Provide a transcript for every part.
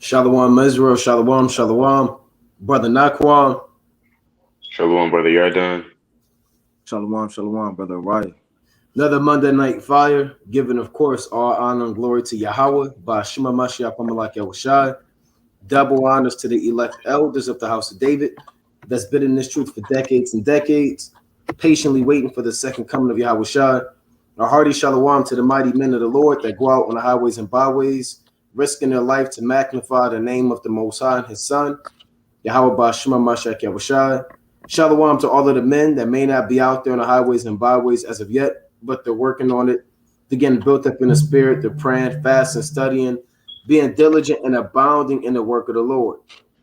Shalom Israel, Shalom, Shalom. Brother Naquan, Shalom, brother Yardan. Shalom, shalom, brother. Right. another Monday night fire, giving, of course, all honor and glory to Yahweh, by Shema Mashiach Pamalak Yahushai. Double honors to the elect elders of the house of David that's been in this truth for decades and decades, patiently waiting for the second coming of Yahushai. A hearty shalom to the mighty men of the Lord that go out on the highways and byways, risking their life to magnify the name of the Most High and His Son, Yahweh by Shema Mashiach Yahushai. Shalom to all of the men that may not be out there on the highways and byways as of yet, but they're working on it. They're getting built up in the spirit. They're praying, fasting, studying, being diligent and abounding in the work of the Lord.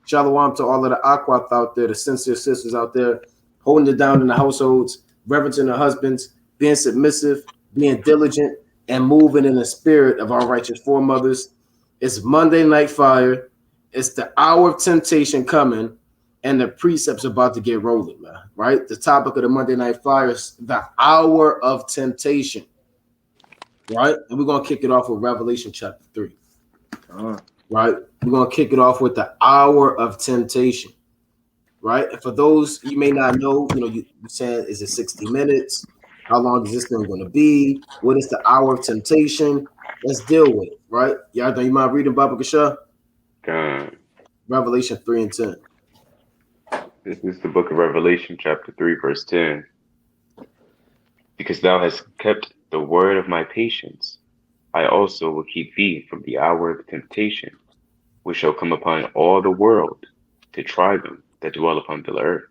Shalom to all of the Aquath out there, the sincere sisters out there, holding it down in the households, reverencing their husbands, being submissive, being diligent, and moving in the spirit of our righteous foremothers. It's Monday Night Fire. It's the hour of temptation coming, and the precepts about to get rolling, man. Right? The topic of the Monday Night Fire is the hour of temptation. Right? And we're gonna kick it off with Revelation chapter 3. Right? We're gonna kick it off with the hour of temptation. Right? And for those you may not know, you saying, is it 60 minutes? How long is this thing gonna be? What is the hour of temptation? Let's deal with it, right? Y'all, do you mind reading Baba Kasha? Revelation 3 and 10. This is the book of Revelation, chapter 3, verse 10. Because thou hast kept the word of my patience, I also will keep thee from the hour of temptation, which shall come upon all the world to try them that dwell upon the earth.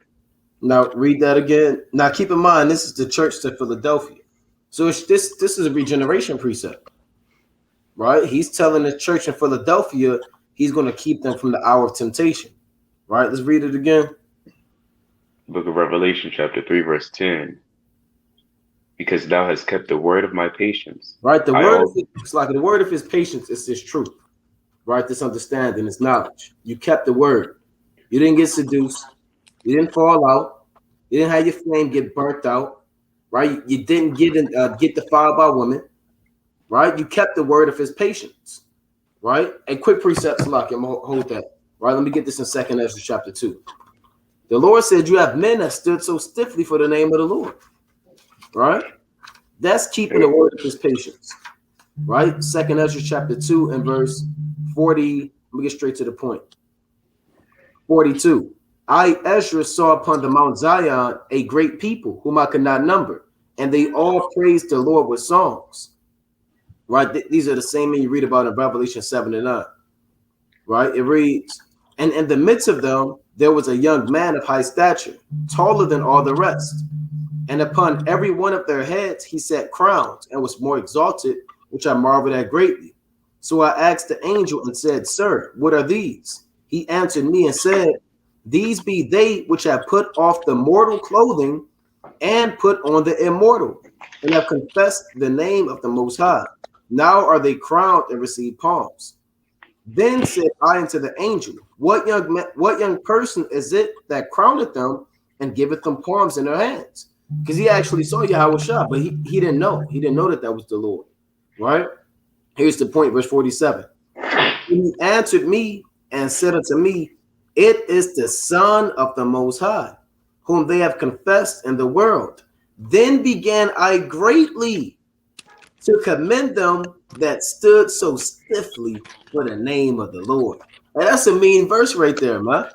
Now read that again. Now keep in mind, this is the church to Philadelphia. So this is a regeneration precept, right? He's telling the church in Philadelphia he's going to keep them from the hour of temptation, right? Let's read it again. Book of Revelation, chapter 3, verse 10. Because thou hast kept the word of my patience. Right? The word of his patience is this truth, right? This understanding, this knowledge. You kept the word. You didn't get seduced. You didn't fall out. You didn't have your flame get burnt out, right? You didn't get defiled by women, right? You kept the word of his patience, right? A quick precept, lock him, hold that, right? Let me get this in 2nd Ezra chapter 2. The Lord said, you have men that stood so stiffly for the name of the Lord, right? That's keeping the word of his patience, right? 2nd Ezra chapter 2 and verse 40. Let me get straight to the point. 42. I, Ezra, saw upon the Mount Zion a great people whom I could not number, and they all praised the Lord with songs. Right? These are the same men you read about in Revelation 7 and 9. Right? It reads, and in the midst of them, there was a young man of high stature, taller than all the rest. And upon every one of their heads he set crowns, and was more exalted, which I marveled at greatly. So I asked the angel and said, Sir, what are these? He answered me and said, These be they which have put off the mortal clothing and put on the immortal, and have confessed the name of the Most High. Now are they crowned and receive palms. Then said I unto the angel, what young person is it that crowneth them and giveth them palms in their hands? Because he actually saw Yahushua, but he didn't know. He didn't know that was the Lord, right? Here's the point, verse 47. He answered me and said unto me, it is the Son of the Most High, whom they have confessed in the world. Then began I greatly to commend them that stood so stiffly for the name of the Lord. And that's a mean verse right there, man.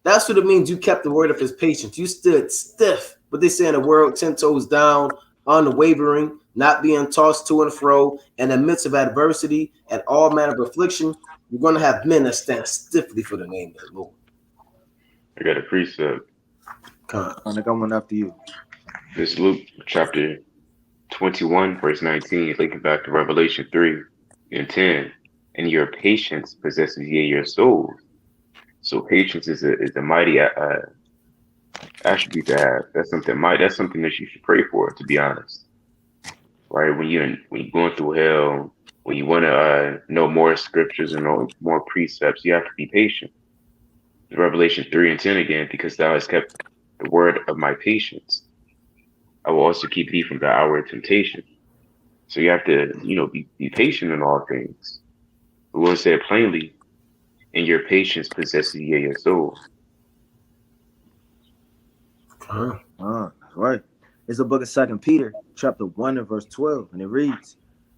That's what it means. You kept the word of his patience. You stood stiff. But they say in the world, 10 toes down, unwavering, not being tossed to and fro, in the midst of adversity and all manner of affliction. You're going to have men that stand stiffly for the name of the Lord. I got a precept. I'm coming after you. This Luke chapter 21, verse 19, linking back to Revelation 3 and 10. And your patience possesses ye your souls. So patience is a mighty attribute to have. That's something that you should pray for, to be honest. Right? When you're going through hell, when you want to know more scriptures and know more precepts, you have to be patient. Revelation 3 and 10 again, because thou hast kept the word of my patience, I will also keep thee from the hour of temptation. So you have to, be patient in all things. The Lord said plainly, and your patience possesses ye your souls. That's right. It's the book of 2 Peter, chapter 1 and verse 12, and it reads,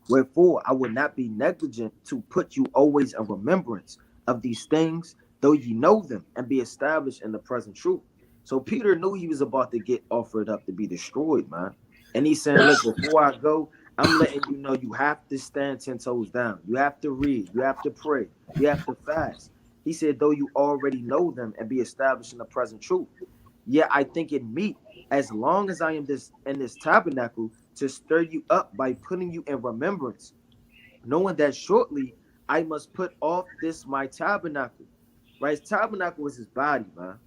"Wherefore I will not be negligent to put you always in remembrance of these things, though ye know them, and be established in the present truth." So Peter knew he was about to get offered up to be destroyed, man. And he's saying, look, before I go, I'm letting you know you have to stand 10 toes down. You have to read. You have to pray. You have to fast. He said, though you already know them and be established in the present truth. Yeah, I think it meet as long as I am this in this tabernacle to stir you up by putting you in remembrance, knowing that shortly I must put off this my tabernacle. Right? His tabernacle is his body, man.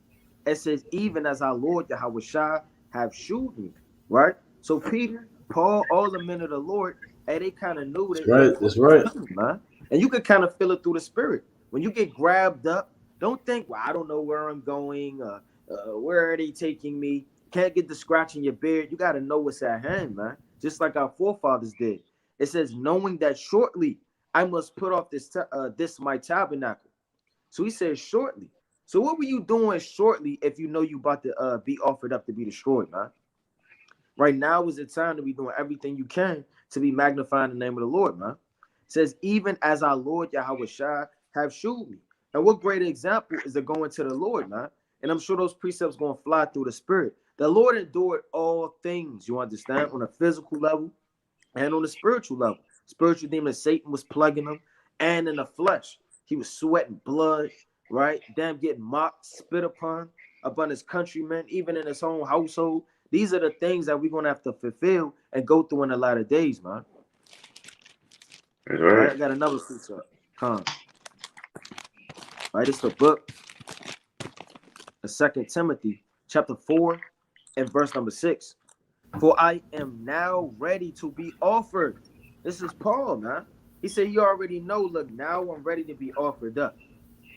It says, even as our Lord Yahweh Shai have shewed me. Right? So Peter, Paul, all the men of the Lord, and they kind of knew That's that right. That's right. man. And you could kind of feel it through the spirit. When you get grabbed up, don't think, well, I don't know where I'm going. Where are they taking me? Can't get the scratch in your beard. You got to know what's at hand, man. Just like our forefathers did. It says, knowing that shortly I must put off this my tabernacle. So he says shortly. So what were you doing shortly if you know you about to be offered up to be destroyed, man? Right now is the time to be doing everything you can to be magnifying the name of the Lord, man. It says, even as our Lord Yahweh Shai have shewed me. And what greater example is to going to the Lord, man? And I'm sure those precepts going to fly through the spirit. The Lord endured all things, you understand, on a physical level and on a spiritual level. Spiritual demon Satan was plaguing him, and in the flesh, he was sweating blood, right? Damn, getting mocked, spit upon his countrymen, even in his own household. These are the things that we're going to have to fulfill and go through in a lot of days, man. That's Right? right. I got another precept. Come. Right? It's the book of 2 Timothy, chapter 4, and verse number 6. For I am now ready to be offered. This is Paul, man. He said, you already know, look, now I'm ready to be offered up.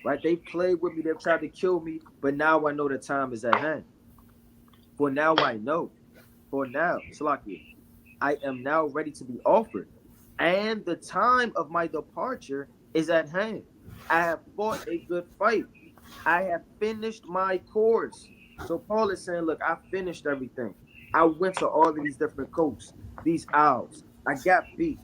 Right? They played with me, they've tried to kill me, but now I know the time is at hand. For now I know. For now, Salakia, I am now ready to be offered, and the time of my departure is at hand. I have fought a good fight. I have finished my course. So Paul is saying, look, I finished everything. I went to all of these different coasts, these isles. I got beat.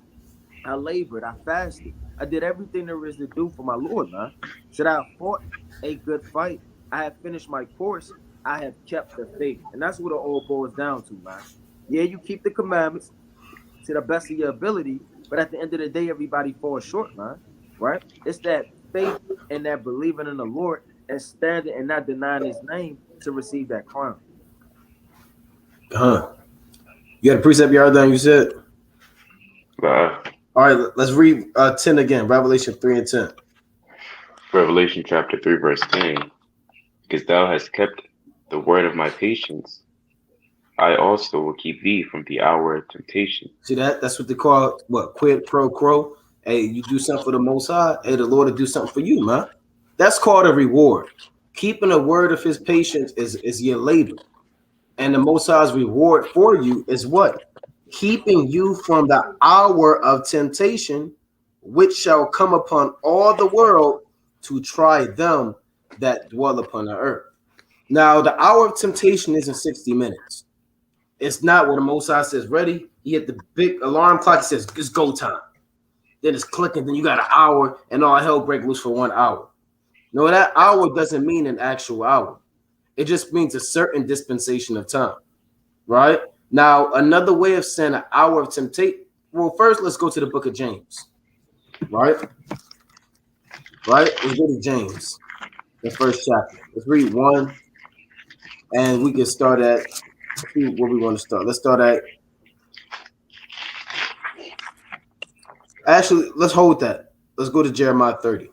I labored. I fasted. I did everything there is to do for my Lord, man. Said I have fought a good fight. I have finished my course. I have kept the faith. And that's what it all boils down to, man. Yeah, you keep the commandments to the best of your ability, but at the end of the day, everybody falls short, man. Right? It's that faith and that believing in the Lord and standing and not denying his name to receive that crown. You got a precept you done, you said? Uh, All right, let's read 10 again. Revelation 3 and 10. Revelation chapter 3, verse 10. Because thou hast kept the word of my patience, I also will keep thee from the hour of temptation. See that? That's what they call what? Quid pro quo. Hey, you do something for the Most High. Hey, the Lord will do something for you, man. That's called a reward. Keeping a word of his patience is your labor. And the Most High's reward for you is what? Keeping you from the hour of temptation, which shall come upon all the world to try them that dwell upon the earth. Now, the hour of temptation isn't 60 minutes. It's not where the Most High says, ready. You hit the big alarm clock. It says, it's go time. Then it's clicking. Then you got an hour, and all hell break loose for 1 hour. No, that hour doesn't mean an actual hour. It just means a certain dispensation of time, right? Now, another way of saying an hour of temptation. Well, first, let's go to the book of James, right? Right? Let's go to James, the first chapter. Let's read 1, and we can start at where we want to start. Let's start at. Actually, let's hold that. Let's go to Jeremiah 30.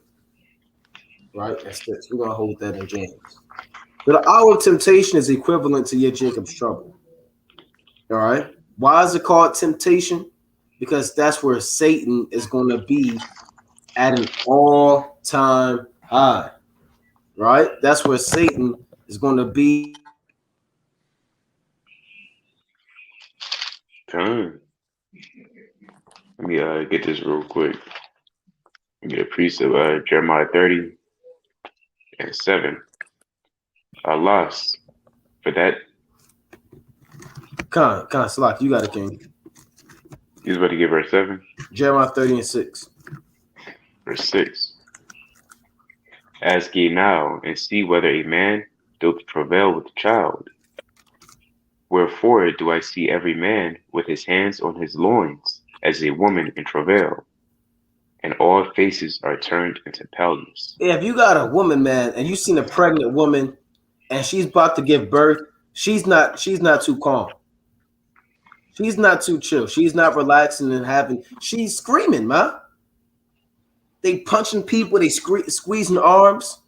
Right? That's this. We're going to hold that in James. So the hour of temptation is equivalent to your Jacob's trouble. All right. Why is it called temptation? Because that's where Satan is going to be at an all-time high. Right? That's where Satan is going to be. Time. Let me get this real quick. Get a precept. Jeremiah 30 and 7. Alas, for that. Slack, you got it, King. He's about to give verse 7. Jeremiah 30 and 6. Verse 6. Ask ye now, and see whether a man doth travail with child. Wherefore do I see every man with his hands on his loins, as a woman in travail, and all faces are turned into paleness. If you got a woman, man, and you seen a pregnant woman, and she's about to give birth, she's not too calm. She's not too chill. She's not relaxing and she's screaming, man. They punching people, they squeezing arms,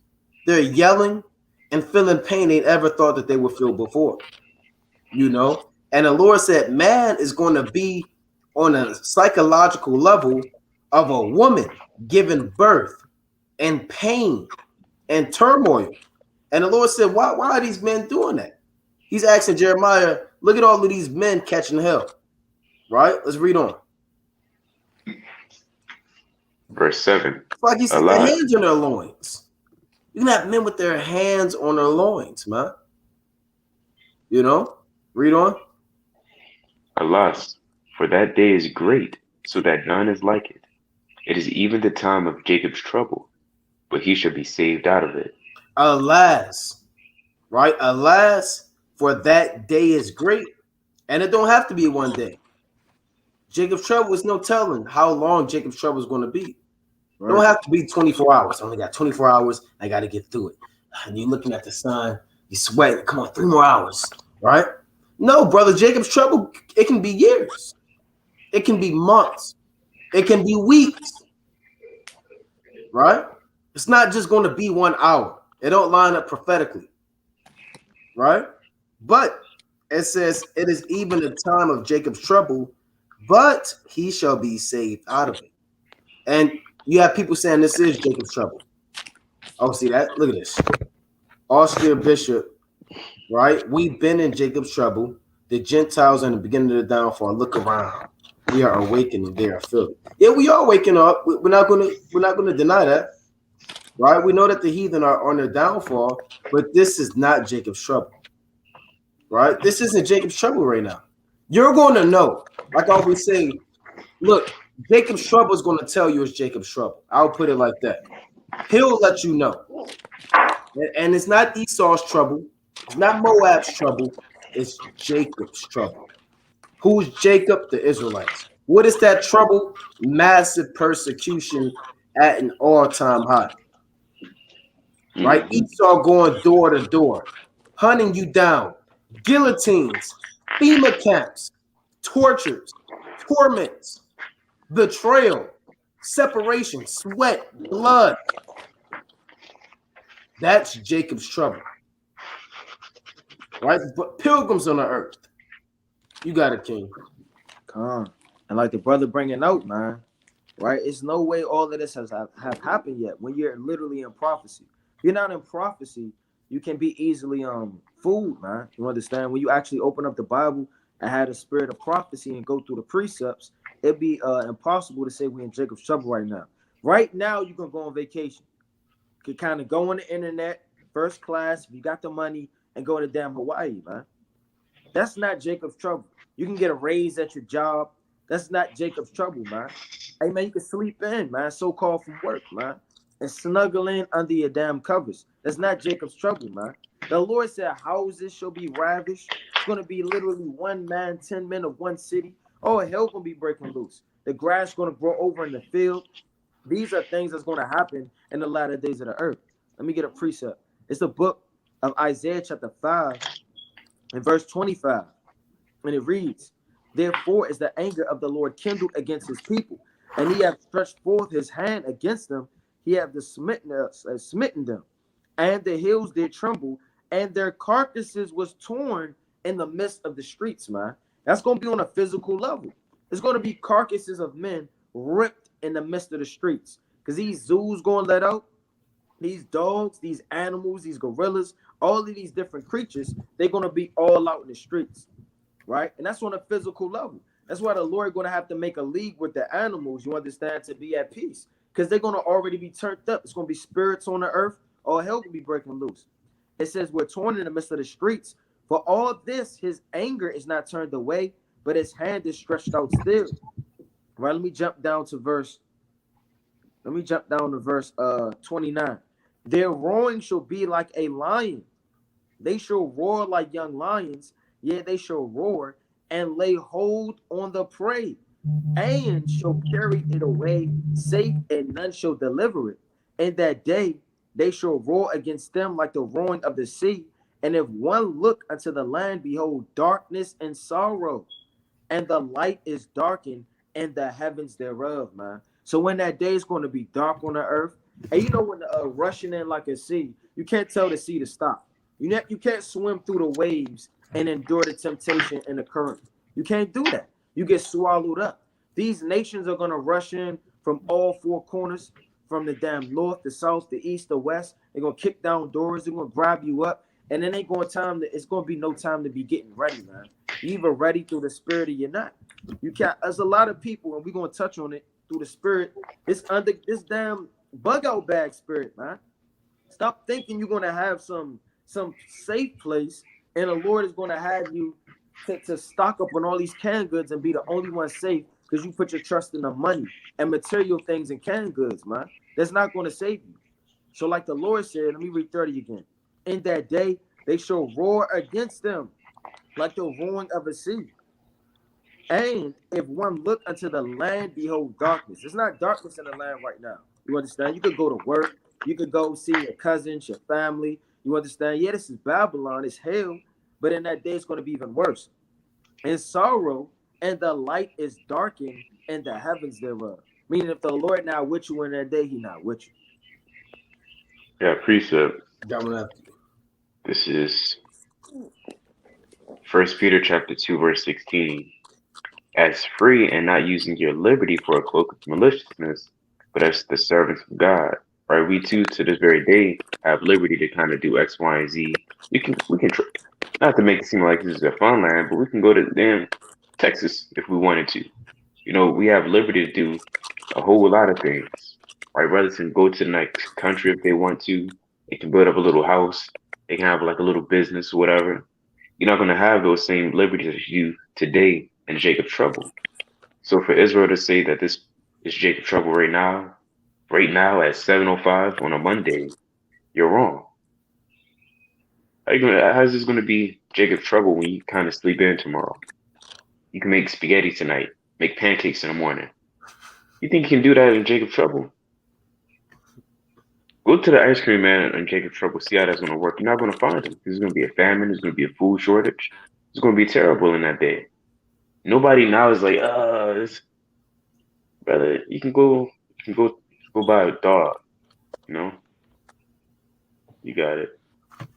they're yelling and feeling pain they never thought that they would feel before. You know? And the Lord said, man is going to be on a psychological level of a woman giving birth and pain and turmoil. And the Lord said, why are these men doing that? He's asking Jeremiah, look at all of these men catching hell. Right? Let's read on. Verse 7. It's like he said, their hands on their loins. You can have men with their hands on their loins, man. You know? Read on. Alas, for that day is great, so that none is like it. It is even the time of Jacob's trouble, but he shall be saved out of it. Alas, right? Alas, for that day is great. And it don't have to be one day. Jacob's trouble is no telling how long Jacob's trouble is going to be. Right. It don't have to be 24 hours. I only got 24 hours. I got to get through it. And you're looking at the sun. You sweat. Come on, 3 more hours. Right? No, brother. Jacob's trouble, it can be years. It can be months. It can be weeks. Right? It's not just going to be 1 hour. It don't line up prophetically. Right? But it says it is even the time of Jacob's trouble, but he shall be saved out of it. And you have people saying this is Jacob's trouble. Oh, see that? Look at this. Austere Bishop, right? We've been in Jacob's trouble. The Gentiles are in the beginning of the downfall. Look around. We are awakening. They are filled. Yeah, we are waking up. We're not gonna deny that. Right? We know that the heathen are on their downfall, but this is not Jacob's trouble. Right? This isn't Jacob's trouble right now. You're going to know. Like I always say, look, Jacob's trouble is going to tell you it's Jacob's trouble. I'll put it like that. He'll let you know. And it's not Esau's trouble. It's not Moab's trouble. It's Jacob's trouble. Who's Jacob? The Israelites. What is that trouble? Massive persecution at an all-time high. Right? Esau going door to door, hunting you down, guillotines, FEMA camps, tortures, torments, betrayal, separation, sweat, blood. That's Jacob's trouble. Right? But pilgrims on the earth. You got it, King. Come. And like the brother bringing out, man, right? It's no way all of this have happened yet when you're literally in prophecy. If you're not in prophecy, you can be easily fooled, man. You understand? When you actually open up the Bible and have the spirit of prophecy and go through the precepts, it'd be impossible to say we're in Jacob's trouble right now. Right now, you can go on vacation. You can kind of go on the internet, first class, if you got the money, and go to damn Hawaii, man. That's not Jacob's trouble. You can get a raise at your job. That's not Jacob's trouble, man. Hey, man, you can sleep in, man, so-called from work, man, and snuggle in under your damn covers. That's not Jacob's trouble, man. The Lord said houses shall be ravished. It's going to be literally 1 man, 10 men of one city. Oh, hell going to be breaking loose. The grass going to grow over in the field. These are things that's going to happen in the latter days of the earth. Let me get a precept. It's the book of Isaiah chapter 5 and verse 25. And it reads, therefore is the anger of the Lord kindled against his people, and he hath stretched forth his hand against them. He hath smitten them, and the hills did tremble, and their carcasses was torn in the midst of the streets, man. That's going to be on a physical level. It's going to be carcasses of men ripped in the midst of the streets, because these zoos going to let out these dogs, these animals, these gorillas, all of these different creatures. They're going to be all out in the streets, right? And that's on a physical level. That's why the Lord going to have to make a league with the animals, you understand, to be at peace, because they're going to already be turned up. It's going to be spirits on the earth, all hell will be breaking loose. It says we're torn in the midst of the streets. For all this, his anger is not turned away, but his hand is stretched out still. Right, let me jump down to verse 29. Their roaring shall be like a lion. They shall roar like young lions. Yea, they shall roar and lay hold on the prey, and shall carry it away safe, and none shall deliver it. In that day they shall roar against them like the roaring of the sea. And if one look unto the land, behold, darkness and sorrow, and the light is darkened in the heavens thereof, man. So when that day is going to be dark on the earth, and you know when rushing in like a sea, you can't tell the sea to stop. You can't swim through the waves and endure the temptation and the current. You can't do that. You get swallowed up. These nations are going to rush in from all four corners, from the damn north, the south, the east, the west. They're going to kick down doors. They're going to grab you up. And then it's going to be no time to be getting ready, man. You either ready through the spirit or you're not. You can't. There's a lot of people, and we're going to touch on it through the spirit. It's under this damn bug out bag spirit, man. Stop thinking you're going to have some safe place, and the Lord is going to have you to stock up on all these canned goods and be the only one safe because you put your trust in the money and material things and canned goods, man. That's not going to save you. So like the Lord said, let me read 30 again. In that day, they shall roar against them like the roaring of a sea. And if one look unto the land, behold darkness. There's not darkness in the land right now. You understand? You could go to work. You could go see your cousins, your family. You understand? Yeah, this is Babylon. It's hell. But in that day, it's going to be even worse. And sorrow, and the light is darkened in the heavens thereof. Meaning if the Lord not with you in that day, he not with you. Yeah, precept. Dominic. This is 1 Peter chapter 2, verse 16. As free and not using your liberty for a cloak of maliciousness, but as the servants of God. Right? We too, to this very day, have liberty to kind of do X, Y, and Z. We can not to make it seem like this is a fun land, but we can go to damn Texas if we wanted to. You know, we have liberty to do a whole lot of things. Right? Brothers can go to the next country if they want to. They can build up a little house. They can have like a little business or whatever. You're not going to have those same liberties as you today in Jacob's trouble. So for Israel to say that this is Jacob's trouble right now at 7:05 on a Monday, you're wrong. How's this going to be Jacob's trouble when you kind of sleep in tomorrow? You can make spaghetti tonight, make pancakes in the morning. You think you can do that in Jacob's trouble? Go to the ice cream man in Jacob's trouble, see how that's going to work. You're not going to find him. There's going to be a famine. There's going to be a food shortage. It's going to be terrible in that day. Nobody now is like, brother, you can go buy a dog, you know? You got it.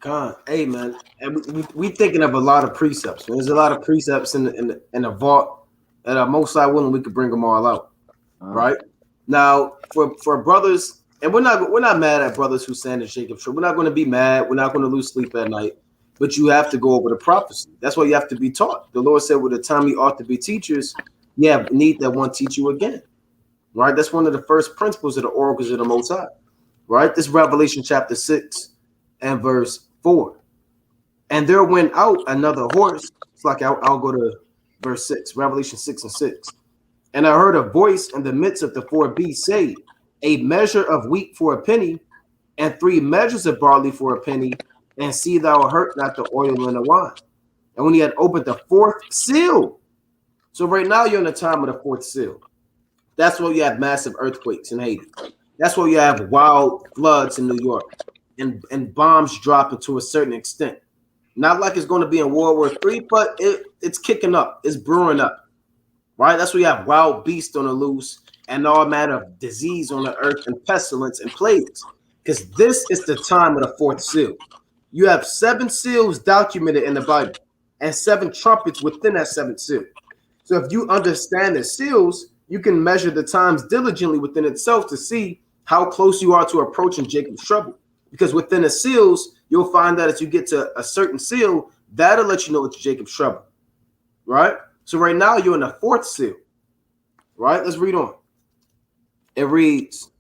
God, hey man, and we thinking of a lot of precepts. Man. There's a lot of precepts in the vault that are most likely willing we could bring them all out. Right now, for brothers, and we're not mad at brothers who stand in Jacob's trouble. We're not going to be mad. We're not going to lose sleep at night. But you have to go over the prophecy. That's why you have to be taught. The Lord said, "With the time you ought to be teachers, you have need that one teach you again." Right? That's one of the first principles of the oracles of the Most High. Right? This is Revelation chapter 6 and verse 4. And there went out another horse. It's like I'll go to verse 6, Revelation 6 and 6. And I heard a voice in the midst of the four beasts say, a measure of wheat for a penny, and 3 measures of barley for a penny, and see thou hurt not the oil and the wine. And when he had opened the 4th seal, so right now you're in the time of the 4th seal. That's why you have massive earthquakes in Haiti. That's why you have wild floods in New York and bombs dropping to a certain extent. Not like it's going to be in World War III, but it's kicking up. It's brewing up. Right? That's why you have wild beasts on the loose and all manner of disease on the earth and pestilence and plagues. Because this is the time of the 4th seal. You have 7 seals documented in the Bible and 7 trumpets within that 7th seal. So if you understand the seals, you can measure the times diligently within itself to see how close you are to approaching Jacob's trouble. Because within the seals, you'll find that as you get to a certain seal, that'll let you know it's Jacob's trouble. Right? So right now you're in the 4th seal. Right? Let's read on. It reads,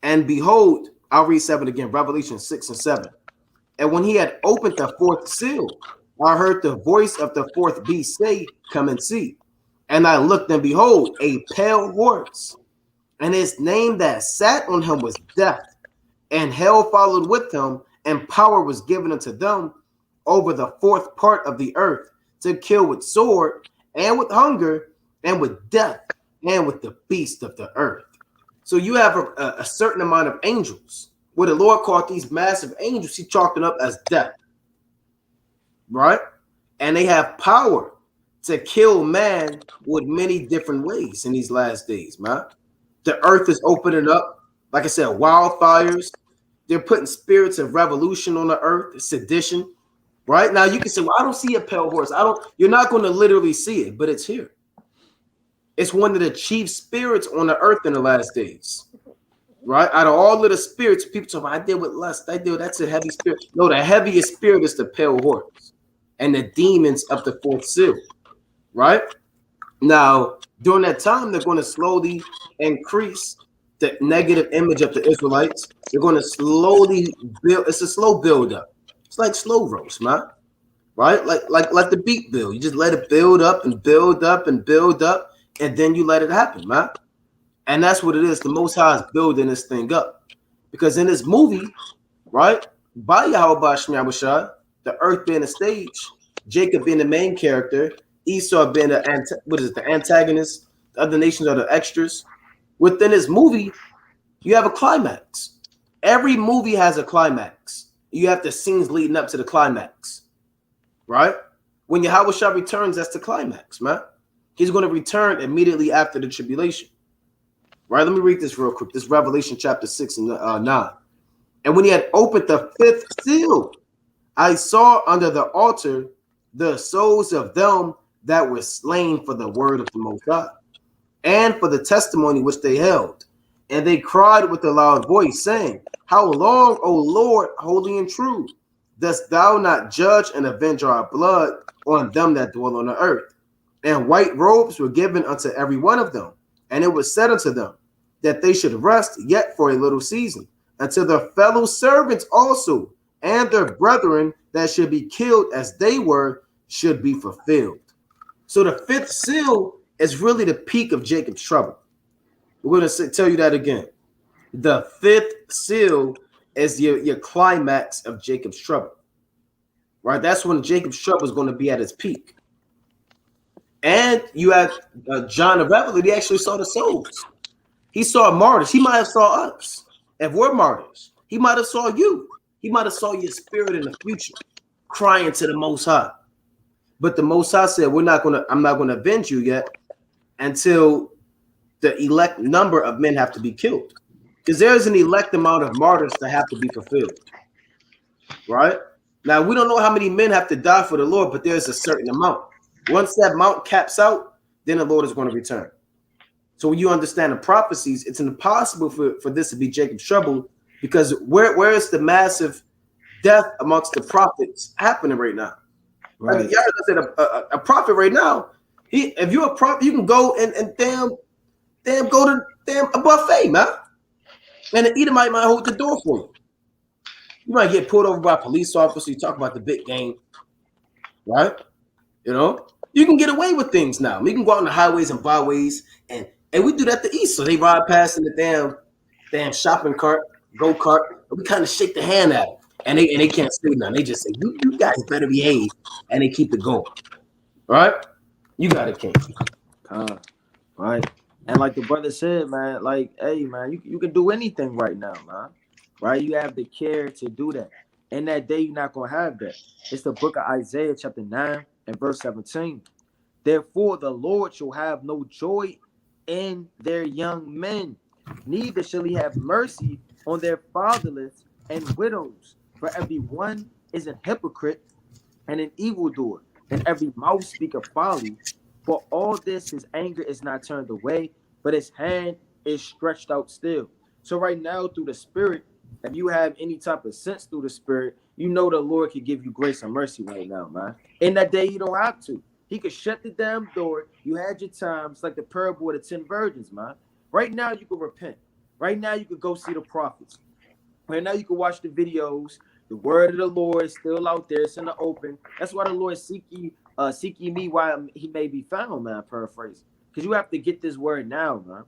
and behold, I'll read 7 again, Revelation 6 and 7. And when he had opened the fourth seal, I heard the voice of the fourth beast say, come and see. And I looked, and behold, a pale horse, and his name that sat on him was Death, and hell followed with him, and power was given unto them over the fourth part of the earth, to kill with sword, and with hunger, and with death, and with the beast of the earth. So you have a certain amount of angels. What the Lord called these massive angels, he chalked it up as death, right? And they have power to kill man with many different ways in these last days, man. The earth is opening up. Like I said, wildfires. They're putting spirits of revolution on the earth, sedition. Right now, you can say, "Well, I don't see a pale horse. I don't." You're not going to literally see it, but it's here. It's one of the chief spirits on the earth in the last days. Right? Out of all of the spirits, people talk about, I deal with lust. That's a heavy spirit. No, the heaviest spirit is the pale horse and the demons of the fourth seal. Right? Now, during that time, they're going to slowly increase the negative image of the Israelites. They're going to slowly build. It's a slow build up. It's like slow roast, man. Right? Like the beat build. You just let it build up and build up and build up, and then you let it happen, man. And that's what it is. The Most High is building this thing up. Because in this movie, right, by Yahweh Shemyahushai, the earth being the stage, Jacob being the main character, Esau being the antagonist, the other nations are the extras. Within this movie, you have a climax. Every movie has a climax. You have the scenes leading up to the climax, right? When Yahweh returns, that's the climax, man. He's going to return immediately after the tribulation. Right, let me read this real quick. This Revelation chapter 6 and 9. And when he had opened the fifth seal, I saw under the altar the souls of them that were slain for the word of the Most High, and for the testimony which they held. And they cried with a loud voice, saying, how long, O Lord, holy and true, dost thou not judge and avenge our blood on them that dwell on the earth? And white robes were given unto every one of them. And it was said unto them that they should rest yet for a little season, until their fellow servants also and their brethren that should be killed as they were should be fulfilled. So the fifth seal is really the peak of Jacob's trouble. We're going to tell you that again. The fifth seal is your climax of Jacob's trouble. Right? That's when Jacob's trouble is going to be at its peak. And you have John the Revelator. He actually saw the souls. He saw martyrs. He might have saw us. If we're martyrs, he might have saw you. He might have saw your spirit in the future, crying to the Most High. But the Most High said, I'm not going to avenge you yet until the elect number of men have to be killed. Because there's an elect amount of martyrs that have to be fulfilled. Right? Now, we don't know how many men have to die for the Lord, but there's a certain amount. Once that amount caps out, then the Lord is going to return. So when you understand the prophecies, it's impossible for this to be Jacob's trouble, because where is the massive death amongst the prophets happening right now? Right. Like, y'all said a prophet right now. If you're a prophet, you can go and damn go to a buffet, man. And the Edomite might hold the door for you. You might get pulled over by a police officer. You talk about the big game, right? You know, you can get away with things now. We can go out on the highways and byways, and we do that to East. So they ride past in the damn shopping cart, go-kart, and we kind of shake the hand at them. And they can't say nothing. They just say, you guys better behave. And they keep it going. Right? You got it, King. Right. And like the brother said, man, like, hey, man, you can do anything right now, man. Right? You have the care to do that. In that day, you're not going to have that. It's the book of Isaiah, chapter 9 and verse 17. Therefore, the Lord shall have no joy in their young men, neither shall he have mercy on their fatherless and widows. For every one is an hypocrite and an evildoer, and every mouth speaketh folly. For all this, his anger is not turned away, but his hand is stretched out still. So right now, through the Spirit, if you have any type of sense through the Spirit, you know the Lord can give you grace and mercy right now, man. In that day, you don't have to. He could shut the damn door. You had your time. It's like the parable of the 10 virgins, man. Right now, you could repent. Right now, you could go see the prophets. Right now you can watch the videos. The word of the Lord is still out there. It's in the open. That's why the Lord seek ye me while he may be found, man. Paraphrase. Because you have to get this word now, man.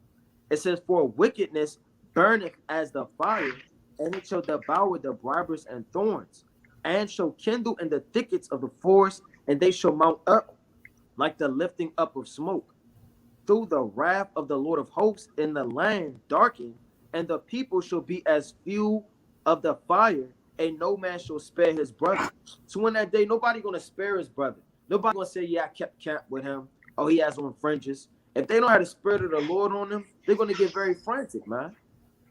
It says, for wickedness burneth as the fire, and it shall devour the bribers and thorns, and shall kindle in the thickets of the forest, and they shall mount up like the lifting up of smoke. Through the wrath of the Lord of hosts in the land darkened, and the people shall be as fuel of the fire, and no man shall spare his brother. So in that day, nobody gonna spare his brother. Nobody gonna say, yeah, I kept camp with him. Oh, he has on fringes. If they don't have the spirit of the Lord on them, they're gonna get very frantic, man.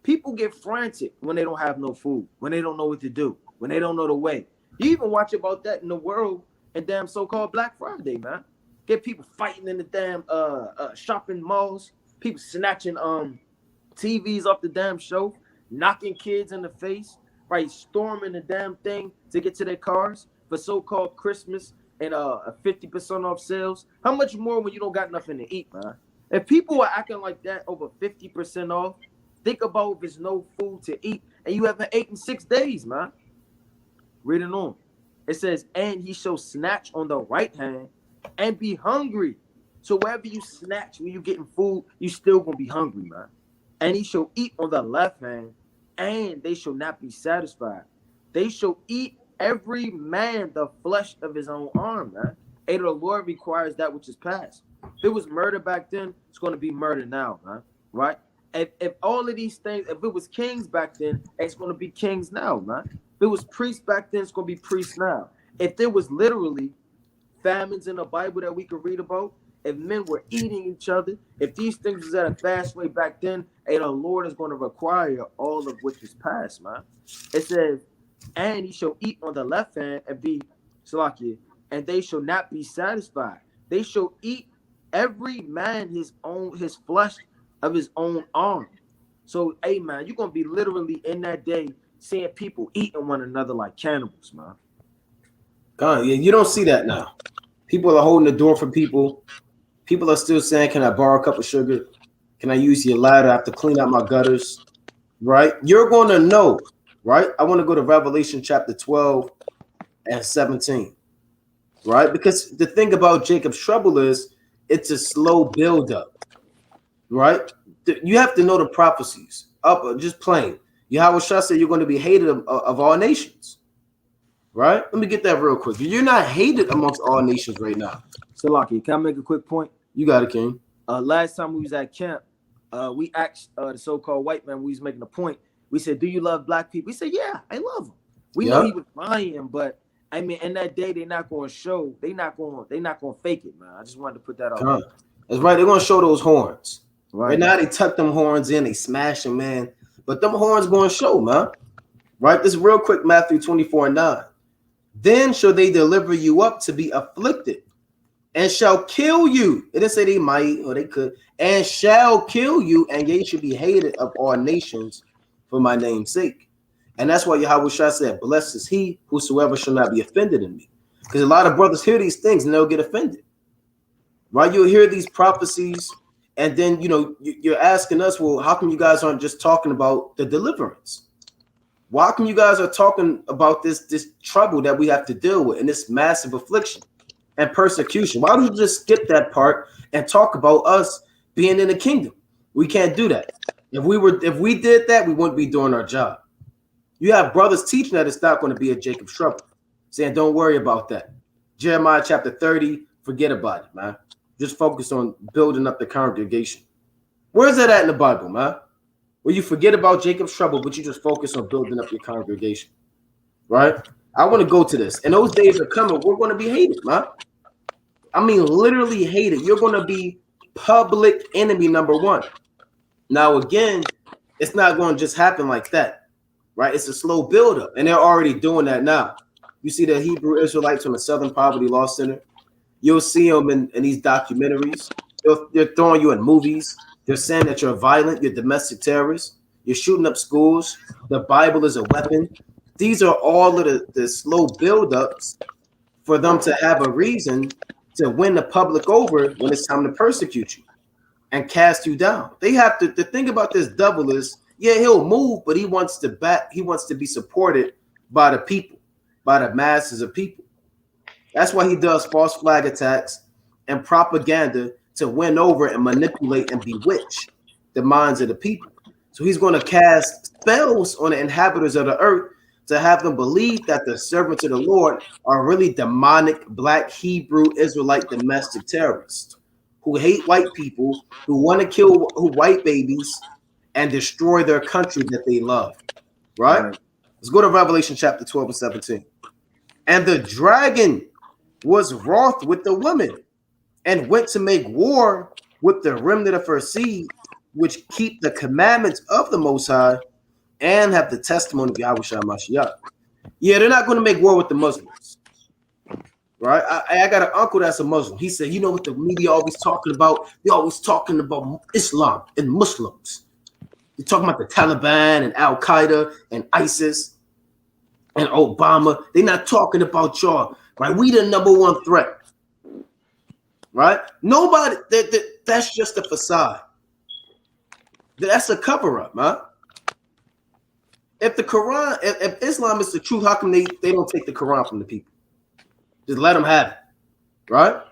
People get frantic when they don't have no food, when they don't know what to do, when they don't know the way. You even watch about that in the world and damn so-called Black Friday, man. Get people fighting in the damn shopping malls, people snatching TVs off the damn shelf, knocking kids in the face, right? Storming the damn thing to get to their cars for so-called Christmas and 50% off sales. How much more when you don't got nothing to eat, man? If people are acting like that over 50% off, think about if there's no food to eat and you haven't eaten 6 days, man. Reading on. It says, and he shall snatch on the right hand and be hungry. So wherever you snatch, when you getting food, you still gonna be hungry, man. And he shall eat on the left hand, and they shall not be satisfied. They shall eat every man the flesh of his own arm, man. And the Lord requires that which is past. If it was murder back then, it's going to be murder now, man. Right? If all of these things, if it was kings back then, it's going to be kings now, man. If it was priests back then, it's going to be priests now. If there was literally famines in the Bible that we could read about, if men were eating each other, if these things was at a fast way back then, and the Lord is going to require all of which is past, man. It says, and he shall eat on the left hand and be Salakia, and they shall not be satisfied. They shall eat every man his flesh of his own arm. So, hey man, you're gonna be literally in that day seeing people eating one another like cannibals, man. God, yeah, you don't see that now. People are holding the door for people. People are still saying, can I borrow a cup of sugar? Can I use your ladder? I have to clean out my gutters, right? You're going to know, right? I want to go to Revelation chapter 12 and 17, right? Because the thing about Jacob's trouble is it's a slow buildup, right? You have to know the prophecies. Just plain. Yahweh Shah said you're going to be hated of all nations, right? Let me get that real quick. You're not hated amongst all nations right now. Salaki, can I make a quick point? You got it, King. Last time we was at camp, we asked the so-called white man, we was making a point. We said, do you love black people? He said, yeah, I love them. We know he was lying, but I mean, in that day, they're not going to show. They're not going to fake it, man. I just wanted to put that out. That's right. They're going to show those horns. Right now, they tuck them horns in, they smash them, man. But them horns going to show, man. Right? This is real quick, Matthew 24:9. Then shall they deliver you up to be afflicted, and shall kill you. It didn't say they might or they could, and shall kill you, and ye should be hated of all nations for my name's sake. And that's why Yahweh Shah said, blessed is he whosoever shall not be offended in me. Because a lot of brothers hear these things and they'll get offended. Right? You'll hear these prophecies, and then you're asking us, well, how come you guys aren't just talking about the deliverance? Why come you guys are talking about this trouble that we have to deal with and this massive affliction and persecution? Why don't you just skip that part and talk about us being in the kingdom? We can't do that. If we did that, we wouldn't be doing our job. You have brothers teaching that it's not going to be a Jacob's trouble, saying don't worry about that. Jeremiah chapter 30, forget about it, man. Just focus on building up the congregation. Where's that at in the Bible, man? Where you forget about Jacob's trouble, but you just focus on building up your congregation, right? I want to go to this. And those days are coming. We're going to be hated, man. I mean, literally hated. You're going to be public enemy number one. Now, again, it's not going to just happen like that, right? It's a slow buildup, and they're already doing that now. You see the Hebrew Israelites on the Southern Poverty Law Center. You'll see them in these documentaries. They're throwing you in movies. They're saying that you're violent, you're domestic terrorists, you're shooting up schools. The Bible is a weapon. These are all of the slow buildups for them to have a reason to win the public over when it's time to persecute you and cast you down. They have to. The thing about this devil is Yeah, he'll move, but he wants to be supported by the people, by the masses of people. That's why he does false flag attacks and propaganda to win over and manipulate and bewitch the minds of the people. So he's going to cast spells on the inhabitants of the earth to have them believe that the servants of the Lord are really demonic black Hebrew Israelite domestic terrorists who hate white people, who want to kill white babies and destroy their country that they love. Right? Let's go to Revelation chapter 12 and 17. And the dragon was wroth with the women and went to make war with the remnant of her seed, which keep the commandments of the Most High and have the testimony of Yahweh Shah Mashiach. Yeah, they're not going to make war with the Muslims. Right? I got an uncle that's a Muslim. He said, you know what the media always talking about? They're always talking about Islam and Muslims. They're talking about the Taliban and Al Qaeda and ISIS and Obama. They're not talking about y'all. Right? We the number one threat. Right? Nobody, that's just a facade. That's a cover-up, man. If the Quran, if Islam is the truth, how come they don't take the Quran from the people? Just let them have it, right?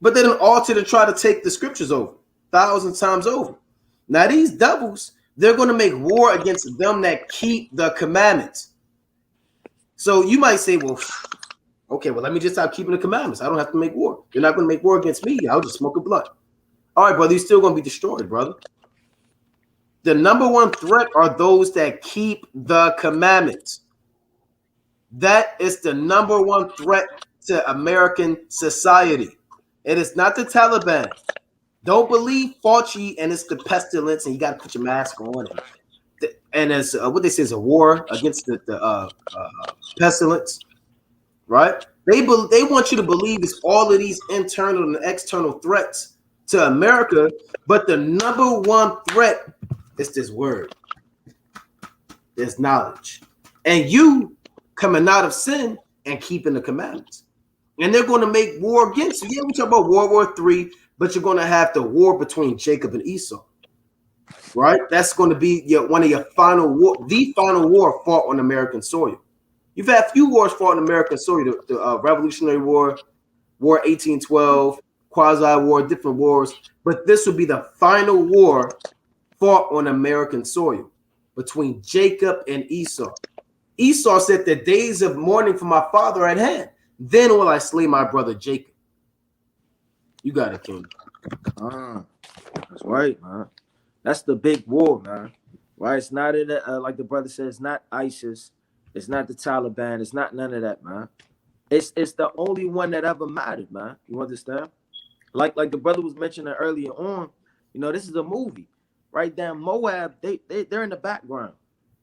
But they don't alter to try to take the scriptures over 1,000 times over. Now these devils, they're going to make war against them that keep the commandments. So you might say, well, okay, well, let me just stop keeping the commandments. I don't have to make war. They're not going to make war against me. I'll just smoke a blunt. All right, brother, you're still going to be destroyed, brother. The number one threat are those that keep the commandments. That is the number one threat to American society. It is not the Taliban. Don't believe Fauci and it's the pestilence and you got to put your mask on. And as what they say is a war against the pestilence, right? They want you to believe it's all of these internal and external threats to America, but the number one threat is this word. There's knowledge. And you coming out of sin and keeping the commandments. And they're going to make war against you. Yeah, we talk about World War III, but you're going to have the war between Jacob and Esau. Right? That's going to be one of your final war, the final war fought on American soil. You've had a few wars fought on American soil, the Revolutionary War, War 1812, quasi-war, different wars. But this will be the final war fought on American soil between Jacob and Esau. Esau said, the days of mourning for my father at hand. Then will I slay my brother Jacob. You got it, King. That's right, man. That's the big war, man. Right? It's not like the brother says, not ISIS. It's not the Taliban. It's not none of that, man. It's the only one that ever mattered, man. You understand? Like the brother was mentioning earlier on, this is a movie. Right? Down Moab, they're in the background.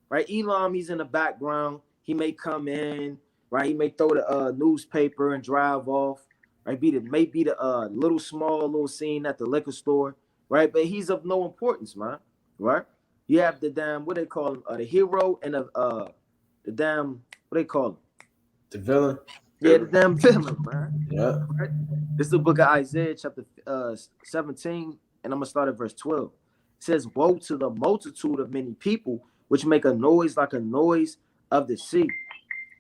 Right? Elam, he's in the background. He may come in, right? He may throw the newspaper and drive off. Right? Maybe the little scene at the liquor store. Right? But he's of no importance, man. Right? You have the damn, what they call him, the hero and the damn, what they call him? The villain. Yeah, the damn villain, man. Yeah. Right? This is the book of Isaiah, chapter 17, and I'm going to start at verse 12. It says, woe to the multitude of many people, which make a noise like a noise of the sea.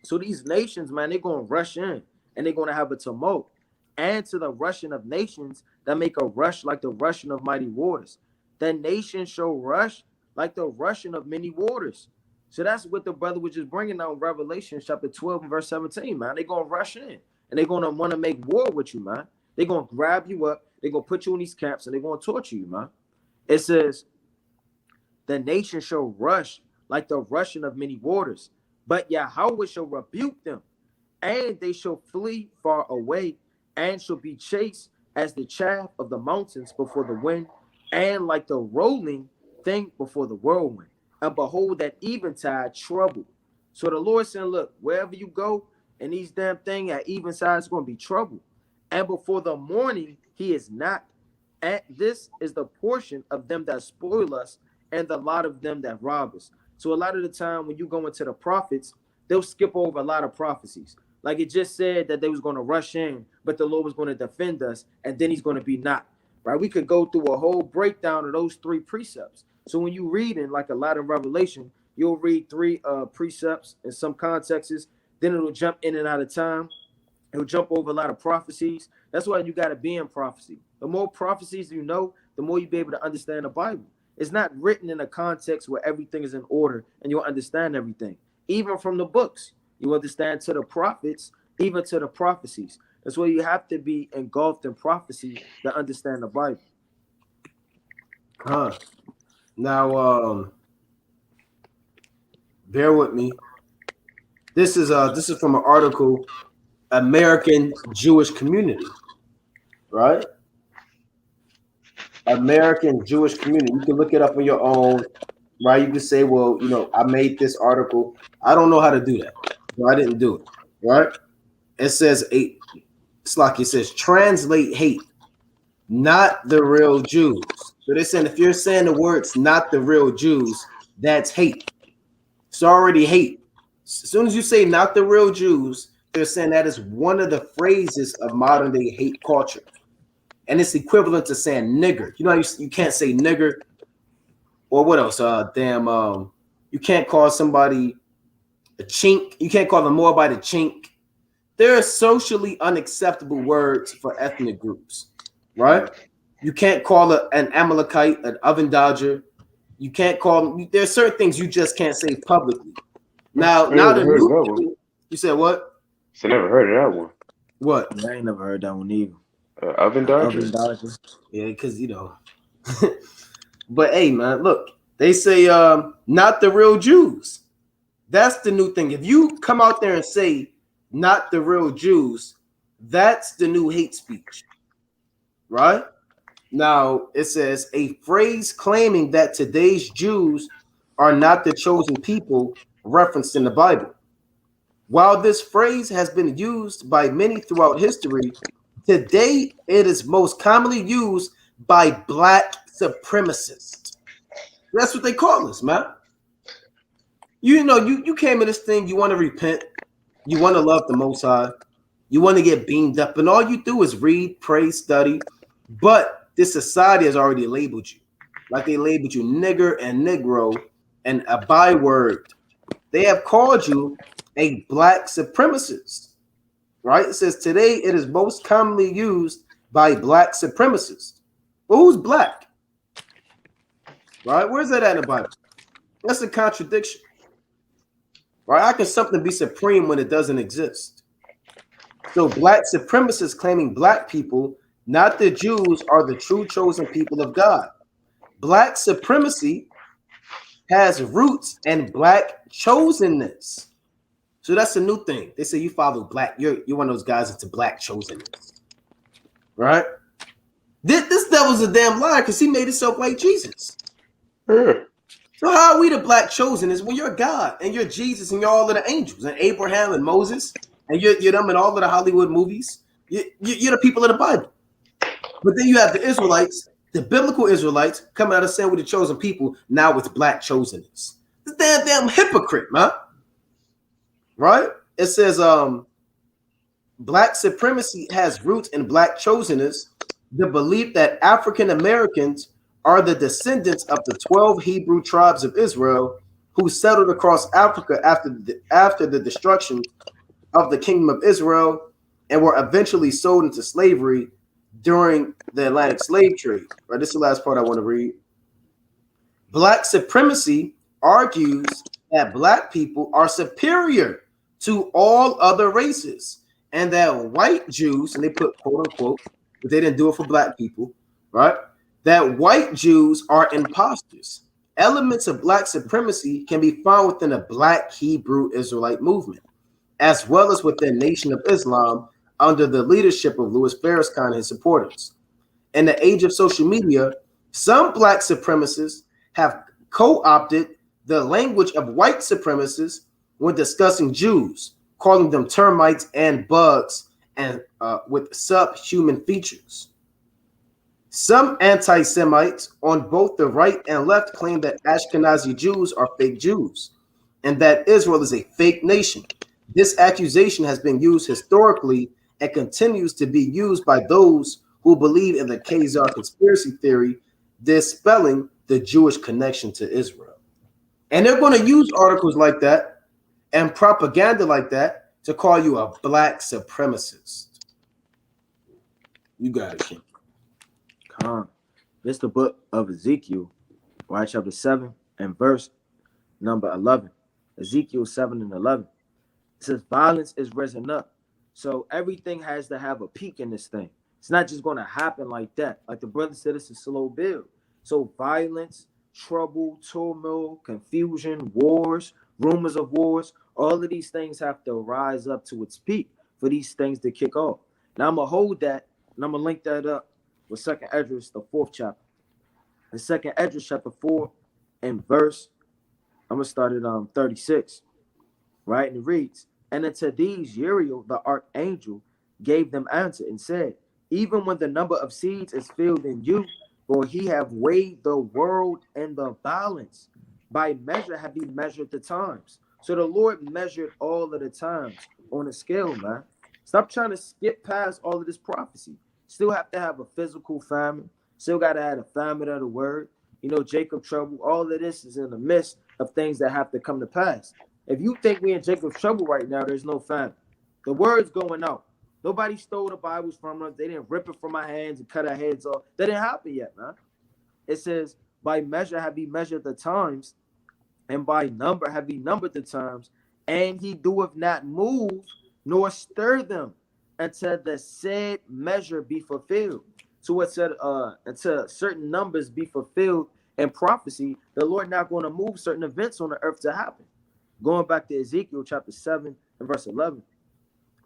So these nations, man, they're going to rush in, and they're going to have a tumult. And to the rushing of nations that make a rush like the rushing of mighty waters. The nations shall rush like the rushing of many waters. So that's what the brother was just bringing out in Revelation chapter 12 and verse 17, man. They're going to rush in, and they're going to want to make war with you, man. They're going to grab you up. They're going to put you in these camps, and they're going to torture you, man. It says, the nation shall rush like the rushing of many waters, but Yahweh shall rebuke them, and they shall flee far away, and shall be chased as the chaff of the mountains before the wind, and like the rolling thing before the whirlwind. And behold, that eventide trouble. So the Lord said, look, wherever you go, and these damn thing at eventide is going to be trouble. And before the morning, he is not. And this is the portion of them that spoil us, and the lot of them that rob us. So a lot of the time when you go into the prophets, they'll skip over a lot of prophecies. Like it just said that they was going to rush in, but the Lord was going to defend us, and then he's going to be not. Right? We could go through a whole breakdown of those three precepts. So when you read in like a lot in Revelation, you'll read three precepts in some contexts, then it'll jump in and out of time. It'll jump over a lot of prophecies. That's why you got to be in prophecy. The more prophecies you know, the more you'll be able to understand the Bible. It's not written in a context where everything is in order and you'll understand everything. Even from the books, you understand to the prophets, even to the prophecies. That's why you have to be engulfed in prophecy to understand the Bible. Now, bear with me. This is from an article, American Jewish Community, right? American Jewish Community. You can look it up on your own, right? You can say, well, you know, I made this article. I don't know how to do that. So I didn't do it, right? It says it's like it says translate hate, not the real Jews. So they're saying if you're saying the words not the real Jews, that's hate. It's already hate. As soon as you say not the real Jews, they're saying that is one of the phrases of modern day hate culture. And it's equivalent to saying nigger. You know, you can't say nigger, or what else? You can't call somebody a chink. You can't call them more by the chink. There are socially unacceptable words for ethnic groups, right? You can't call an Amalekite an oven dodger. You can't call them. There are certain things you just can't say publicly. Now the new, you said what? I never heard of that one. What? I ain't never heard that one either. Oven dodger? Oven dodger. Yeah, because you know. But hey, man, look, they say not the real Jews. That's the new thing. If you come out there and say not the real Jews, that's the new hate speech, right? Now it says a phrase claiming that today's Jews are not the chosen people referenced in the Bible. While this phrase has been used by many throughout history, today it is most commonly used by black supremacists. That's what they call us, man. You know, you came to this thing, you want to repent, you want to love the Most High, you want to get beamed up, and all you do is read, pray, study. But this society has already labeled you. Like they labeled you nigger and negro and a byword. They have called you a black supremacist, right? It says today it is most commonly used by black supremacists. Well, who's black? Right? Where's that at in the Bible? That's a contradiction. Right? How can something be supreme when it doesn't exist? So black supremacists claiming black people, not the Jews, are the true chosen people of God. Black supremacy has roots in black chosenness. So that's a new thing. They say you follow black, you're one of those guys into black chosenness. Right? This devil's a damn liar because he made himself like Jesus. So how are we the black chosen? Is when you're God and you're Jesus and you're all of the angels and Abraham and Moses and you're them in all of the Hollywood movies. You're the people of the Bible. But then you have the Israelites, the biblical Israelites, coming out of saying we're the chosen people. Now it's black chosenness. This damn hypocrite, man. Right? It says black supremacy has roots in black chosenness, the belief that African Americans are the descendants of the 12 Hebrew tribes of Israel who settled across Africa after the destruction of the kingdom of Israel and were eventually sold into slavery during the Atlantic slave trade. Right, this is the last part I want to read. Black supremacy argues that black people are superior to all other races and that white Jews, and they put quote unquote, but they didn't do it for black people, right? That white Jews are imposters. Elements of black supremacy can be found within the black Hebrew Israelite movement, as well as within Nation of Islam under the leadership of Louis Farrakhan and his supporters. In the age of social media, some black supremacists have co-opted the language of white supremacists when discussing Jews, calling them termites and bugs and with subhuman features. Some anti-Semites on both the right and left claim that Ashkenazi Jews are fake Jews and that Israel is a fake nation. This accusation has been used historically and continues to be used by those who believe in the Khazar conspiracy theory dispelling the Jewish connection to Israel. And they're going to use articles like that and propaganda like that to call you a black supremacist. You got it, King. This is the book of Ezekiel, right? Chapter 7 and verse number 11. Ezekiel 7 and 11. It says, violence is risen up. So everything has to have a peak in this thing. It's not just going to happen like that. Like the brother said, it's a slow build. So violence, trouble, turmoil, confusion, wars, rumors of wars, all of these things have to rise up to its peak for these things to kick off. Now I'm going to hold that and I'm going to link that up with 2nd Esdras, the 4th chapter. The 2nd Esdras, chapter 4 and verse, I'm going to start at 36, right? And it reads, and unto these Uriel, the archangel, gave them answer and said, even when the number of seeds is filled in you, for he have weighed the world in the balance. By measure have he measured the times. So the Lord measured all of the times on a scale, man. Stop trying to skip past all of this prophecy. Still have to have a physical famine. Still got to have a famine of the word. You know, Jacob trouble. All of this is in the midst of things that have to come to pass. If you think we in Jacob's trouble right now, there's no famine. The word's going out. Nobody stole the Bibles from us. They didn't rip it from our hands and cut our heads off. That didn't happen yet, man. It says, by measure have he measured the times, and by number have he numbered the times, and he doeth not move nor stir them until the said measure be fulfilled. So it said, until certain numbers be fulfilled in prophecy, the Lord not going to move certain events on the earth to happen. Going back to Ezekiel chapter 7 and verse 11.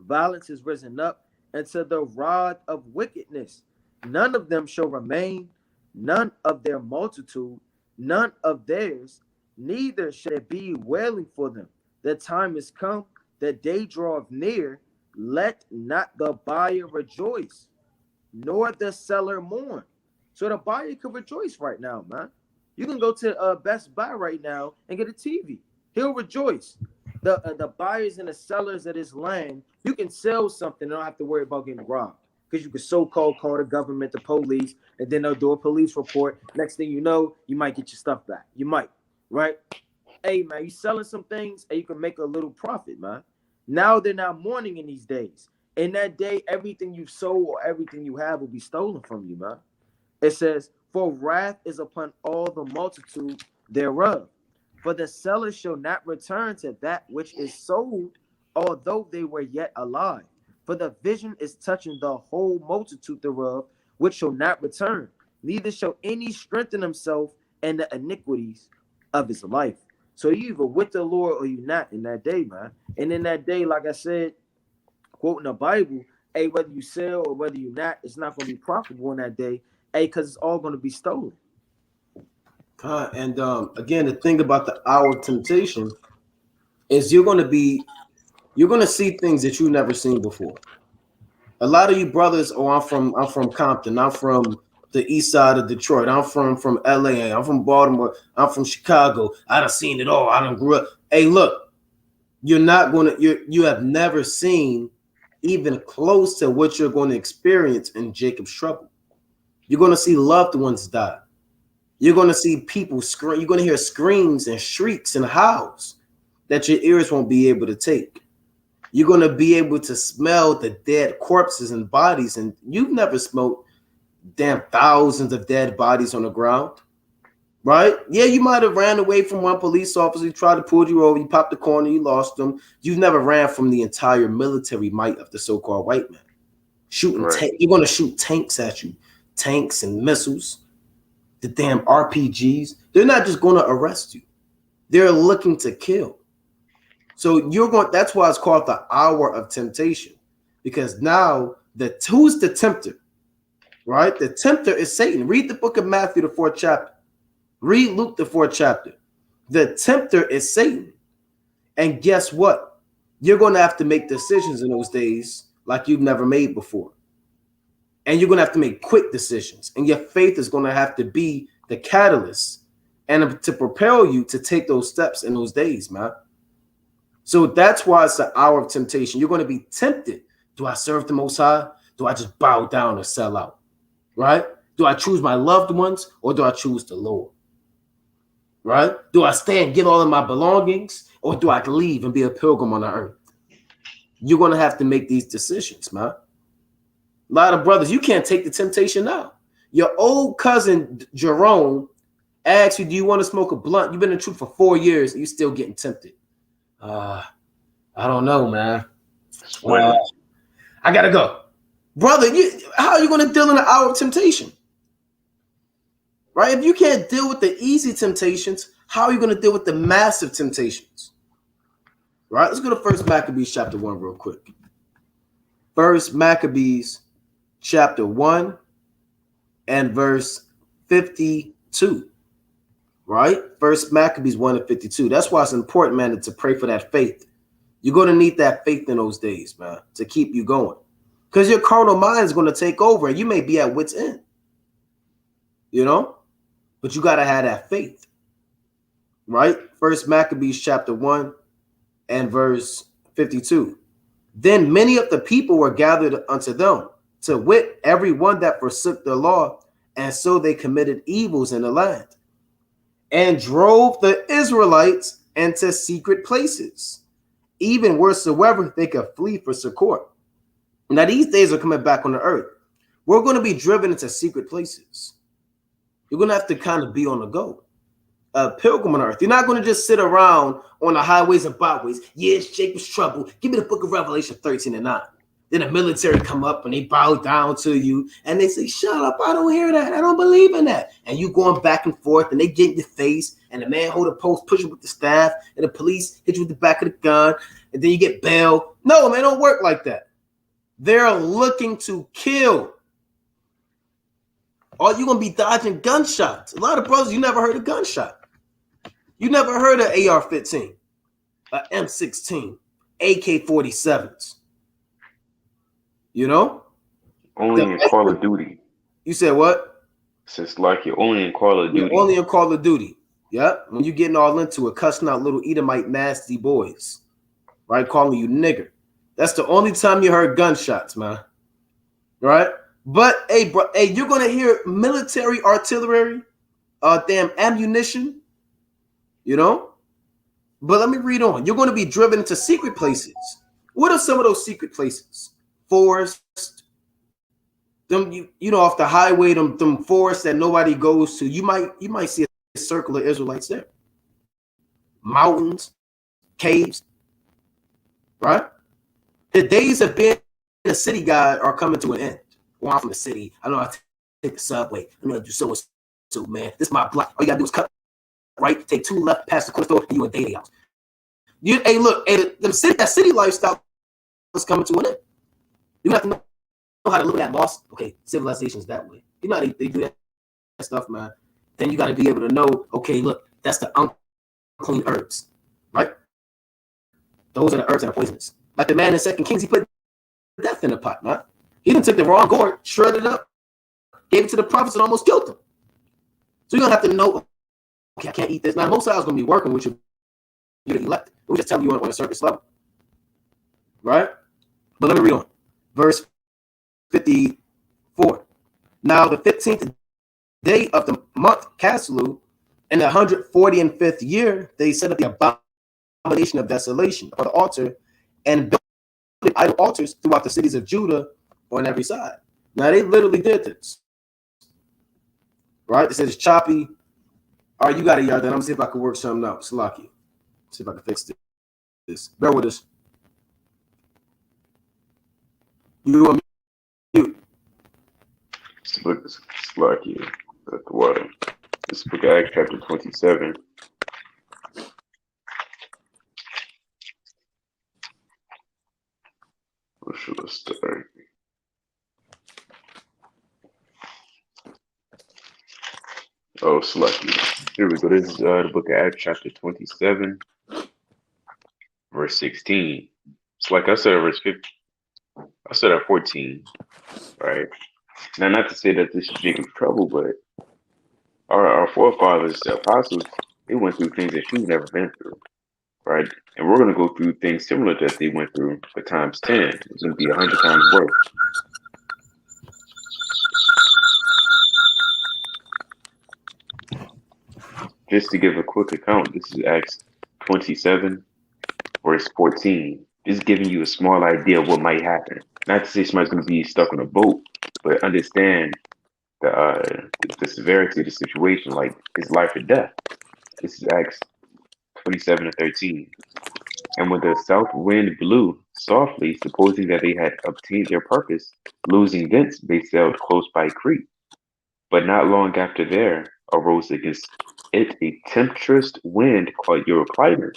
Violence is risen up into the rod of wickedness. None of them shall remain, none of their multitude, none of theirs, neither shall it be wailing for them. The time is come, the day draweth near. Let not the buyer rejoice, nor the seller mourn. So the buyer can rejoice right now, man. You can go to Best Buy right now and get a TV. He'll rejoice. The buyers and the sellers of this land, you can sell something and don't have to worry about getting robbed. Because you can so-called call the government, the police, and then they'll do a police report. Next thing you know, you might get your stuff back. You might, right? Hey, man, you selling some things and you can make a little profit, man. Now they're not mourning in these days. In that day, everything you sold or everything you have will be stolen from you, man. It says, for wrath is upon all the multitude thereof. For the seller shall not return to that which is sold, although they were yet alive. For the vision is touching the whole multitude thereof, which shall not return. Neither shall any strengthen himself in the iniquities of his life. So you either with the Lord or you not in that day, man. And in that day, like I said, quoting the Bible, hey, whether you sell or whether you not, it's not going to be profitable in that day, hey, because it's all going to be stolen. And again, the thing about the hour of temptation is you're going to see things that you've never seen before. A lot of you brothers, I'm from Compton, I'm from the east side of Detroit, I'm from LA, I'm from Baltimore, I'm from Chicago. I done seen it all. I done grew up. Hey, look, you have never seen even close to what you're going to experience in Jacob's trouble. You're going to see loved ones die. You're going to see people scream. You're going to hear screams and shrieks and howls that your ears won't be able to take. You're going to be able to smell the dead corpses and bodies. And you've never smelled damn thousands of dead bodies on the ground, right? Yeah, you might have ran away from one police officer. He tried to pull you over. You popped the corner. You lost them. You've never ran from the entire military might of the so-called white man. Shooting you're going to shoot tanks at you. Tanks and missiles. The damn RPGs, they're not just going to arrest you. They're looking to kill. So that's why it's called the hour of temptation, because now who's the tempter, right? The tempter is Satan. Read the book of Matthew, the 4th chapter. Read Luke, the 4th chapter. The tempter is Satan. And guess what? You're going to have to make decisions in those days like you've never made before. And you're going to have to make quick decisions. And your faith is going to have to be the catalyst and to propel you to take those steps in those days, man. So that's why it's the hour of temptation. You're going to be tempted. Do I serve the Most High? Do I just bow down or sell out? Right? Do I choose my loved ones or do I choose the Lord? Right? Do I stay and get all of my belongings or do I leave and be a pilgrim on the earth? You're going to have to make these decisions, man. A lot of brothers, you can't take the temptation now. Your old cousin Jerome asks you, do you want to smoke a blunt? You've been in the truth for 4 years and you're still getting tempted. I don't know, man. I got to go. Brother, how are you going to deal in an hour of temptation? Right? If you can't deal with the easy temptations, how are you going to deal with the massive temptations? Right? Let's go to 1 Maccabees chapter 1 real quick. 1 Maccabees chapter 1 and verse 52. Right? 1 Maccabees 1 and 52. That's why it's important, man, to pray for that faith. You're going to need that faith in those days, man, to keep you going. Because your carnal mind is going to take over and you may be at wit's end. You know? But you got to have that faith. Right? 1 Maccabees chapter 1 and verse 52. Then many of the people were gathered unto them, to wit, every one that forsook the law, and so they committed evils in the land, and drove the Israelites into secret places, even wheresoever they could flee for succor. Now these days are coming back on the earth. We're going to be driven into secret places. You're going to have to kind of be on the go. A pilgrim on earth. You're not going to just sit around on the highways and byways. Yeah, it's Jacob's trouble. Give me the book of Revelation 13 and 9. Then the military come up and they bow down to you and they say, shut up, I don't hear that. I don't believe in that. And you going back and forth and they get in your face and the man hold a post, push you with the staff, and the police hit you with the back of the gun, and then you get bail. No, man, don't work like that. They're looking to kill. Or you're going to be dodging gunshots. A lot of brothers, you never heard a gunshot. You never heard of AR-15, M16, AK-47s. You know? Only in Call of Duty. You said what? Since like you're only in Call of Duty. You're only in Call of Duty. Yeah. When you're getting all into it, cussing out little Edomite nasty boys, right? Calling you nigger. That's the only time you heard gunshots, man. Right? But hey, bro, hey, you're gonna hear military artillery, damn ammunition, you know. But let me read on. You're going to be driven into secret places. What are some of those secret places? Forest, them you know, off the highway, them forests that nobody goes to. You might see a circle of Israelites there. Mountains, caves, right? The days of being a city guy are coming to an end. Well, I'm from the city. I know I take the subway. I know I do so man. This is my block. All you gotta do is cut right, take 2 left, past the corner store, and you in daily house. Hey, look, hey, that city lifestyle is coming to an end. You have to know how to live that lost. Okay, civilization's that way. You know how they do that stuff, man. Then you got to be able to know. Okay, look, that's the unclean herbs, right? Those are the herbs that are poisonous. Like the man in 2 Kings, he put death in the pot, man. He didn't take the raw gourd, shredded it up, gave it to the prophets, and almost killed them. So you're gonna have to know. Okay, I can't eat this. Now, most of us going to be working with you. You're elected. We just tell you on a surface level. Right? But let me read on. Verse 54. Now, the 15th day of the month, Caslu, in the 145th year, they set up the abomination of desolation on the altar and built idol altars throughout the cities of Judah on every side. Now, they literally did this. Right? It says choppy. All right, you got it, y'all. Then I'm gonna see if I can work something out. Slocky. See if I can fix this. Bear with us. You on mute. Look, Slocky. At the water. This book of Acts chapter 27. Where should I start? Oh, Slucky. Here we go. This is the book of Acts, chapter 27, verse 16. It's like I said, verse 15. I said at 14, right? Now, not to say that this is Jacob's trouble, but our forefathers, the apostles, they went through things that you've never been through, right? And we're going to go through things similar that they went through, but times 10. It's going to be 100 times worse. just to give a quick account, this is Acts 27, verse 14. Just giving you a small idea of what might happen. Not to say somebody's going to be stuck on a boat, but understand the severity of the situation, like it's life or death. This is Acts 27 and 13. And when the south wind blew softly, supposing that they had obtained their purpose, losing thence, they sailed close by Crete. But not long after there arose against it a tempestuous wind called Euroclydon.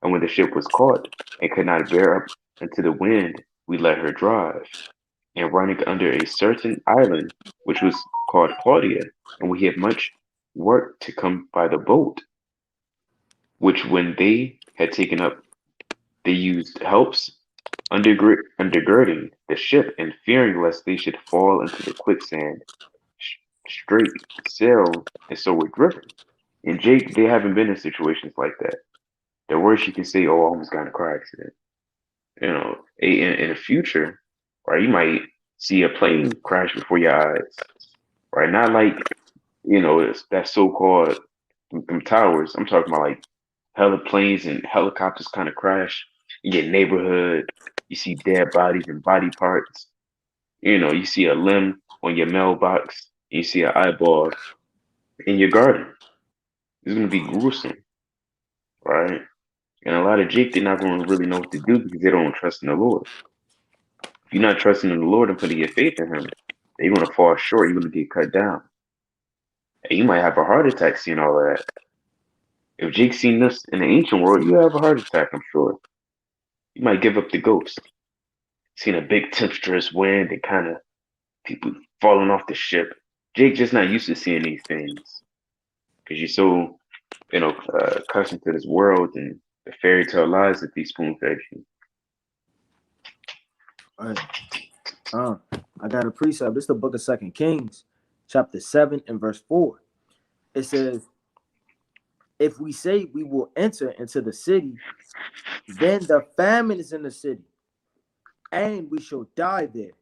And when the ship was caught and could not bear up into the wind, we let her drive. And running under a certain island, which was called Claudia, and we had much work to come by the boat, which when they had taken up, they used helps undergirding the ship, and fearing lest they should fall into the quicksand, straight sailed, and so were driven. And Jake, they haven't been in situations like that. The worst you can say, oh, I almost got in a car accident. You know, in the future, or you might see a plane crash before your eyes, right? Not like, it's that so-called them towers. I'm talking about like hella planes and helicopters kind of crash in your neighborhood. You see dead bodies and body parts. You see a limb on your mailbox. You see an eyeball in your garden. It's gonna be gruesome, right? And a lot of Jake, they're not gonna really know what to do because they don't trust in the Lord. If you're not trusting in the Lord and putting your faith in Him, then you're gonna fall short. You're gonna get cut down. And you might have a heart attack seeing all of that. If Jake's seen this in the ancient world, you have a heart attack, I'm sure. You might give up the ghost. Seeing a big tempestuous wind and kind of people falling off the ship. Jake just not used to seeing these things because you're so, accustomed to this world and the fairy tale lies that these spoon fed you. All right. I got a precept. This is the book of 2 Kings, chapter 7 and verse 4. It says, if we say we will enter into the city, then the famine is in the city, and we shall die there.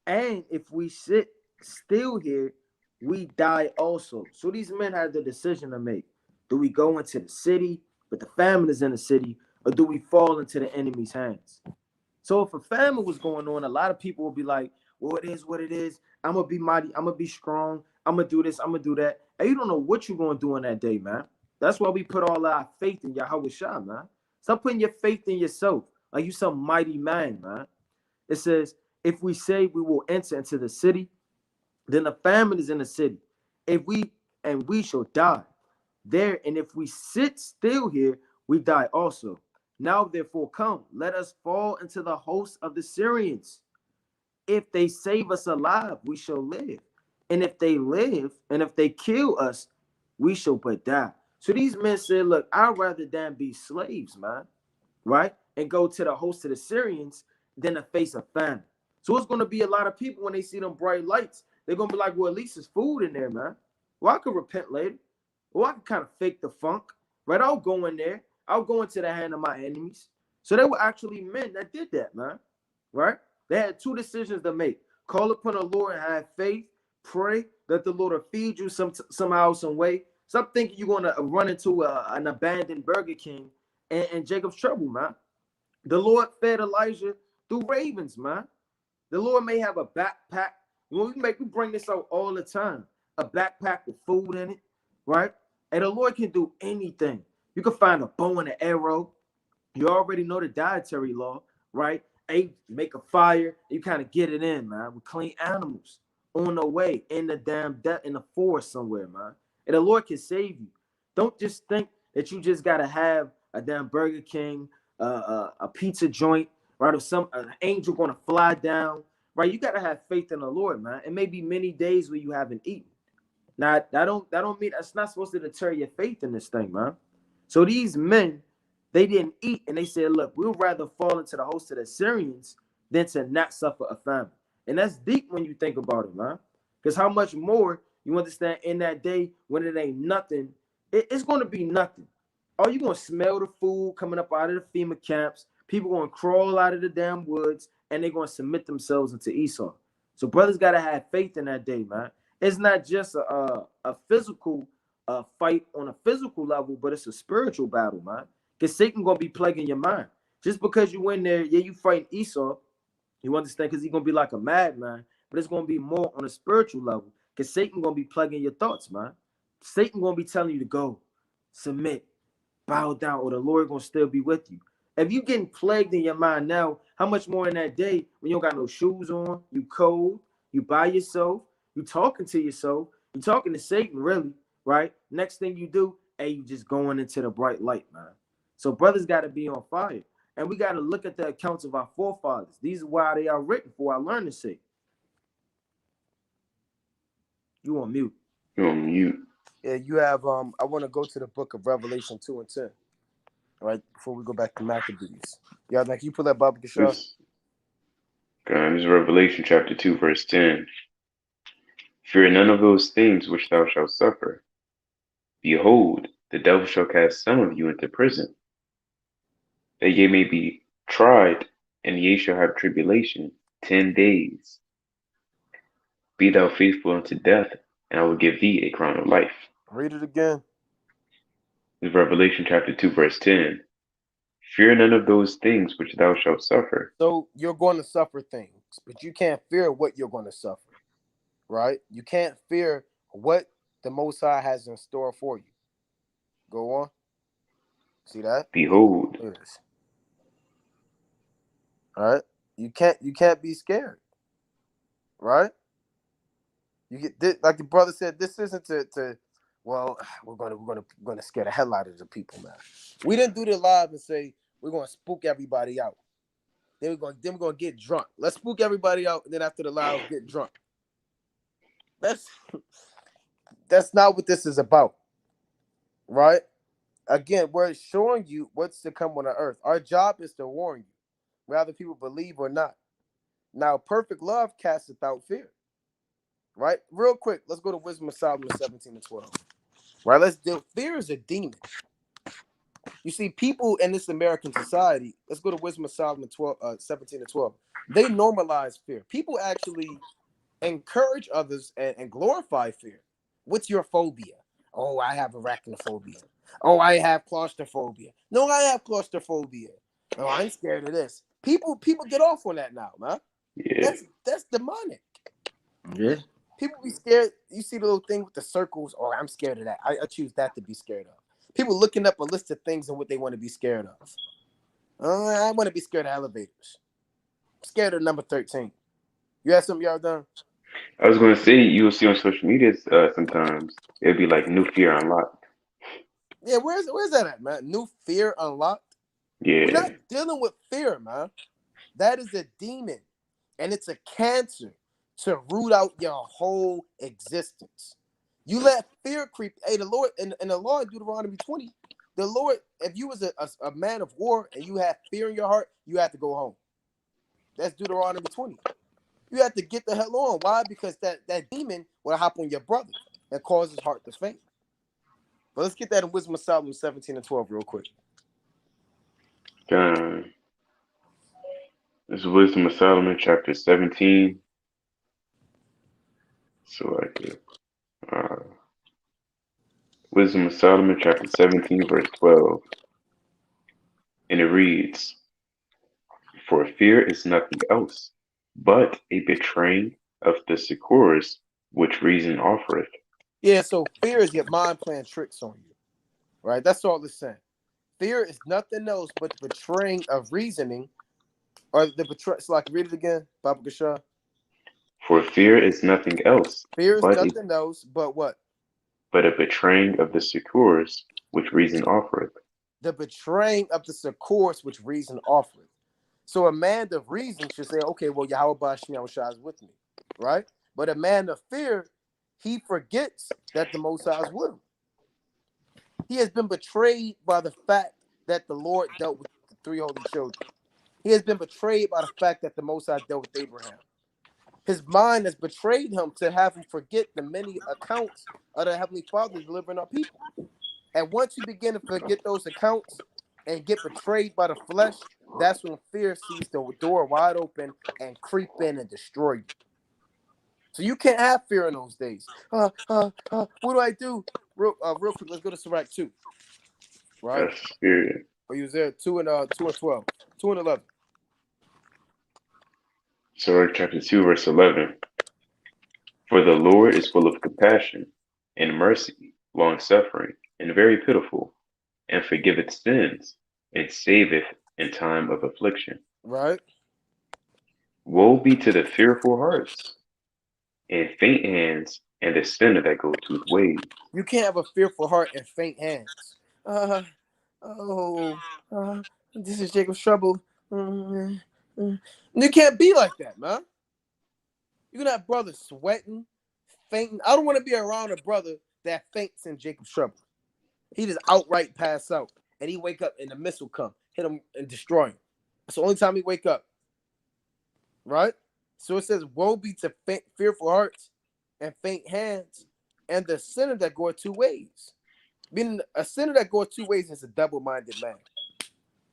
And if we sit still here, we die also. So these men had the decision to make. Do we go into the city, but the famine is in the city, or do we fall into the enemy's hands? So if a famine was going on, a lot of people would be like, well, it is what it is. I'm going to be mighty. I'm going to be strong. I'm going to do this. I'm going to do that. And you don't know what you're going to do in that day, man. That's why we put all our faith in Yahweh Shah, man. Stop putting your faith in yourself like you some mighty man, man. It says, if we say we will enter into the city, then the famine is in the city. We shall die there. And if we sit still here, we die also. Now, therefore, come, let us fall into the host of the Syrians. If they save us alive, we shall live. And if they live, and if they kill us, we shall but die. So these men said, look, I'd rather than be slaves, man, right? And go to the host of the Syrians than to face a famine. So it's going to be a lot of people when they see them bright lights. They're going to be like, well, at least there's food in there, man. Well, I could repent later. Well, I can kind of fake the funk, right? I'll go in there. I'll go into the hand of my enemies. So there were actually men that did that, man, right? They had two decisions to make. Call upon the Lord and have faith. Pray that the Lord will feed you somehow, some way. Stop thinking you're going to run into an abandoned Burger King and Jacob's trouble, man. The Lord fed Elijah through ravens, man. The Lord may have a backpack. We bring this out all the time. A backpack with food in it, right? And the Lord can do anything. You can find a bow and an arrow. You already know the dietary law, right? Hey, make a fire. You kind of get it in, man. With clean animals on the way in the in the forest somewhere, man. And the Lord can save you. Don't just think that you just gotta have a damn Burger King, a pizza joint, right? Or an angel gonna fly down, right? You gotta have faith in the Lord, man. It may be many days where you haven't eaten. Now that don't mean that's not supposed to deter your faith in this thing, man. So these men, they didn't eat, and they said, look, we'll rather fall into the host of the Syrians than to not suffer a famine. And that's deep when you think about it, man. Because how much more you understand in that day when it ain't nothing, it's going to be nothing. Are you going to smell the food coming up out of the FEMA camps? People going to crawl out of the damn woods, and they're going to submit themselves into Esau. So brothers got to have faith in that day, man. It's not just a physical fight on a physical level, but it's a spiritual battle, man. Because Satan gonna be plaguing your mind. Just because you in there, yeah, you fighting Esau, you understand? Because he's gonna be like a madman, but it's gonna be more on a spiritual level. Because Satan gonna be plaguing your thoughts, man. Satan gonna be telling you to go, submit, bow down, or the Lord gonna still be with you. If you getting plagued in your mind now, how much more in that day when you don't got no shoes on, you cold, you by yourself, you talking to yourself, you talking to Satan, really, right? Next thing you do, hey, you just going into the bright light, man. So brothers got to be on fire. And we got to look at the accounts of our forefathers. These are why they are written for our learning sake. You on mute. You're on mute. Yeah, you have I want to go to the book of Revelation 2 and 10. All right, before we go back to Maccabees. Y'all think you pull that Baba Kishar? This is Revelation chapter 2, verse 10. Fear none of those things which thou shalt suffer. Behold, the devil shall cast some of you into prison, that ye may be tried, and ye shall have tribulation 10 days. Be thou faithful unto death, and I will give thee a crown of life. Read it again. This is Revelation chapter 2, verse 10. Fear none of those things which thou shalt suffer. So you're going to suffer things, but you can't fear what you're going to suffer, right? You can't fear what the Most High has in store for you. Go on. See that? Behold. Look at this. All right. You can't be scared, right? You get this, like the brother said. This isn't to well, we're gonna scare the hell out of the people, man. We didn't do the live and say we're gonna spook everybody out. Then we're gonna get drunk. Let's spook everybody out, and then after the live, get drunk. That's not what this is about, right? Again, we're showing you what's to come on the earth. Our job is to warn you, whether people believe or not. Now, perfect love casteth out fear. Right? Real quick, let's go to Wisdom of Solomon 17 and 12. Right? Let's deal. Fear is a demon. You see, people in this American society, let's go to Wisdom of Solomon 17 and 12. They normalize fear. People actually encourage others and glorify fear. What's your phobia? Oh, I have arachnophobia. Oh, I have claustrophobia. No, I have claustrophobia. Oh, I'm scared of this. People get off on that now, man. Yeah. That's demonic. Yeah. People be scared. You see the little thing with the circles. Oh, I'm scared of that. I choose that to be scared of. People looking up a list of things and what they want to be scared of. I want to be scared of elevators. I'm scared of number 13. You have something y'all done? I was going to say, you'll see on social media sometimes, it'll be like new fear unlocked. Yeah, where's that at, man? New fear unlocked? Yeah. We're not dealing with fear, man. That is a demon. And it's a cancer to root out your whole existence. You let fear creep. Hey, the Lord, in the law in Deuteronomy 20, the Lord, if you was a man of war and you have fear in your heart, you have to go home. That's Deuteronomy 20. You have to get the hell on. Why? Because that demon will hop on your brother and cause his heart to faint. But let's get that in Wisdom of Solomon 17 and 12 real quick. This is Wisdom of Solomon, chapter 17. So I could, Wisdom of Solomon, chapter 17, verse 12. And it reads, For fear is nothing else, but a betraying of the succors which reason offereth. Yeah, so fear is your mind playing tricks on you. Right? That's all it's saying. Fear is nothing else but the betraying of reasoning, or the betray. So, like, read it again, Baba Gashar. For fear is nothing else, Fear is but nothing else but what? But a betraying of the succors which reason offereth. The betraying of the succors which reason offereth. So a man of reason should say, okay, well, Yahweh Bashmi Shah is with me, right? But a man of fear, he forgets that the Most High is with him. He has been betrayed by the fact that the Lord dealt with the three holy children. He has been betrayed by the fact that the Most High dealt with Abraham. His mind has betrayed him to have him forget the many accounts of the Heavenly Father delivering our people. And once you begin to forget those accounts and get betrayed by the flesh, that's when fear sees the door wide open and creep in and destroy you. So you can't have fear in those days. What do I do? real quick, let's go to Sirach 2. Right? That's spirit. Or you was there 2 and 12. 2 and 11. Sirach chapter 2, verse 11. For the Lord is full of compassion and mercy, long suffering, and very pitiful, and forgiveth sins, and saveth in time of affliction. Right? Woe be to the fearful hearts, and faint hands, and the sinner that go to his ways. You can't have a fearful heart and faint hands. Uh, oh, this is Jacob's trouble. You can't be like that, man. You're gonna have brothers sweating, fainting. I don't want to be around a brother that faints in Jacob's trouble. He just outright pass out, and he wake up and the missile come, hit him and destroy him. That's the only time he wake up. Right? So it says, woe be to fearful hearts and faint hands, and the sinner that goeth two ways. Meaning a sinner that goeth two ways is a double-minded man.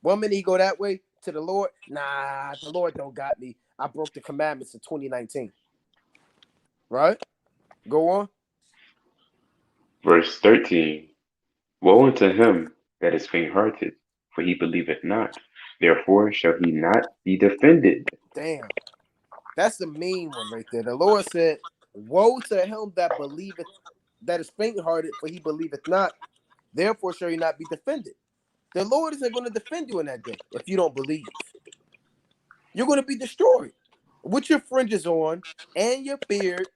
1 minute he go that way to the Lord. Nah, the Lord don't got me. I broke the commandments in 2019. Right? Go on. Verse 13. Woe unto him that is faint-hearted, for he believeth not. Therefore shall he not be defended. Damn. That's the mean one right there. The Lord said, woe to him that believeth, that is faint-hearted, for he believeth not. Therefore shall he not be defended. The Lord isn't going to defend you in that day if you don't believe. You're going to be destroyed with your fringes on and your beard,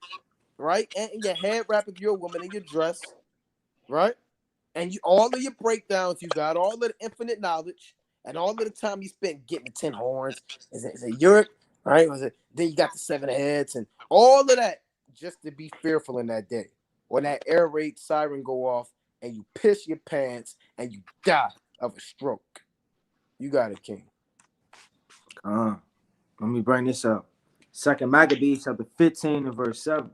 right? And your head wrap if you're a woman in your dress, right? And you all of your breakdowns, you got all of the infinite knowledge and all of the time you spent getting the 10 horns. Is it Europe? Right? Was it? Then you got the 7 heads and all of that just to be fearful in that day. When that air raid siren go off and you piss your pants and you die of a stroke. You got it, King. Let me bring this up. 2 Maccabees chapter 15 and verse 7.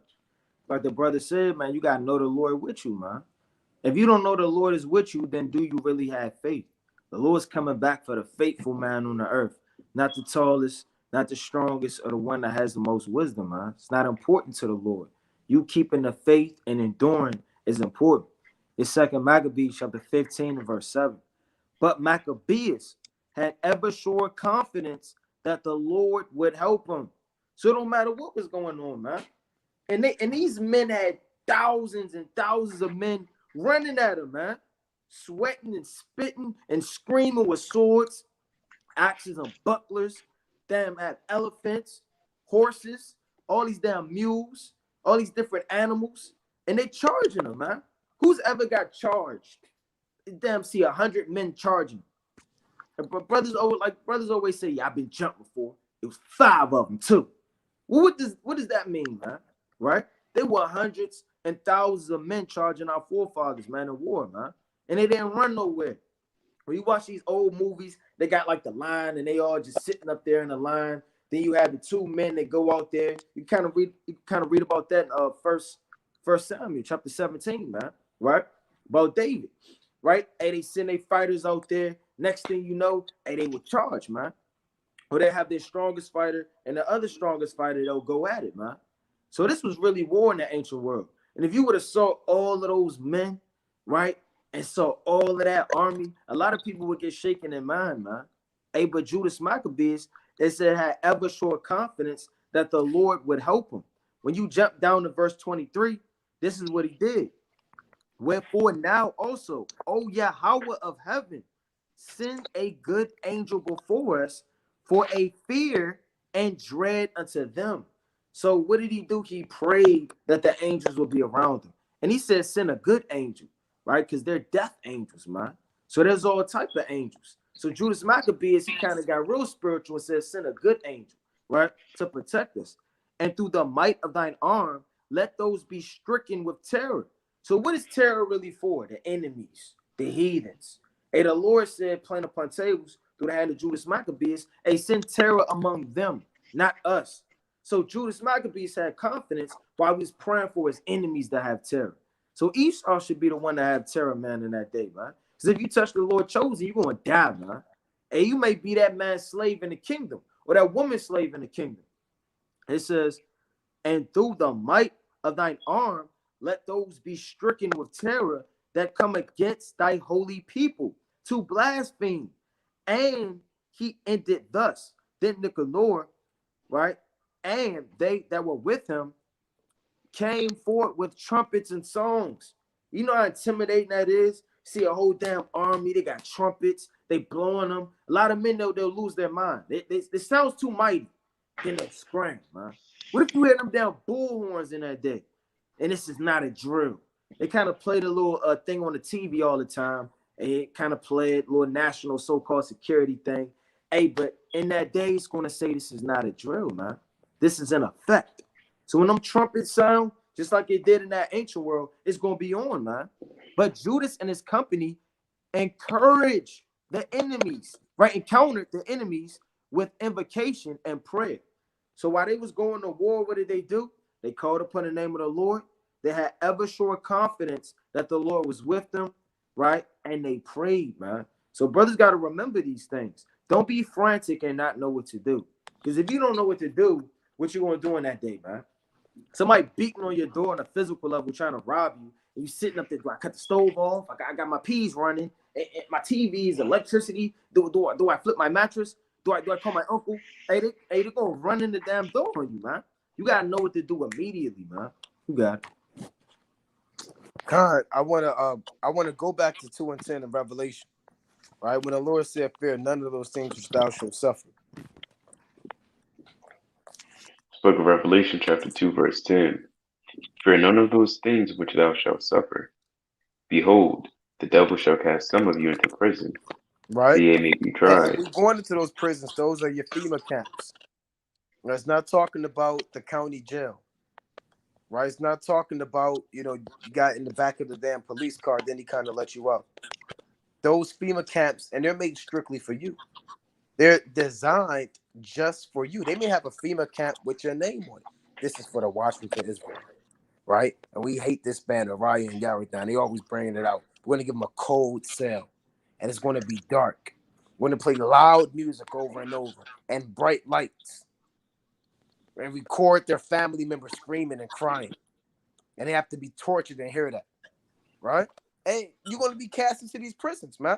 Like the brother said, man, you got to know the Lord with you, man. If you don't know the Lord is with you, then do you really have faith? The Lord's coming back for the faithful man on the earth, not the tallest, not the strongest, or the one that has the most wisdom, man. It's not important to the Lord. You keeping the faith and enduring is important. It's 2 Maccabees chapter 15 and verse 7. But Maccabeus had ever sure confidence that the Lord would help him. So it don't matter what was going on, man. And these men had thousands and thousands of men running at him, man. Sweating and spitting and screaming with swords, axes and bucklers. Damn, have elephants, horses, all these damn mules, all these different animals. And they charging them, man. Who's ever got charged? Damn, see 100 men charging. But brothers always say, yeah, I've been jumped before. It was 5 of them too. Well, what does that mean, man? Right? There were hundreds and thousands of men charging our forefathers, man, in war, man. And they didn't run nowhere. When you watch these old movies, they got like the line and they all just sitting up there in the line. Then you have the 2 men that go out there. You kind of read about that in First Samuel chapter 17, man, right? About David, right? Hey, they send their fighters out there. Next thing you know, hey, they will charge, man. Or they have their strongest fighter and the other strongest fighter, they'll go at it, man. So this was really war in the ancient world. And if you would have saw all of those men, right, and saw all of that army, a lot of people would get shaken in mind, man. Hey, but Judas Maccabeus, they said, had ever sure confidence that the Lord would help him. When you jump down to verse 23, this is what he did. Wherefore now also, O Yahweh of heaven, send a good angel before us for a fear and dread unto them. So what did he do? He prayed that the angels would be around him. And he said, send a good angel, right? Because they're death angels, man. So there's all types of angels. So Judas Maccabeus, he kind of got real spiritual and said, send a good angel, right? To protect us. And through the might of thine arm, let those be stricken with terror. So what is terror really for? The enemies, the heathens. Hey, the Lord said, plain upon tables through the hand of Judas Maccabeus, hey, send terror among them, not us. So Judas Maccabeus had confidence while he was praying for his enemies to have terror. So Esau should be the one to have terror, man, in that day, man. Because if you touch the Lord chosen, you're going to die, man. And you may be that man's slave in the kingdom or that woman's slave in the kingdom. It says, and through the might of thine arm, let those be stricken with terror that come against thy holy people to blaspheme. And he ended thus. Then Nicanor, right, and they that were with him came forth with trumpets and songs. You know how intimidating that is? See a whole damn army, they got trumpets, they blowing them. A lot of men, they'll lose their mind. It sounds too mighty. Then they'll scram, man. What if you had them damn bullhorns in that day? And this is not a drill. They kind of played a little thing on the TV all the time. And it kind of played a little national so-called security thing. Hey, but in that day, it's going to say this is not a drill, man. This is an effect. So when them trumpets sound, just like it did in that ancient world, it's going to be on, man. But Judas and his company encouraged the enemies, right? Encountered the enemies with invocation and prayer. So while they was going to war, what did they do? They called upon the name of the Lord. They had ever sure confidence that the Lord was with them, right? And they prayed, man. So brothers got to remember these things. Don't be frantic and not know what to do. Because if you don't know what to do, what you going to do in that day, man? Somebody beating on your door on a physical level trying to rob you, and you sitting up there, do I cut the stove off? I got my peas running, and my TV is electricity. Do I flip my mattress? Do I call my uncle? Hey, they gonna run in the damn door on you, man. You gotta know what to do immediately, man. You got it. God, I wanna go back to 2 and 10 in Revelation, right? When the Lord said, "Fear none of those things which thou shalt suffer." Book of Revelation, chapter 2, verse 10. Fear none of those things which thou shalt suffer. Behold, the devil shall cast some of you into prison, that Right? ye may be And tried. we're going into those prisons. Those are your FEMA camps. It's not talking about the county jail, right? It's not talking about, you got in the back of the damn police car, then he kind of let you out. Those FEMA camps, and they're made strictly for you. They're designed just for you. They may have a FEMA camp with your name on it. This is for the Watchmen for Israel, right? And we hate this band, Araya and Yaradon. They always bringing it out. We're going to give them a cold cell, and it's going to be dark. We're going to play loud music over and over and bright lights and record their family members screaming and crying. And they have to be tortured and hear that, right? And you're going to be cast into these prisons, man.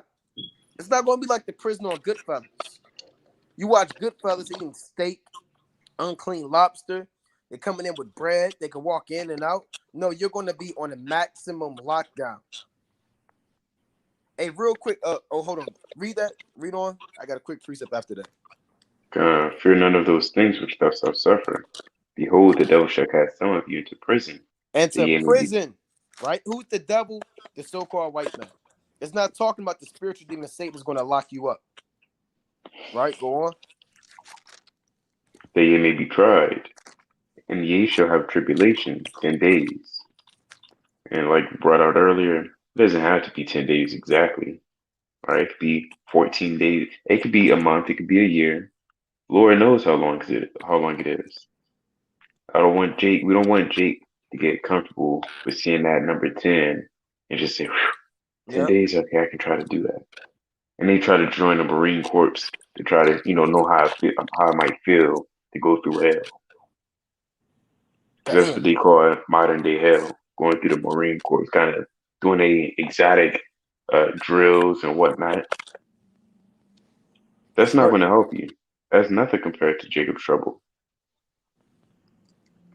It's not going to be like the prison on Goodfellas. You watch Goodfellas eating steak, unclean lobster. They're coming in with bread. They can walk in and out. No, you're going to be on a maximum lockdown. Hey, real quick. Hold on. Read that. Read on. I got a quick precept after that. Fear none of those things which thou shalt suffer. Behold, the devil shall cast some of you into prison, And that to ye may be. prison, right? Who's the devil? The so-called white man. It's not talking about the spiritual demon Satan is going to lock you up. Right? Go on. That ye may be tried, and ye shall have tribulation 10 days. And like brought out earlier, it doesn't have to be 10 days exactly. Right? It could be 14 days. It could be a month. It could be a year. Lord knows how long it is. We don't want Jake to get comfortable with seeing that number 10 and just say, 10 Yep. days, okay, I can try to do that. And they try to join the Marine Corps to try to, know how I might feel to go through hell. Because that's Damn. what they call modern day hell, going through the Marine Corps, kind of doing exotic drills and whatnot. That's not Right. going to help you. That's nothing compared to Jacob's trouble.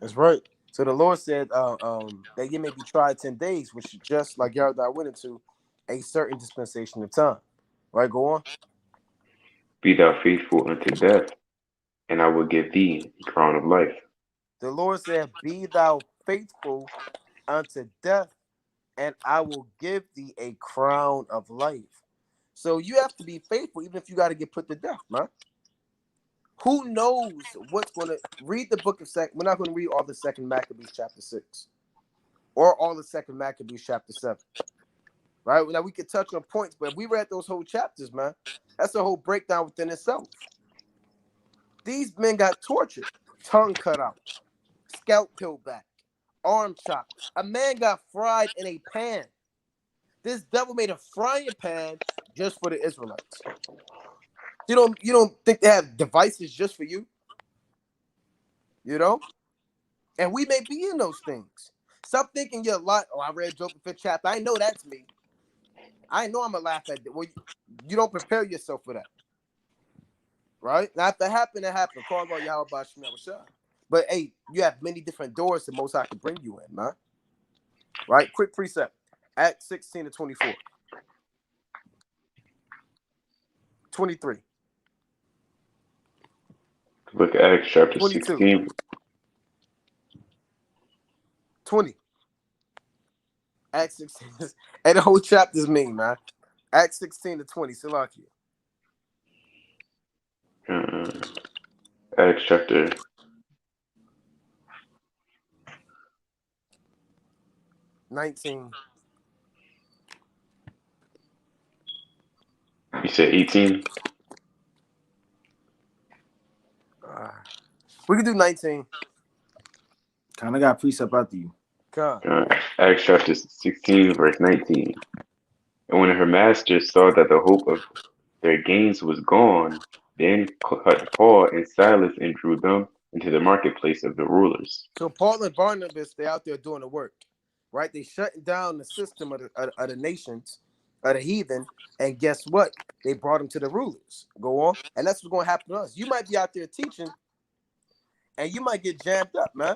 That's right. So the Lord said that you may be tried 10 days, which is just like Yaradai went into a certain dispensation of time. Right, go on. Be thou faithful unto death, and I will give thee the crown of life. The Lord said, "Be thou faithful unto death, and I will give thee a crown of life." So you have to be faithful, even if you got to get put to death, man. Who knows what's going to read the book of Second? We're not going to read all the Second Maccabees chapter 6 or all the Second Maccabees chapter 7. Right now, we could touch on points, but if we read those whole chapters, man, that's a whole breakdown within itself. These men got tortured, tongue cut out, scalp peeled back, arm chopped. A man got fried in a pan. This devil made a frying pan just for the Israelites. You don't think they have devices just for you? And we may be in those things. Stop thinking you're a lot. Oh, I read Job 5th chapter. I know that's me. I know I'm gonna laugh at it. Well, you don't prepare yourself for that, right? Now, if that happened, it happened. Call on Yahweh by Shemel Shah. But hey, you have many different doors the Most High can bring you in, man. Right? Quick precept. Acts 16 to 24. 23. Look at Acts chapter 22. 16. 20. Acts 16. And the whole chapter's mean, man. Acts 16 to 20. Salakia. Acts chapter 19. You said 18? We can do 19. Kind of got precept after you. Come. Acts chapter 16, verse 19. And when her masters saw that the hope of their gains was gone, then cut Paul and Silas and drew them into the marketplace of the rulers. So Paul and Barnabas, they're out there doing the work, right? They shutting down the system of the nations, of the heathen, and guess what? They brought them to the rulers. Go on, and that's what's going to happen to us. You might be out there teaching, and you might get jammed up, man.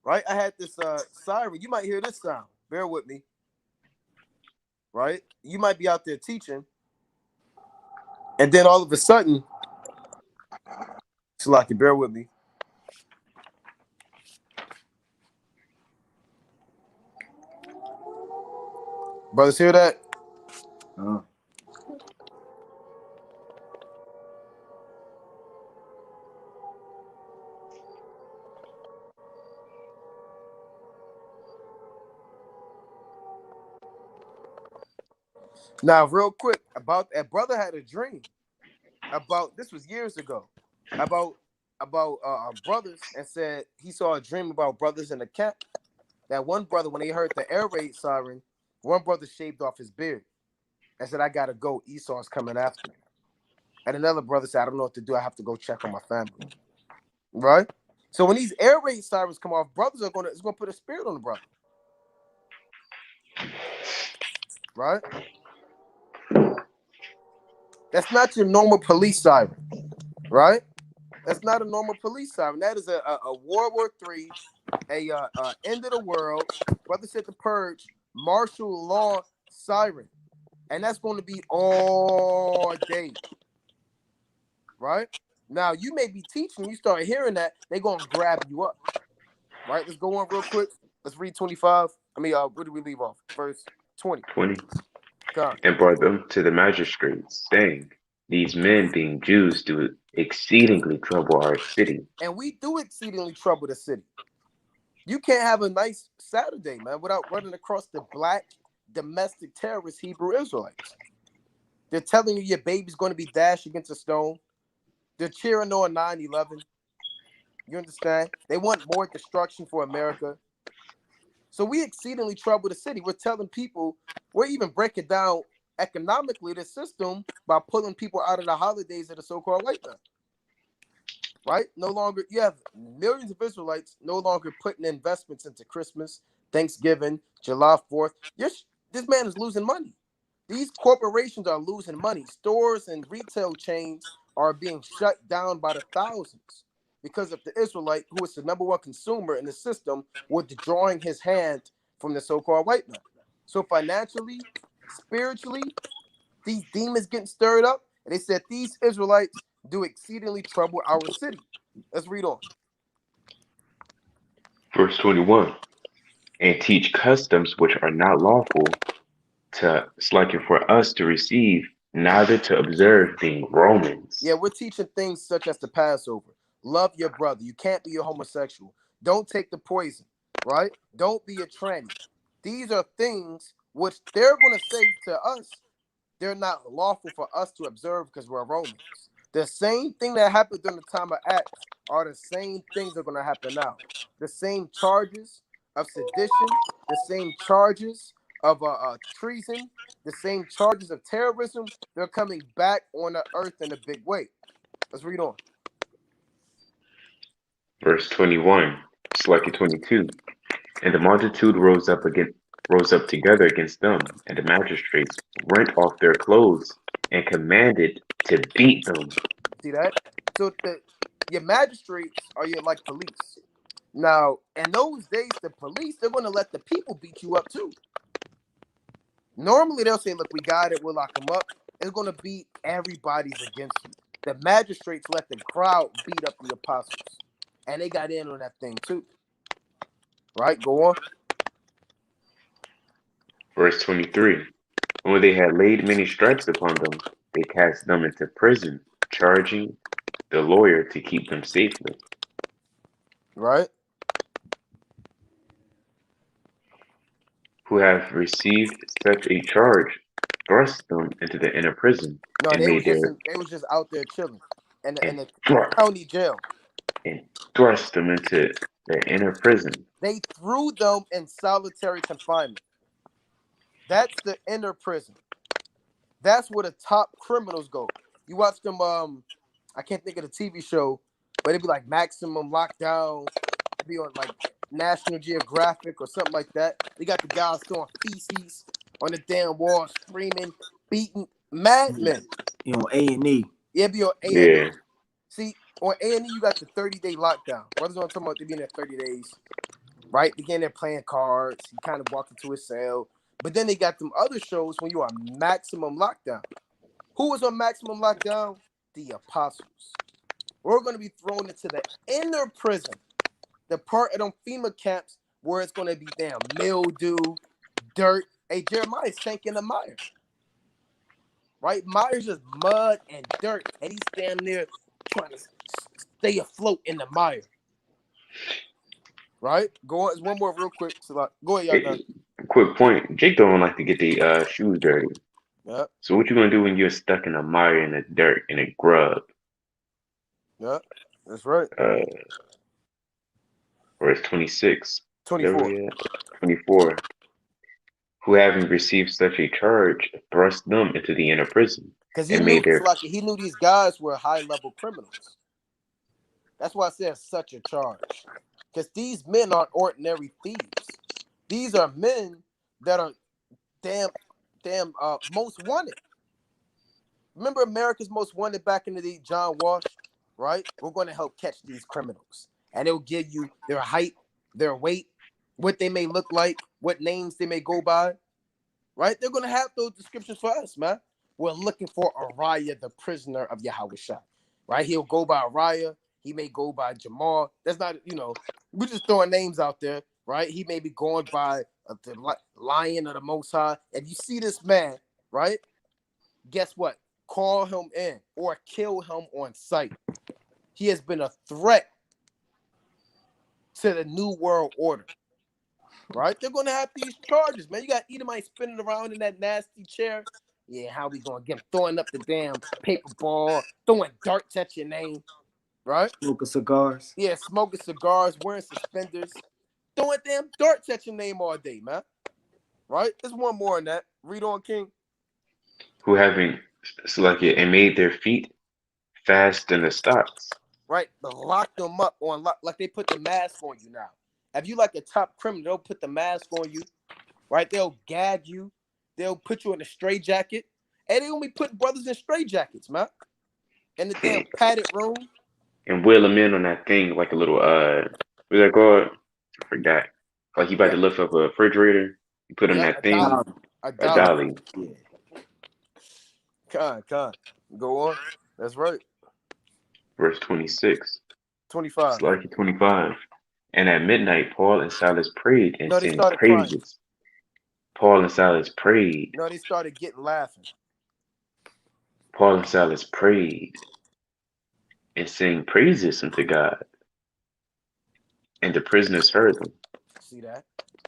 Right? I had this siren. You might hear this sound. Bear with me. Right? You might be out there teaching, and then all of a sudden, Salaki, bear with me. Brothers, hear that? Now, real quick, about that brother had a dream about, this was years ago, about brothers, and said he saw a dream about brothers in the camp. That one brother, when he heard the air raid siren, one brother shaved off his beard and said, I gotta go, Esau's coming after me. And another brother said, I don't know what to do, I have to go check on my family. Right? So when these air raid sirens come off, brothers are gonna, it's gonna put a spirit on the brother. Right? That's not your normal police siren, right? That's not a normal police siren. That is a World War III, a end of the world, brother said the purge, martial law siren. And that's going to be all day, right? Now, you may be teaching, you start hearing that, they're going to grab you up, right? Let's go on real quick. Let's read 25. Where did we leave off? Verse 20. 20. God. And brought them to the magistrates, saying, These men, being Jews, do exceedingly trouble our city. And we do exceedingly trouble the city. You can't have a nice Saturday, man, without running across the black domestic terrorist Hebrew Israelites. They're telling you your baby's going to be dashed against a stone. They're cheering on 9/11. You understand? They want more destruction for America. So we exceedingly trouble the city. We're telling people, we're even breaking down economically the system by pulling people out of the holidays of the so-called white man. Right? No longer, you have millions of Israelites no longer putting investments into Christmas, Thanksgiving, July 4th. This man is losing money. These corporations are losing money. Stores and retail chains are being shut down by the thousands because of the Israelite, who is the number one consumer in the system, withdrawing his hand from the so-called white man. So financially, spiritually, these demons getting stirred up, and they said these Israelites do exceedingly trouble our city. Let's read on. Verse 21. And teach customs which are not lawful to slacken for us to receive, neither to observe, being Romans. Yeah, we're teaching things such as the Passover. Love your brother. You can't be a homosexual. Don't take the poison, right? Don't be a tranny. These are things which they're going to say to us, they're not lawful for us to observe because we're Romans. The same thing that happened during the time of Acts are the same things that are going to happen now. The same charges of sedition, the same charges of treason, the same charges of terrorism. They're coming back on the earth in a big way. Let's read on. Verse 21, slacken 22. And the multitude rose up together against them, and the magistrates rent off their clothes and commanded to beat them. See that? So your magistrates are your like police. Now, in those days, the police, they're going to let the people beat you up too. Normally, they'll say, look, we got it, we'll lock them up. It's going to be everybody's against you. The magistrates let the crowd beat up the apostles. And they got in on that thing too. Right? Go on. Verse 23. When they had laid many stripes upon them, they cast them into prison, charging the lawyer to keep them safely. Right? Who have received such a charge, thrust them into the inner prison, No, and they made was just out there chilling in and the thrust county jail. them into the inner prison. They threw them in solitary confinement. That's the inner prison. That's where the top criminals go. You watch them, I can't think of the TV show, but it'd be like Maximum Lockdown. It'd be on like National Geographic or something like that. They got the guys throwing feces on the damn wall, screaming, beating madmen. You know, A&E. Yeah, be on A&E. Yeah. See, on A&E, you got the 30-day lockdown. Brothers don't talk about they being there 30 days, right? They get in there playing cards. You kind of walk into a cell. But then they got them other shows when you are maximum lockdown. Who was on maximum lockdown? The apostles. We're going to be thrown into the inner prison, the part of them FEMA camps where it's going to be damn mildew, dirt. Hey, Jeremiah sank in the mire. Right? Mire's just mud and dirt. And he's standing there trying to stay afloat in the mire. Right? Go on. There's one more real quick. So go ahead, y'all. Quick point. Jake don't like to get the shoes dirty. Yeah. So what you gonna do when you're stuck in a mire, in the dirt, in a grub? Yeah. That's right. Verse 26. 24. 24. Who having received such a charge, thrust them into the inner prison. Because he knew these guys were high-level criminals. That's why I said such a charge. Because these men aren't ordinary thieves. These are men that are damn most wanted. Remember America's Most Wanted back in the day, John Walsh, right? We're going to help catch these criminals. And it'll give you their height, their weight, what they may look like, what names they may go by, right? They're going to have those descriptions for us, man. We're looking for Uriah, the prisoner of Yahushua, right? He'll go by Uriah. He may go by Jamal. That's not, we're just throwing names out there, right? He may be going by the Lion of the Most High. If you see this man, right, guess what? Call him in or kill him on sight. He has been a threat to the New World Order, right? They're going to have these charges, man. You got Edomite spinning around in that nasty chair. Yeah, how we going to get him throwing up the damn paper ball, throwing darts at your name, right? Smoking cigars. Yeah, smoking cigars, wearing suspenders, throwing damn darts at your name all day, man. Right? There's one more in that. Read on, King. Who having selected and made their feet fast in the stocks. Right? They lock them up on like they put the mask on you now. If you like a top criminal, they'll put the mask on you, right? They'll gag you. They'll put you in a straitjacket. And they only put brothers in straitjackets, man. In the damn padded room. And wheel them in on that thing like a little, what's that called? I forgot. Like you about to lift up a refrigerator. You put on that thing. A dolly. Yeah. Con. Go on. That's right. Verse 26. 25. It's like 25. And at midnight, Paul and Silas prayed and sang praises. Crying. Paul and Silas prayed. No, they started getting laughing. Paul and Silas prayed and sang praises unto God. And the prisoners heard them. See that?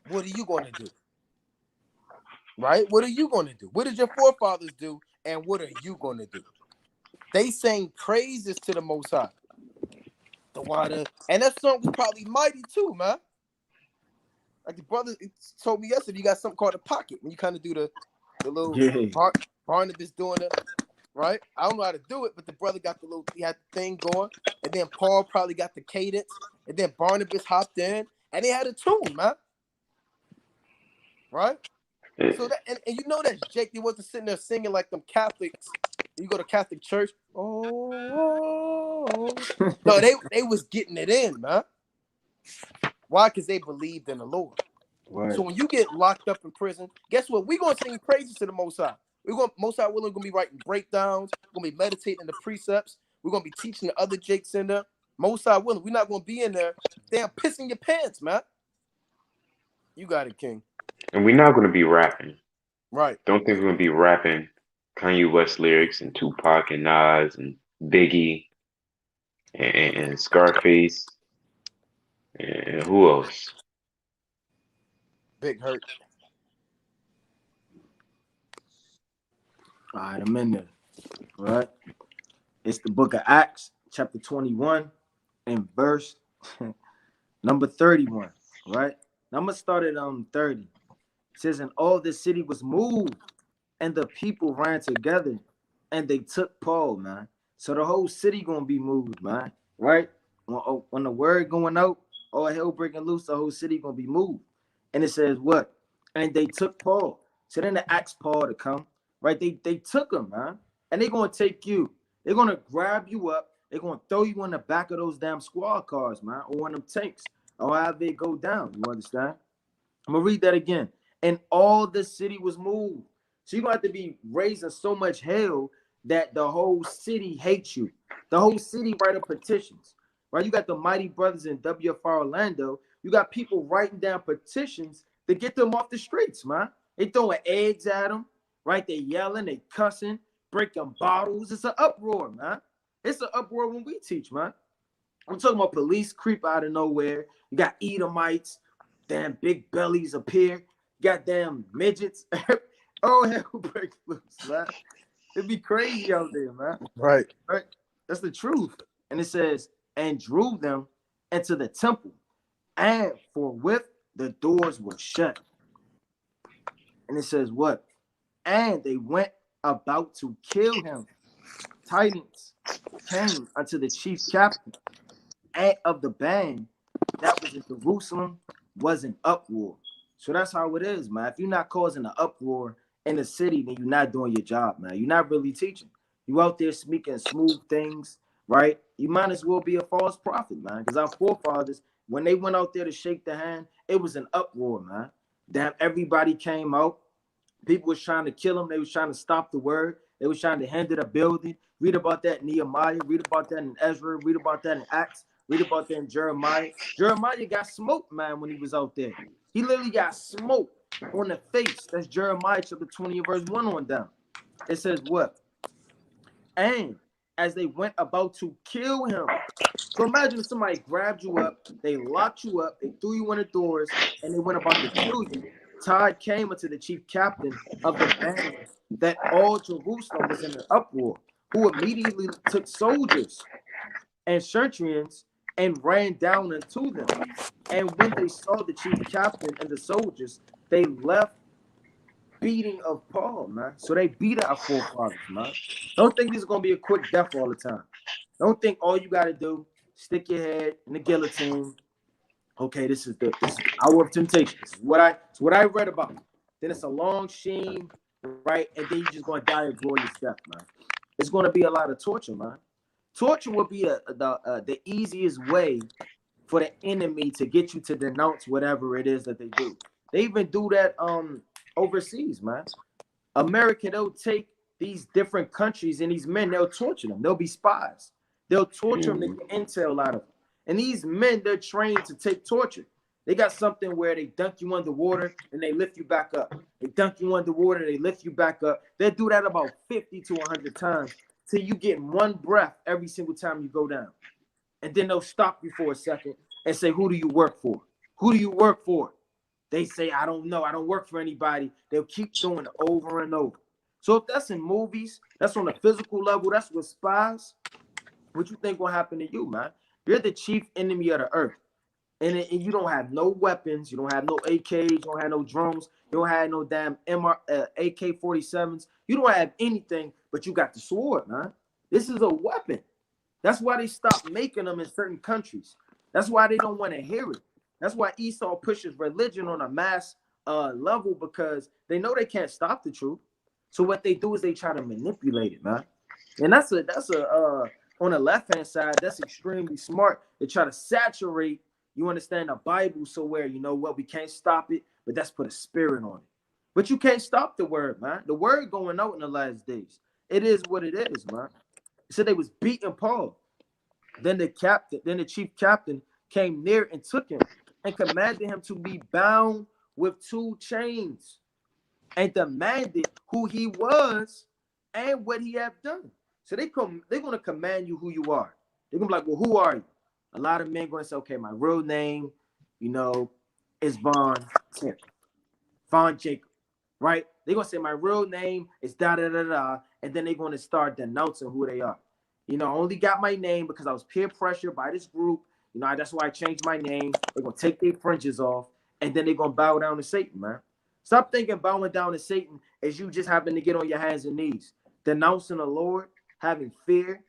What are you going to do? Right? What are you going to do? What did your forefathers do? And what are you going to do? They sang praises to the Most High. The water. And that song was probably mighty too, man. Like the brother told me yesterday, you got something called a pocket. When you kind of do the little Barnabas doing it, right? I don't know how to do it, but the brother got he had the thing going. And then Paul probably got the cadence. And then Barnabas hopped in. And they had a tune, man. right? Yeah. So that and you know that Jake, they wasn't sitting there singing like them Catholics. You go to Catholic church. Oh, no, they was getting it in, man. Why? Because they believed in the Lord. Right. So when you get locked up in prison, guess what? We're gonna sing praises to the Most High. We're gonna Most High willing, gonna be writing breakdowns, gonna be meditating the precepts. We're gonna be teaching the other Jakes in there. Most High willing, we're not gonna be in there. Damn, pissing your pants, man. You got it, King. And we're not going to be rapping. Right. Don't think we're going to be rapping Kanye West lyrics and Tupac and Nas and Biggie and Scarface and who else? Big Hurt. All right, I'm in there. All right. It's the book of Acts, chapter 21, and verse number 31. Right. Now I'm gonna start at 30. It says, and all the city was moved, and the people ran together, and they took Paul, man. So the whole city gonna be moved, man. Right? When the word going out, all hell breaking loose, the whole city gonna be moved. And it says what? And they took Paul. So then they asked Paul to come. Right? They took him, man. And they're gonna take you. They're gonna grab you up. They're gonna throw you in the back of those damn squad cars, man, or one of them tanks, or how they go down. You understand? I'm gonna read that again. And all the city was moved. So you're gonna have to be raising so much hell that the whole city hates you. The whole city write up petitions. Right? You got the mighty brothers in WFR Orlando. You got people writing down petitions to get them off the streets, man. They throwing eggs at them, right? They yelling, they cussing, breaking bottles. It's an uproar, man. It's an uproar when we teach, man. I'm talking about police creep out of nowhere. You got Edomites, damn big bellies appear, goddamn midgets. Oh, hell break loose, man. It'd be crazy out there, man. Right. Right? That's the truth. And it says, and drew them into the temple, and forthwith the doors were shut. And it says what? And they went about to kill him. Tidings came unto the chief captain and of the band that was in Jerusalem was an uproar. So that's how it is, man. If you're not causing an uproar in the city, then you're not doing your job, man. You're not really teaching. You out there speaking smooth things, right? You might as well be a false prophet, man. Because our forefathers, when they went out there to shake the hand, it was an uproar, man. Damn, everybody came out. People was trying to kill them. They was trying to stop the word. They was trying to hinder the building. Read about that in Nehemiah. Read about that in Ezra. Read about that in Acts. Read about that in Jeremiah. Jeremiah got smoked, man, when he was out there. He literally got smoked on the face. That's Jeremiah chapter 20, verse 1 on down. It says what? And as they went about to kill him. So imagine if somebody grabbed you up, they locked you up, they threw you in the doors, and they went about to kill you. Tide came unto the chief captain of the band that all Jerusalem was in an uproar, who immediately took soldiers and centurions and ran down unto them. And when they saw the chief captain and the soldiers, they left beating of Paul, man. So they beat our forefathers, man. Don't think this is gonna be a quick death all the time. Don't think all you gotta do, stick your head in the guillotine. Okay, this is hour of temptation. This is what I read about. Then it's a long sheen, right? And then you're just gonna die a glorious death, man. It's gonna be a lot of torture, man. Torture will be the easiest way for the enemy to get you to denounce whatever it is that they do. They even do that overseas, man. America, they'll take these different countries and these men, they'll torture them. They'll be spies. They'll torture them to get intel out of them. And these men, they're trained to take torture. They got something where they dunk you underwater and they lift you back up. They dunk you underwater, they lift you back up. They'll do that about 50 to 100 times till you get one breath every single time you go down. And then they'll stop you for a second and say, who do you work for? Who do you work for? They say, I don't know. I don't work for anybody. They'll keep doing it over and over. So if that's in movies, that's on a physical level, that's with spies, what you think will happen to you, man? You're the chief enemy of the earth. And you don't have no weapons. You don't have no AKs. You don't have no drones. You don't have no damn AK-47s. You don't have anything, but you got the sword, man. This is a weapon. That's why they stopped making them in certain countries. That's why they don't want to hear it. That's why Esau pushes religion on a mass level because they know they can't stop the truth. So what they do is they try to manipulate it, man. And that's a on the left hand side, that's extremely smart. They try to saturate, you understand, the Bible, so where you know what, we can't stop it, but that's put a spirit on it. But you can't stop the word, man. The word going out in the last days. It is what it is, man. So they was beating Paul. Then the chief captain came near and took him and commanded him to be bound with 2 chains and demanded who he was and what he had done. So they're going to command you who you are. They're going to be like, well, who are you? A lot of men going to say, okay, my real name, you know, is Von Jacob, right? They're going to say my real name is da-da-da-da, and then they're going to start denouncing who they are. You know, I only got my name because I was peer pressured by this group. You know, that's why I changed my name. They're going to take their fringes off, and then they're going to bow down to Satan, man. Stop thinking bowing down to Satan as you just happen to get on your hands and knees. Denouncing the Lord, having fear,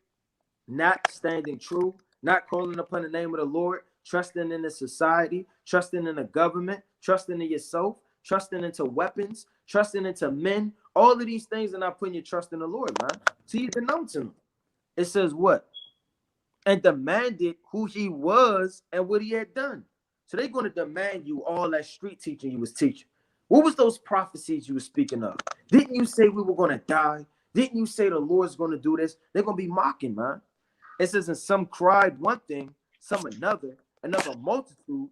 not standing true, not calling upon the name of the Lord, trusting in the society, trusting in the government, trusting in yourself, trusting into weapons, trusting into men. All of these things are not putting your trust in the Lord, man. So you're denouncing them. It says what? And demanded who he was and what he had done. So they're going to demand you all that street teaching you was teaching. What was those prophecies you were speaking of? Didn't you say we were going to die? Didn't you say the Lord's going to do this? They're going to be mocking, man. It says, and some cried one thing, some another multitude.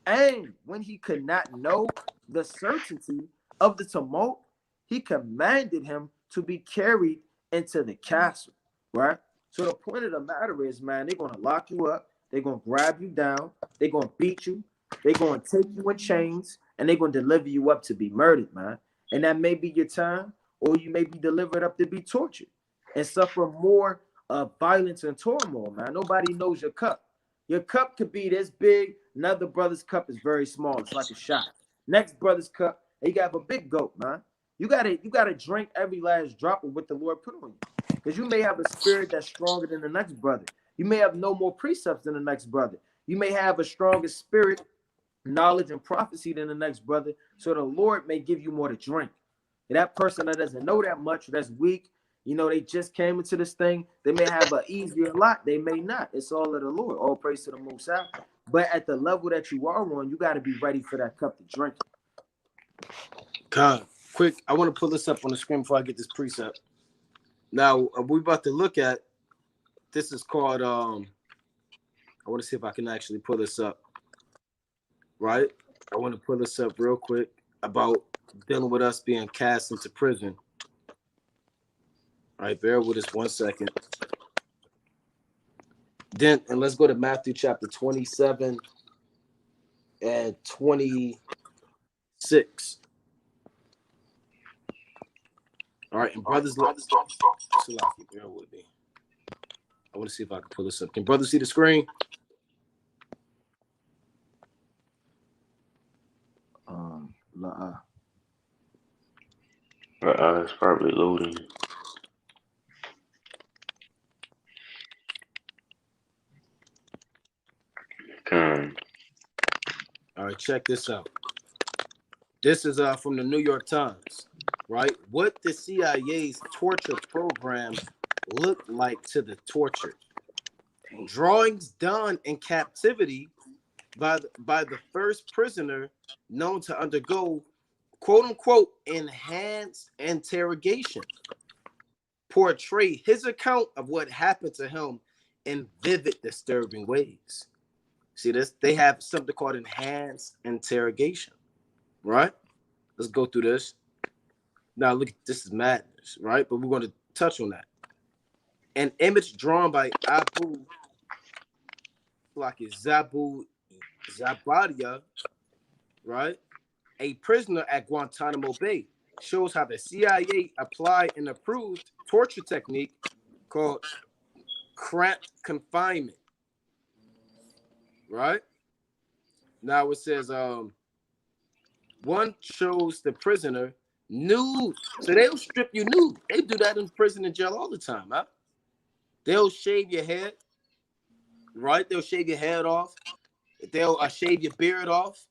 And when he could not know the certainty of the tumult, he commanded him to be carried into the castle, right? So the point of the matter is, man, they're going to lock you up. They're going to grab you down. They're going to beat you. They're going to take you in chains, and they're going to deliver you up to be murdered, man. And that may be your time, or you may be delivered up to be tortured and suffer more violence and turmoil, man. Nobody knows your cup. Your cup could be this big. Another brother's cup is very small. It's like a shot. Next brother's cup, he got a big goat, man. You gotta drink every last drop of what the Lord put on you. Because you may have a spirit that's stronger than the next brother. You may have no more precepts than the next brother. You may have a stronger spirit, knowledge, and prophecy than the next brother. So the Lord may give you more to drink. And that person that doesn't know that much, that's weak, you know, they just came into this thing. They may have an easier lot. They may not. It's all of the Lord. All praise to the Most High. But at the level that you are on, you got to be ready for that cup to drink. God, quick, I want to pull this up on the screen before I get this precept. Now, we're about to look at, this is called, I want to see if I can actually pull this up, right? I want to pull this up real quick about dealing with us being cast into prison. All right, bear with us 1 second. Then, and let's go to Matthew chapter 27 and 26. All right, and brothers, bear with me. I want to see if I can pull this up. Can brothers see the screen? It's probably loading. Come. All right, check this out. This is from the New York Times, right? What the CIA's torture program looked like to the tortured. Drawings done in captivity by the first prisoner known to undergo quote unquote enhanced interrogation portray his account of what happened to him in vivid, disturbing ways. See this? They have something called enhanced interrogation, right? Let's go through this. Now look, this is madness, right? But we're going to touch on that. An image drawn by Zabu Zabadia, right? A prisoner at Guantanamo Bay, shows how the CIA applied an approved torture technique called cramped confinement, right? Now it says one shows the prisoner nude. So they'll strip you nude. They do that in prison and jail all the time, huh? They'll shave your head, right? They'll shave your head off. They'll shave your beard off.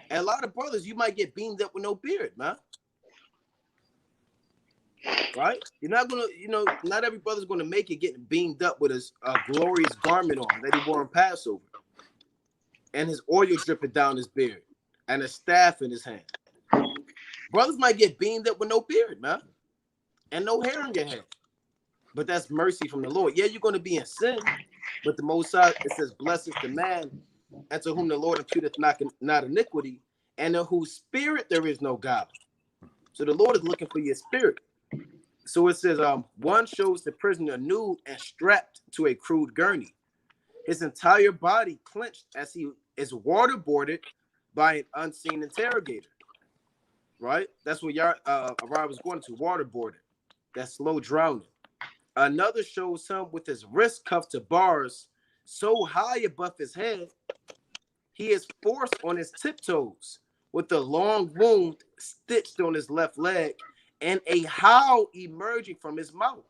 And a lot of brothers, you might get beamed up with no beard, man. Right? You're not gonna, not every brother's gonna make it getting beamed up with a glorious garment on that he wore on Passover, and his oil dripping down his beard, and a staff in his hand. Brothers might get beamed up with no beard, man, and no hair on your head. But that's mercy from the Lord. Yeah, you're gonna be in sin, but the Most High, it says, "Blessed is the man, and to whom the Lord imputeth not iniquity, and in whose spirit there is no guile." So the Lord is looking for your spirit. So it says, one shows the prisoner nude and strapped to a crude gurney, his entire body clenched as he is waterboarded by an unseen interrogator. Right? That's what Ariah was going to, waterboarded. That's slow drowning. Another shows him with his wrist cuffed to bars so high above his head, he is forced on his tiptoes with a long wound stitched on his left leg and a howl emerging from his mouth.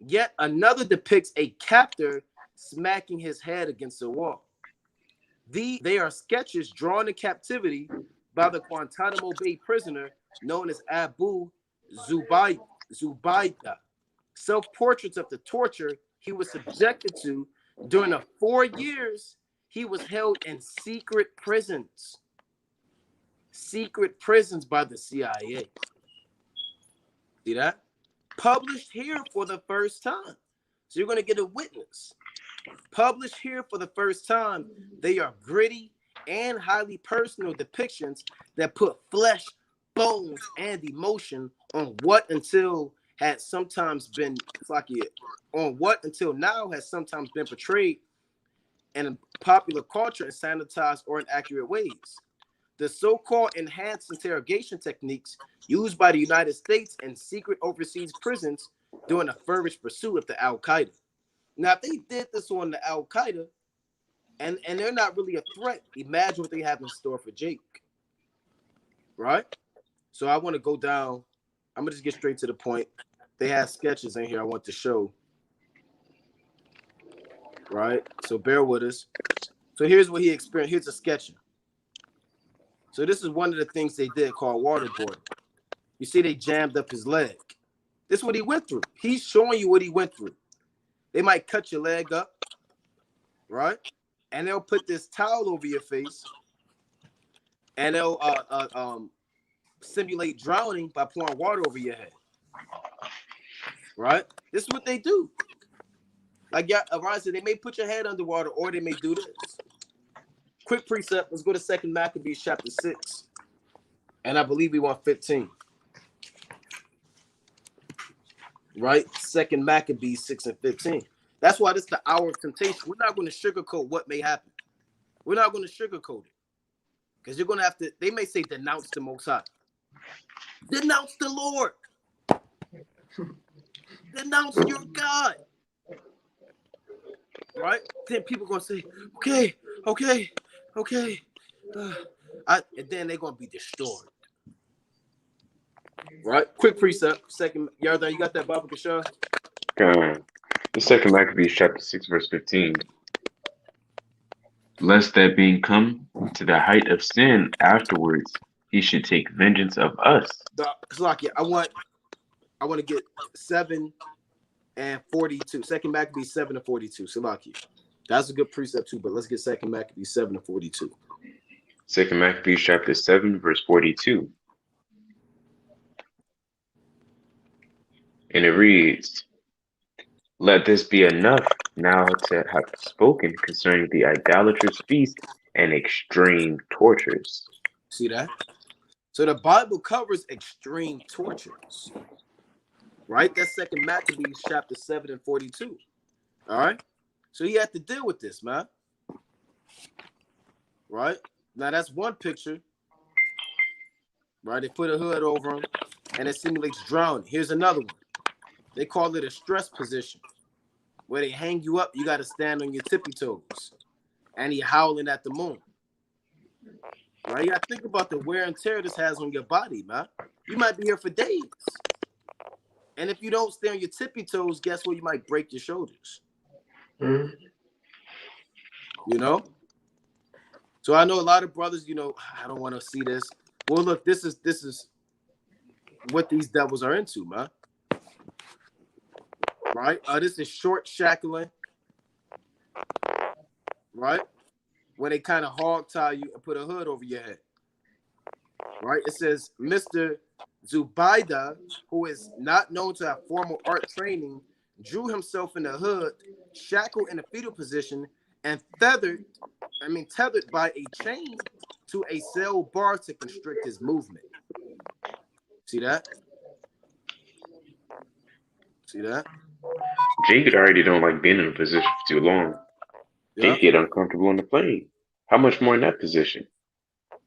Yet another depicts a captor smacking his head against the wall. They are sketches drawn in captivity by the Guantanamo Bay prisoner known as Abu Zubaydah. Self-portraits of the torture he was subjected to during the 4 years he was held in secret prisons. Secret prisons by the CIA. See that? Published here for the first time. So you're going to get a witness. Published here for the first time. They are gritty and highly personal depictions that put flesh, bones, and emotion on what until now has sometimes been portrayed in popular culture in sanitized or inaccurate ways. The so-called enhanced interrogation techniques used by the United States and secret overseas prisons during a feverish pursuit of the Al-Qaeda. Now, if they did this on the Al-Qaeda, and they're not really a threat, imagine what they have in store for Jake. Right? So I want to go down. I'm going to just get straight to the point. They have sketches in here I want to show. Right? So bear with us. So here's what he experienced. Here's a sketch. So this is one of the things they did called waterboarding. You see they jammed up his leg. This is what he went through. He's showing you what he went through. They might cut your leg up, right? And they'll put this towel over your face, and they'll simulate drowning by pouring water over your head, right? This is what they do. Like Ariah said, they may put your head underwater, or they may do this. Quick precept. Let's go to 2 Maccabees chapter 6, and I believe we want 15. Right? 2 Maccabees 6 and 15. That's why this is the hour of temptation. We're not going to sugarcoat what may happen. We're not going to sugarcoat it. Because you're going to have to, they may say, denounce the Most High. Denounce the Lord. Denounce your God. Right? Then people are going to say, okay. And then they're going to be destroyed. Right? Quick precept. Second, Yardan, you got that Bible, Kashan? The 2 Maccabees chapter 6, verse 15. Lest that being come to the height of sin afterwards, he should take vengeance of us. Salaki, I want to get 7 and 42. 2 Maccabees 7 and 42. Salaki. That's a good precept too, but let's get 2 Maccabees 7 and 42. 2 Maccabees chapter 7, verse 42. And it reads, let this be enough now to have spoken concerning the idolatrous feast and extreme tortures. See that? So the Bible covers extreme tortures. Right? That's 2 Maccabees chapter 7 and 42. All right? So he had to deal with this, man. Right? Now that's one picture. Right? They put a hood over him and it simulates drowning. Here's another one. They call it a stress position, where they hang you up. You got to stand on your tippy toes, and he howling at the moon. Right? You got to think about the wear and tear this has on your body, man. You might be here for days, and if you don't stay on your tippy toes, guess what? You might break your shoulders. You know. So I know a lot of brothers, I don't want to see this. Well, look, this is what these devils are into, man. Right? This is short shackling, right? When they kind of hog tie you and put a hood over your head. Right? It says Mr. Zubaida, who is not known to have formal art training, drew himself in the hood, shackled in a fetal position, and tethered by a chain to a cell bar to constrict his movement. See that? See that? Jacob already don't like being in a position for too long. Yeah. They get uncomfortable on the plane. How much more in that position?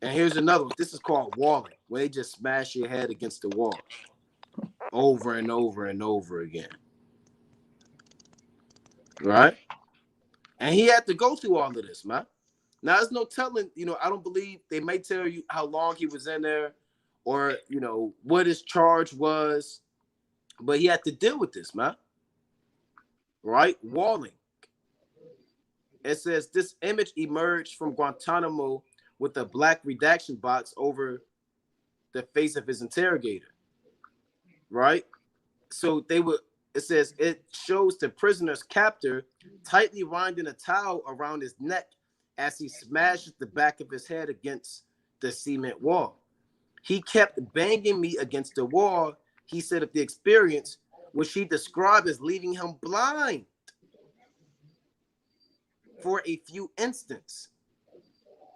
And here's another one. This is called walling, where they just smash your head against the wall over and over and over again. Right? And he had to go through all of this, man. Now, there's no telling, I don't believe they may tell you how long he was in there or, what his charge was, but he had to deal with this, man. Right? Walling. It says this image emerged from Guantanamo with a black redaction box over the face of his interrogator. Right? So it says it shows the prisoner's captor tightly winding a towel around his neck as he smashes the back of his head against the cement wall. He kept banging me against the wall, he said of the experience, which he described as leaving him blind for a few instants.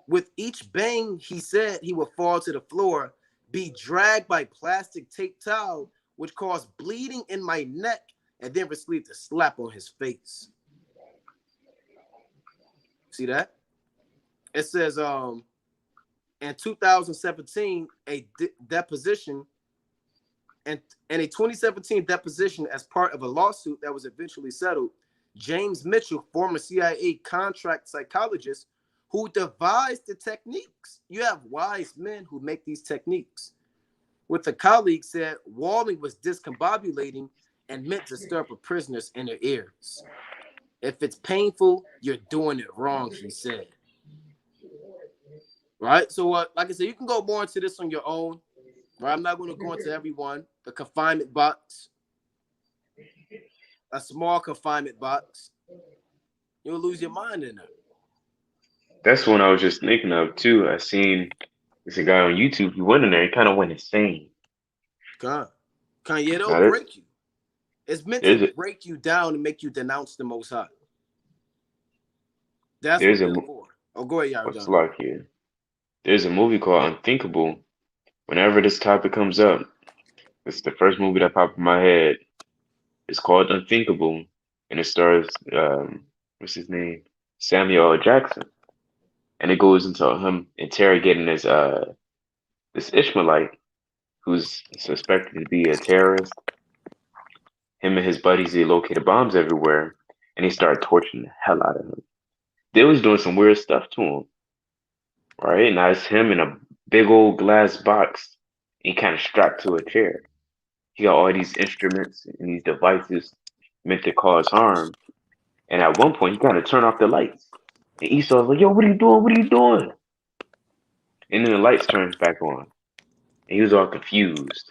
With each bang, he said he would fall to the floor, be dragged by plastic tape towel, which caused bleeding in my neck, and then received a slap on his face. See that? It says, in 2017, a deposition, and in a 2017 deposition as part of a lawsuit that was eventually settled, James Mitchell, former CIA contract psychologist, who devised the techniques. You have wise men who make these techniques. With a colleague said walling was discombobulating and meant to stir up a prisoner's inner ears. If it's painful, you're doing it wrong, he said. Right? So, like I said, you can go more into this on your own. Right? I'm not going to go into everyone. The confinement box, a small confinement box, you'll lose your mind in there. That's one I was just thinking of too. I seen there's a guy on YouTube. He went in there. He kind of went insane. Yeah, they'll Now, break you. It's meant to there's a break you down and make you denounce the Most High. That's what there's they're a for. Oh, go ahead, what's Yarajan. like here? There's a movie called Unthinkable. Whenever this topic comes up, it's the first movie that popped in my head. It's called Unthinkable, and it stars what's his name? Samuel L. Jackson, and it goes into him interrogating this Ishmaelite who's suspected to be a terrorist. Him and his buddies, they located bombs everywhere, and they started torturing the hell out of him. They was doing some weird stuff to him, right? Now it's him in a big old glass box, and kind of strapped to a chair. He got all these instruments and these devices meant to cause harm. And at one point, he kind of turned off the lights. And Esau's like, "Yo, what are you doing? What are you doing?" And then the lights turns back on, and he was all confused.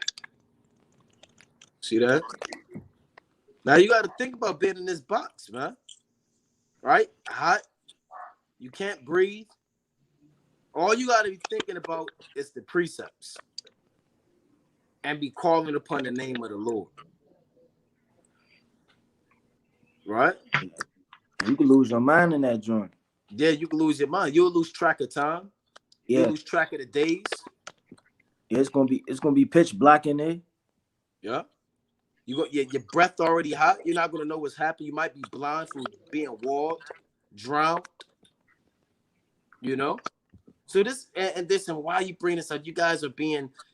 See that? Now you got to think about being in this box, man. Right? Hot. You can't breathe. All you got to be thinking about is the precepts and be calling upon the name of the Lord. Right? You can lose your mind in that joint. Yeah, you can lose your mind. You'll lose track of time. Yeah. You'll lose track of the days. Yeah, it's gonna be pitch black in there. Yeah. Your breath already hot. You're not gonna know what's happening. You might be blind from being walled, drowned. So this and this and why you bring this up? You guys are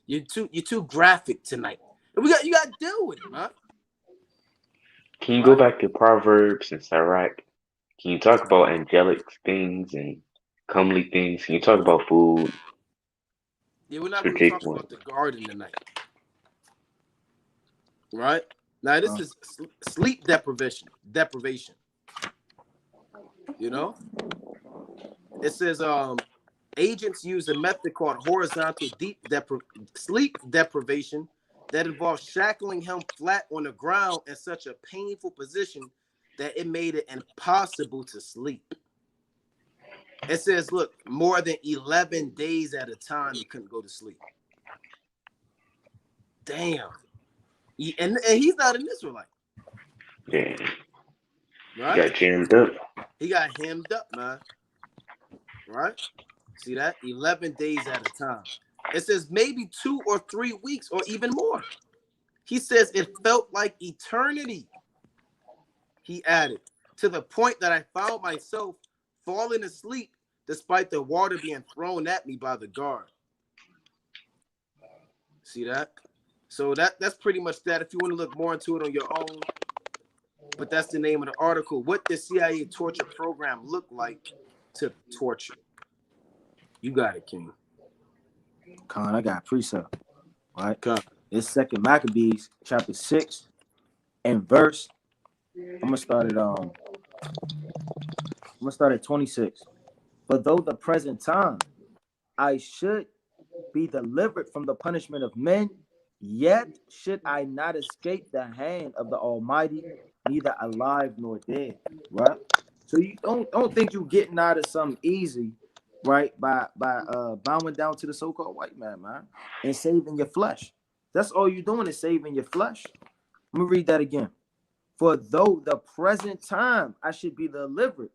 you're too graphic tonight. And you got to deal with it, man. Can you go back to Proverbs and Sirach? Can you talk about angelic things and comely things? Can you talk about food? Yeah, we're not going to talk about the garden tonight. Right? Now this is sleep deprivation. It says Agents use a method called horizontal sleep deprivation that involves shackling him flat on the ground in such a painful position that it made it impossible to sleep. It says, look, more than 11 days at a time, he couldn't go to sleep. Damn. And he's not an Israelite. Yeah. Right? Got jammed up. He got hemmed up, man. Right? See that? 11 days at a time. It says maybe 2 or 3 weeks or even more. He says it felt like eternity. He added, to the point that I found myself falling asleep despite the water being thrown at me by the guard. See that? So that's pretty much that. If you want to look more into it on your own, but that's the name of the article. What the CIA torture program look like to torture? You got it, King. Con, I got a precept. Right? Come. It's 2 Maccabees, chapter 6, and verse. I'm gonna start at 26. But though the present time I should be delivered from the punishment of men, yet should I not escape the hand of the Almighty, neither alive nor dead. Right? So you don't think you getting out of something easy, right? By bowing down to the so-called white man, and saving your flesh. That's all you're doing is saving your flesh. Let me read that again. For though the present time I should be delivered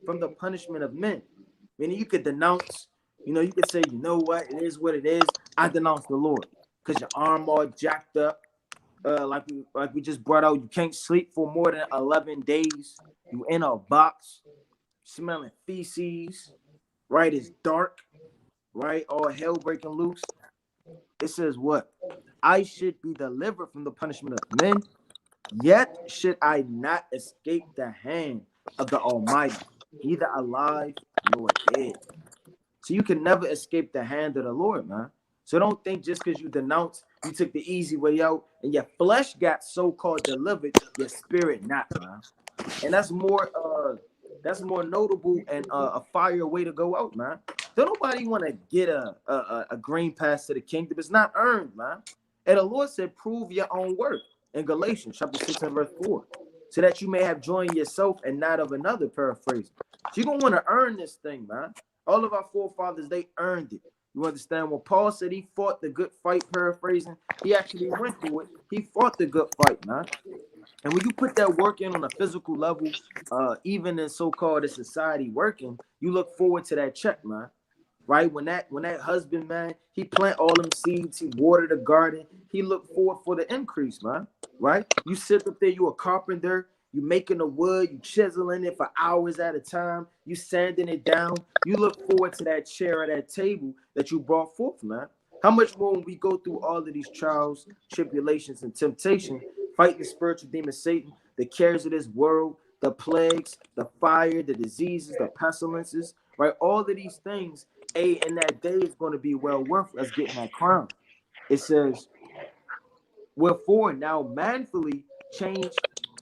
from the punishment of men. Meaning you could denounce, you could say, you know what, it is what it is. I denounce the Lord. Because your arm all jacked up. Like we just brought out, you can't sleep for more than 11 days. You in a box, smelling feces, right? It's dark, right? All hell breaking loose. It says what? I should be delivered from the punishment of men, yet should I not escape the hand of the Almighty, neither alive nor dead. So you can never escape the hand of the Lord, man. So don't think just because you denounce, you took the easy way out, and your flesh got so-called delivered, your spirit not, man. And that's more notable and a fire way to go out, man. Don't nobody want to get a green pass to the kingdom. It's not earned, man. And the Lord said, prove your own work in Galatians chapter 6 and verse 4, so that you may have joy in yourself and not of another, paraphrase. So you're going to want to earn this thing, man. All of our forefathers, they earned it. You understand? When Paul said he fought the good fight, paraphrasing, he actually went through it. He fought the good fight, man. And when you put that work in on a physical level, even in so-called a society working, you look forward to that check, man. Right? When that husband, man, he plant all them seeds, he water the garden, he look forward for the increase, man. Right? You sit up there, you a carpenter, you making the wood, you chiseling it for hours at a time, you sanding it down. You look forward to that chair or that table that you brought forth, man. How much more when we go through all of these trials, tribulations, and temptation, fight the spiritual demon Satan, the cares of this world, the plagues, the fire, the diseases, the pestilences, right? All of these things, in that day is going to be well worth us getting that crown. It says, wherefore now manfully change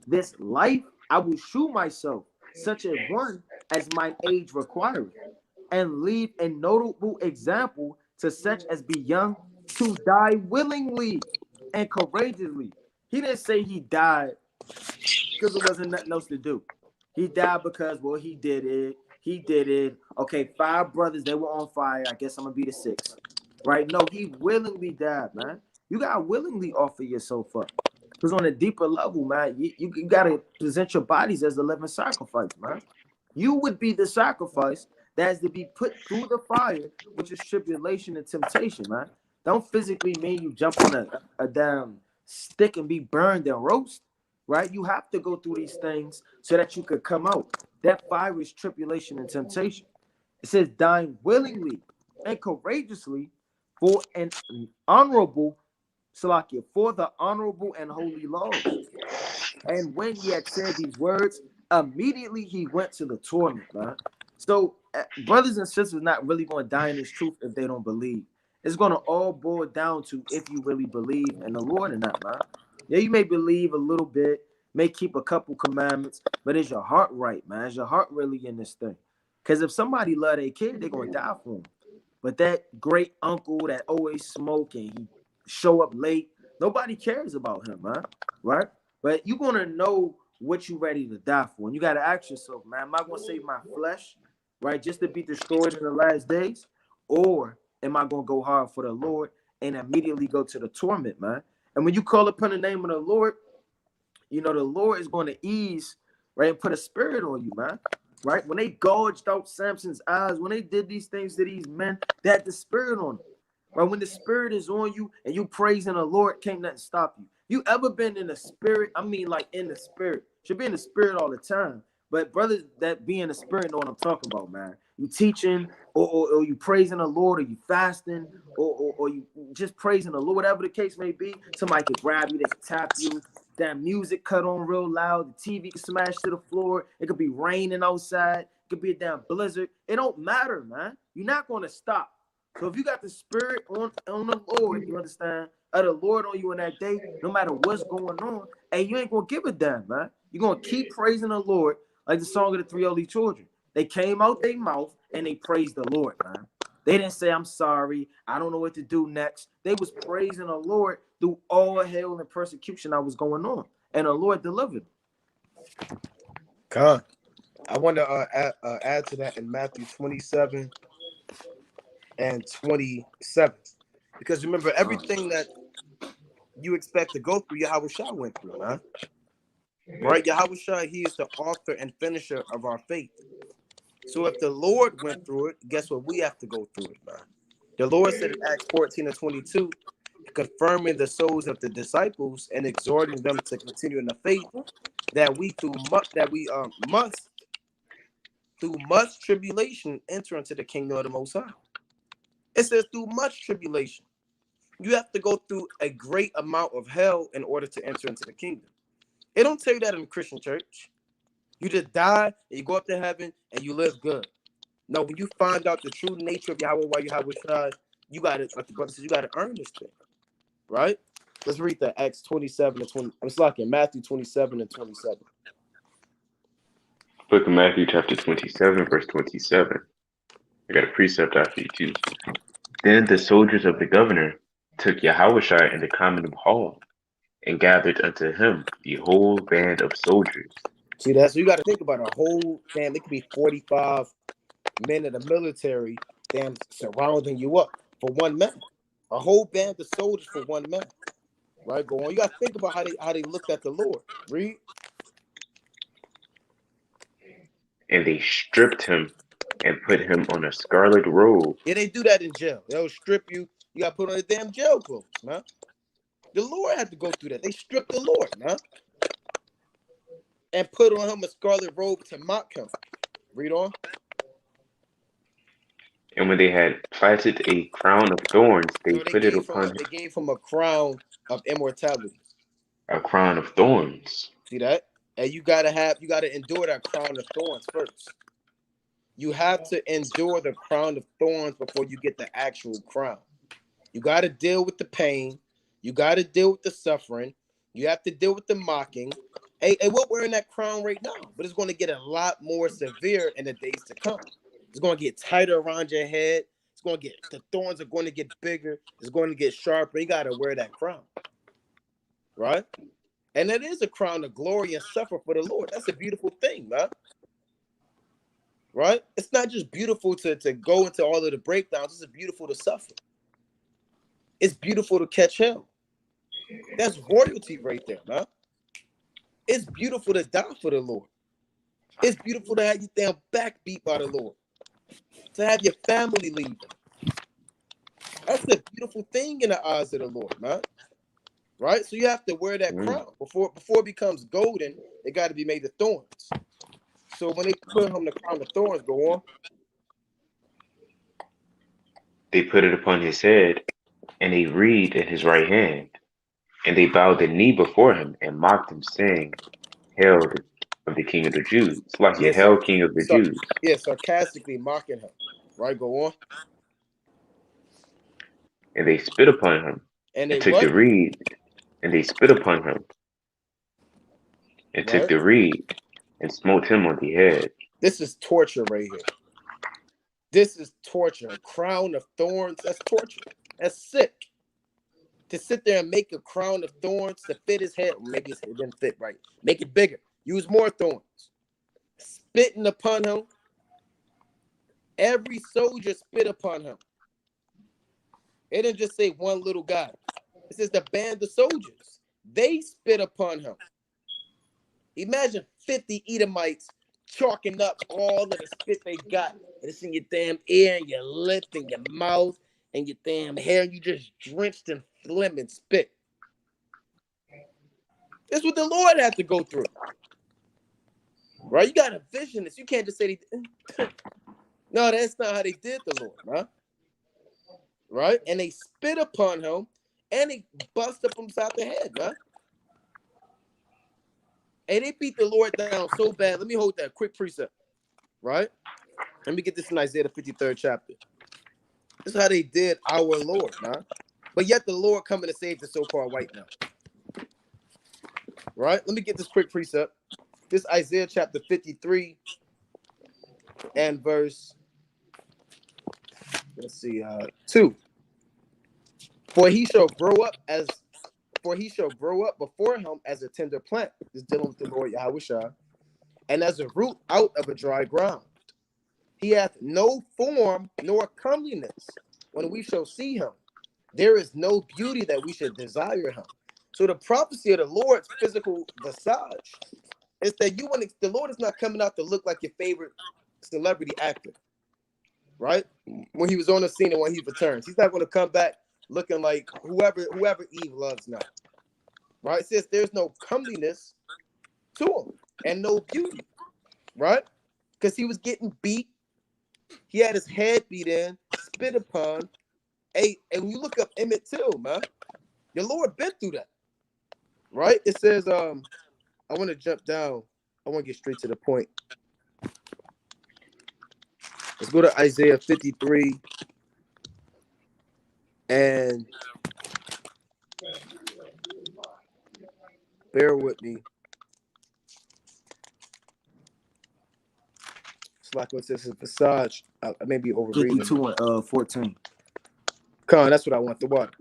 this life, I will shew myself such a one as mine age requireth, and leave a notable example to such as be young to die willingly and courageously. He didn't say he died because there wasn't nothing else to do. He died because, well, he did it. He did it. Okay, 5 brothers, they were on fire. I guess I'm going to be the 6th. Right? No, he willingly died, man. You got to willingly offer yourself up. Because on a deeper level, man, you got to present your bodies as a living sacrifice, man. You would be the sacrifice that has to be put through the fire, which is tribulation and temptation, man. Don't physically mean you jump on a damn stick and be burned and roast, right? You have to go through these things so that you could come out. That fire is tribulation and temptation. It says, dying willingly and courageously for an honorable, Salakia, for the honorable and holy laws. And when he had said these words, immediately he went to the torment, man. So brothers and sisters not really going to die in this truth if they don't believe. It's going to all boil down to if you really believe in the Lord or not, man. Yeah, you may believe a little bit, may keep a couple commandments, but is your heart right, man? Is your heart really in this thing? Because if somebody love their kid, they're gonna die for them. But that great uncle that always smoke and he show up late, nobody cares about him, man. Right? But you're gonna know what you ready to die for. And you gotta ask yourself, man, am I gonna save my flesh, right, just to be destroyed in the last days? Or am I gonna go hard for the Lord and immediately go to the torment, man? And when you call upon the name of the Lord, you know, the Lord is going to ease, right, and put a spirit on you, man. Right? When they gouged out Samson's eyes, when they did these things to these men, they had the spirit on them. Right? When the spirit is on you and you praising the Lord, can't nothing stop you. You ever been in the spirit? I mean, like in the spirit. Should be in the spirit all the time. But brothers that be in the spirit know what I'm talking about, man. You teaching, or you praising the Lord, or you fasting, or you just praising the Lord, whatever the case may be. Somebody could grab you, they could tap you. That music cut on real loud, the TV can smash to the floor, it could be raining outside, it could be a damn blizzard. It don't matter, man. You're not going to stop. So if you got the spirit on the Lord, you understand, of the Lord on you in that day, no matter what's going on, and you ain't gonna give a damn, man. You're gonna keep praising the Lord, like the song of the three holy children. They came out their mouth and they praised the Lord, man. They didn't say, I'm sorry, I don't know what to do next. They was praising the Lord through all hell and persecution that was going on. And the Lord delivered. God, I want to add to that in Matthew 27 and 27. Because remember, everything that you expect to go through, Yahweh Shah went through, man. Right? Yahweh Shah, he is the author and finisher of our faith. So if the Lord went through it, guess what? We have to go through it, man. The Lord said in Acts 14 and 22, confirming the souls of the disciples and exhorting them to continue in the faith, that we must through much tribulation enter into the kingdom of the Most High. It says through much tribulation. You have to go through a great amount of hell in order to enter into the kingdom. It don't tell you that in the Christian church. You just die and you go up to heaven and you live good. No, when you find out the true nature of Yahweh, why Yahweh Shai, you got to, like the brother says, you got to earn this thing. Right? Let's read that Acts 27 and 20. I'm sorry, Matthew 27 and 27. Book of Matthew, chapter 27, verse 27. I got a precept after you, too. Then the soldiers of the governor took Yahushua in the common hall and gathered unto him the whole band of soldiers. See that? So you got to think about a whole, damn, it could be 45 men of the military, damn, surrounding you up for one man. A whole band of soldiers for one man. Right? Go on. You got to think about how they looked at the Lord. Read. And they stripped him and put him on a scarlet robe. Yeah, they do that in jail. They'll strip you. You got to put on the damn jail clothes, man. The Lord had to go through that. They stripped the Lord, man. And put on him a scarlet robe to mock him. Read on. And when they had planted a crown of thorns, they put it upon him. They gave him a crown of immortality. A crown of thorns. See that? And you gotta endure that crown of thorns first. You have to endure the crown of thorns before you get the actual crown. You got to deal with the pain. You got to deal with the suffering. You have to deal with the mocking. Hey, we're wearing that crown right now, but it's going to get a lot more severe in the days to come. It's going to get tighter around your head. The thorns are going to get bigger. It's going to get sharper. You got to wear that crown. Right? And it is a crown of glory and suffer for the Lord. That's a beautiful thing, man. Right? It's not just beautiful to go into all of the breakdowns. It's beautiful to suffer. It's beautiful to catch hell. That's royalty right there, man. It's beautiful to die for the Lord. It's beautiful to have your damn back beat by the Lord. To have your family leaving. That's a beautiful thing in the eyes of the Lord, man. Right? So you have to wear that crown. Before it becomes golden, it got to be made of thorns. So when they put him the crown of thorns, go on. They put it upon his head and a reed in his right hand. And they bowed the knee before him and mocked him, saying, Hail of the King of the Jews. It's like a Hail King of the Jews. Yeah, sarcastically mocking him. Right, go on. And they spit upon him and took the reed. And they spit upon him and took the reed and smote him on the head. This is torture right here. This is torture. A crown of thorns, that's torture. That's sick. To sit there and make a crown of thorns to fit his head, maybe it didn't fit right. Make it bigger. Use more thorns. Spitting upon him. Every soldier spit upon him. It didn't just say one little guy. It says the band of soldiers. They spit upon him. Imagine 50 Edomites chalking up all of the spit they got. And it's in your damn ear and your lip and your mouth and your damn hair. You just drenched in phlegm and spit. That's what the Lord had to go through. Right? You got to vision this. You can't just say, no, that's not how they did the Lord, huh? Right? And they spit upon him and they bust up upside the head, huh? And they beat the Lord down so bad. Let me hold that quick precept, right? Let me get this in Isaiah the 53rd chapter. This is how they did our Lord, huh? But yet the Lord coming to save the so-called white man. Right? Let me get this quick precept. This Isaiah chapter 53 and verse, let's see, 2. For he shall grow up before him as a tender plant. This is dealing with the Lord Yahushua. And as a root out of a dry ground. He hath no form nor comeliness when we shall see him. There is no beauty that we should desire him. So the prophecy of the Lord's physical visage is that the Lord is not coming out to look like your favorite celebrity actor, right? When he was on the scene and when he returns, he's not going to come back looking like whoever Eve loves now, right? It says there's no comeliness to him and no beauty, right? Because he was getting beat. He had his head beat in, spit upon. And when you look up Emmett Till, man, your Lord been through that, right? It says, I want to jump down. I want to get straight to the point. Let's go to Isaiah 53 and bear with me. It's like what says his visage. I may be overreading. 52 and 14. Come on, that's what I want. The water.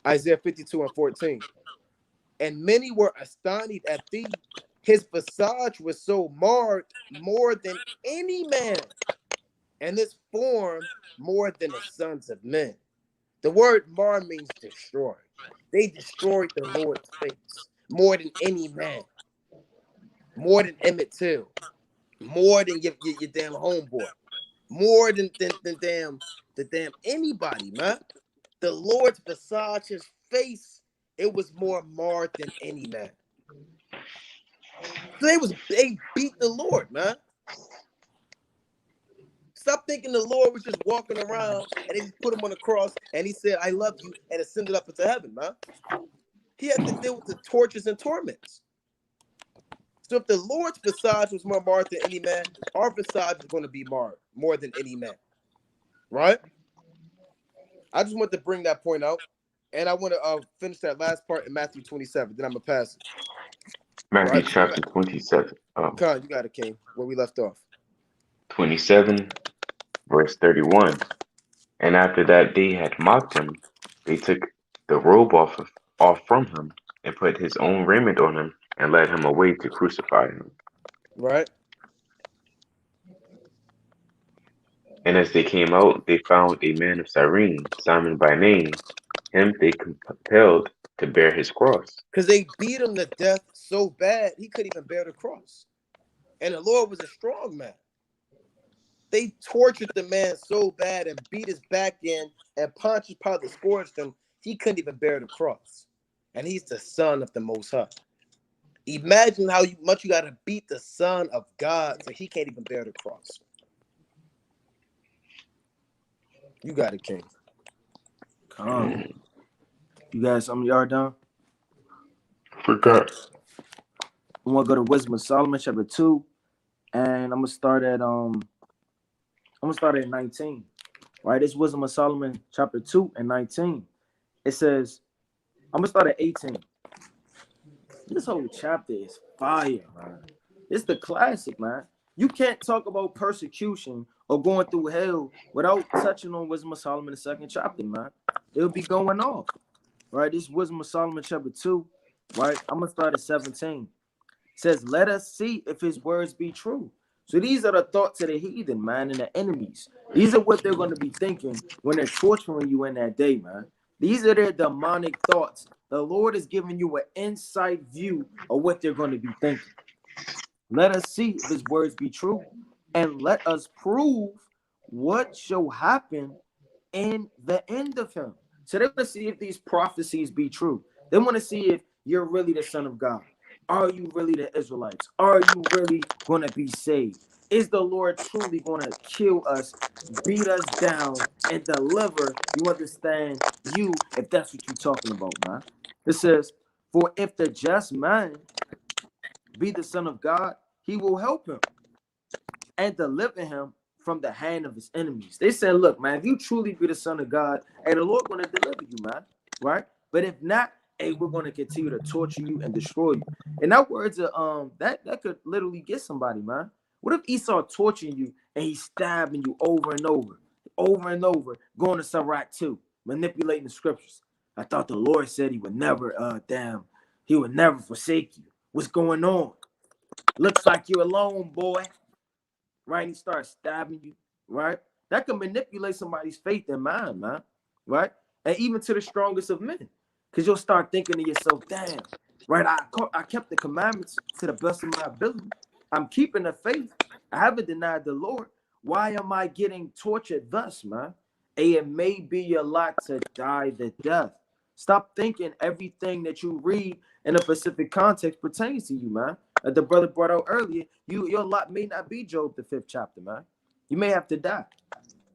Isaiah 52 and 14. And many were astonished at thee. His visage was so marred more than any man, and his form more than the sons of men. The word mar means destroy. They destroyed the Lord's face more than any man, more than Emmett Till, more than your damn homeboy, more than damn anybody, man. The Lord's visage, his face, it was more marred than any man. So they beat the Lord, man. Stop thinking the Lord was just walking around and they just put him on the cross and he said, I love you, and ascended up into heaven, man. He had to deal with the tortures and torments. So if the Lord's visage was more marred than any man, our visage is going to be marred more than any man. Right? I just want to bring that point out. And I want to finish that last part in Matthew 27. Then I'm going to pass it. Matthew chapter 27. Con, you got it, King. Where we left off. 27, verse 31. And after that they had mocked him, they took the robe off from him and put his own raiment on him and led him away to crucify him. Right. And as they came out, they found a man of Cyrene, Simon by name. Him they compelled to bear his cross. Because they beat him to death so bad, he couldn't even bear the cross. And the Lord was a strong man. They tortured the man so bad and beat his back in, and Pontius Pilate scourged him, he couldn't even bear the cross. And he's the Son of the Most High. Imagine how much you got to beat the Son of God so he can't even bear the cross. You got it, King. Come. You guys, some of y'all done? Forgot. I want to go to Wisdom of Solomon, chapter 2, and I'm gonna start at 19. Right, it's Wisdom of Solomon, chapter 2 and 19. It says, I'm gonna start at 18. This whole chapter is fire, man. It's the classic, man. You can't talk about persecution or going through hell without touching on Wisdom of Solomon, the second chapter, man. It'll be going off. Right? This Wisdom of Solomon, chapter 2, right? I'm gonna start at 17. It says, let us see if his words be true. So these are the thoughts of the heathen, man, and the enemies. These are what they're going to be thinking when they're torturing you in that day, man. These are their demonic thoughts. The Lord is giving you an inside view of what they're going to be thinking. Let us see if his words be true, and let us prove what shall happen in the end of him. So they want to see if these prophecies be true. They want to see if you're really the Son of God. Are you really the Israelites? Are you really going to be saved? Is the Lord truly going to kill us, beat us down, and deliver, you understand, you, if that's what you're talking about, man? It says, for if the just man be the Son of God, he will help him and deliver him from the hand of his enemies. They said, look, man, if you truly be the Son of God, hey, the Lord going to deliver you, man, right? But if not, hey, we're going to continue to torture you and destroy you. And that words are, that could literally get somebody, man. What if Esau torturing you and he's stabbing you over and over, going to Sirach 2, manipulating the scriptures? I thought the Lord said he would never, he would never forsake you. What's going on? Looks like you're alone, boy. Right? He starts stabbing you, right? That can manipulate somebody's faith and mind, man, right? And even to the strongest of men, because you'll start thinking to yourself, damn, right? I kept the commandments to the best of my ability. I'm keeping the faith. I haven't denied the Lord. Why am I getting tortured thus, man? It may be your lot to die the death. Stop thinking everything that you read in a specific context pertains to you, man. As the brother brought out earlier, your lot may not be Job, the 5th chapter, man. You may have to die.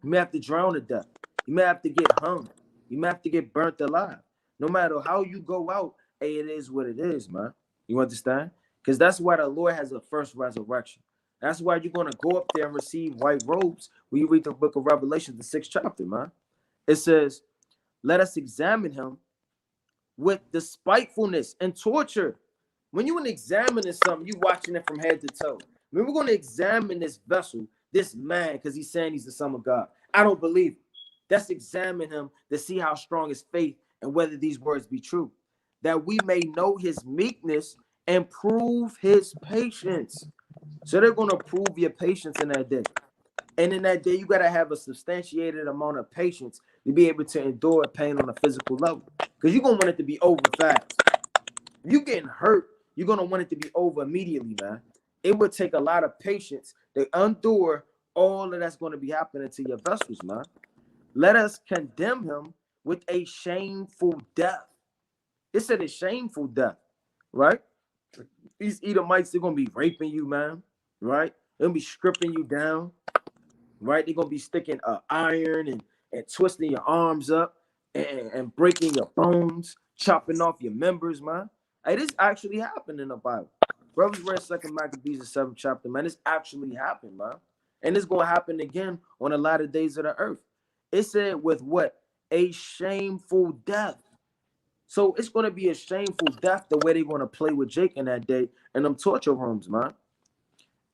You may have to drown to death. You may have to get hung. You may have to get burnt alive. No matter how you go out, hey, it is what it is, man. You understand? Because that's why the Lord has a first resurrection. That's why you're going to go up there and receive white robes when you read the book of Revelation, the 6th chapter, man. It says, let us examine him with despitefulness and torture. When you're examining something, you watching it from head to toe. When we're going to examine this vessel, this man, because he's saying he's the Son of God, I don't believe it. Let's examine him to see how strong his faith and whether these words be true, that we may know his meekness and prove his patience. So they're going to prove your patience in that day. And in that day, you got to have a substantiated amount of patience to be able to endure pain on a physical level, because you're going to want it to be over fast. If you're getting hurt, you're going to want it to be over immediately, man. It would take a lot of patience to endure all of that's going to be happening to your vessels, man. Let us condemn him with a shameful death. It said a shameful death, right? These Edomites, they're going to be raping you, man, right? They're going to be stripping you down, right? They're going to be sticking iron and twisting your arms up and breaking your bones, chopping off your members, man. Hey, this actually happened in the Bible. Brothers read 2 Maccabees, the 7th chapter, man. This actually happened, man. And it's going to happen again on the latter days of the earth. It said with what? A shameful death. So it's going to be a shameful death the way they're going to play with Jake in that day in them torture rooms, man.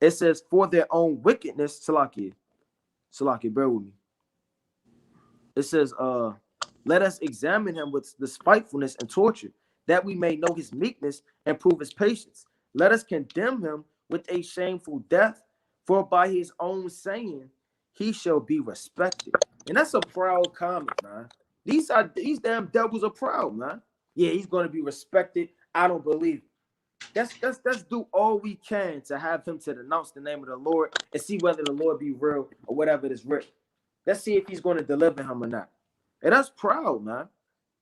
It says for their own wickedness, Salaki, bear with me. It says, let us examine him with despitefulness and torture, that we may know his meekness and prove his patience. Let us condemn him with a shameful death, for by his own saying he shall be respected. And that's a proud comment, man. These damn devils are proud, man. Yeah, he's going to be respected. I don't believe it. Let's do all we can to have him to denounce the name of the Lord and see whether the Lord be real or whatever it is written. Let's see if he's going to deliver him or not. And that's proud, man.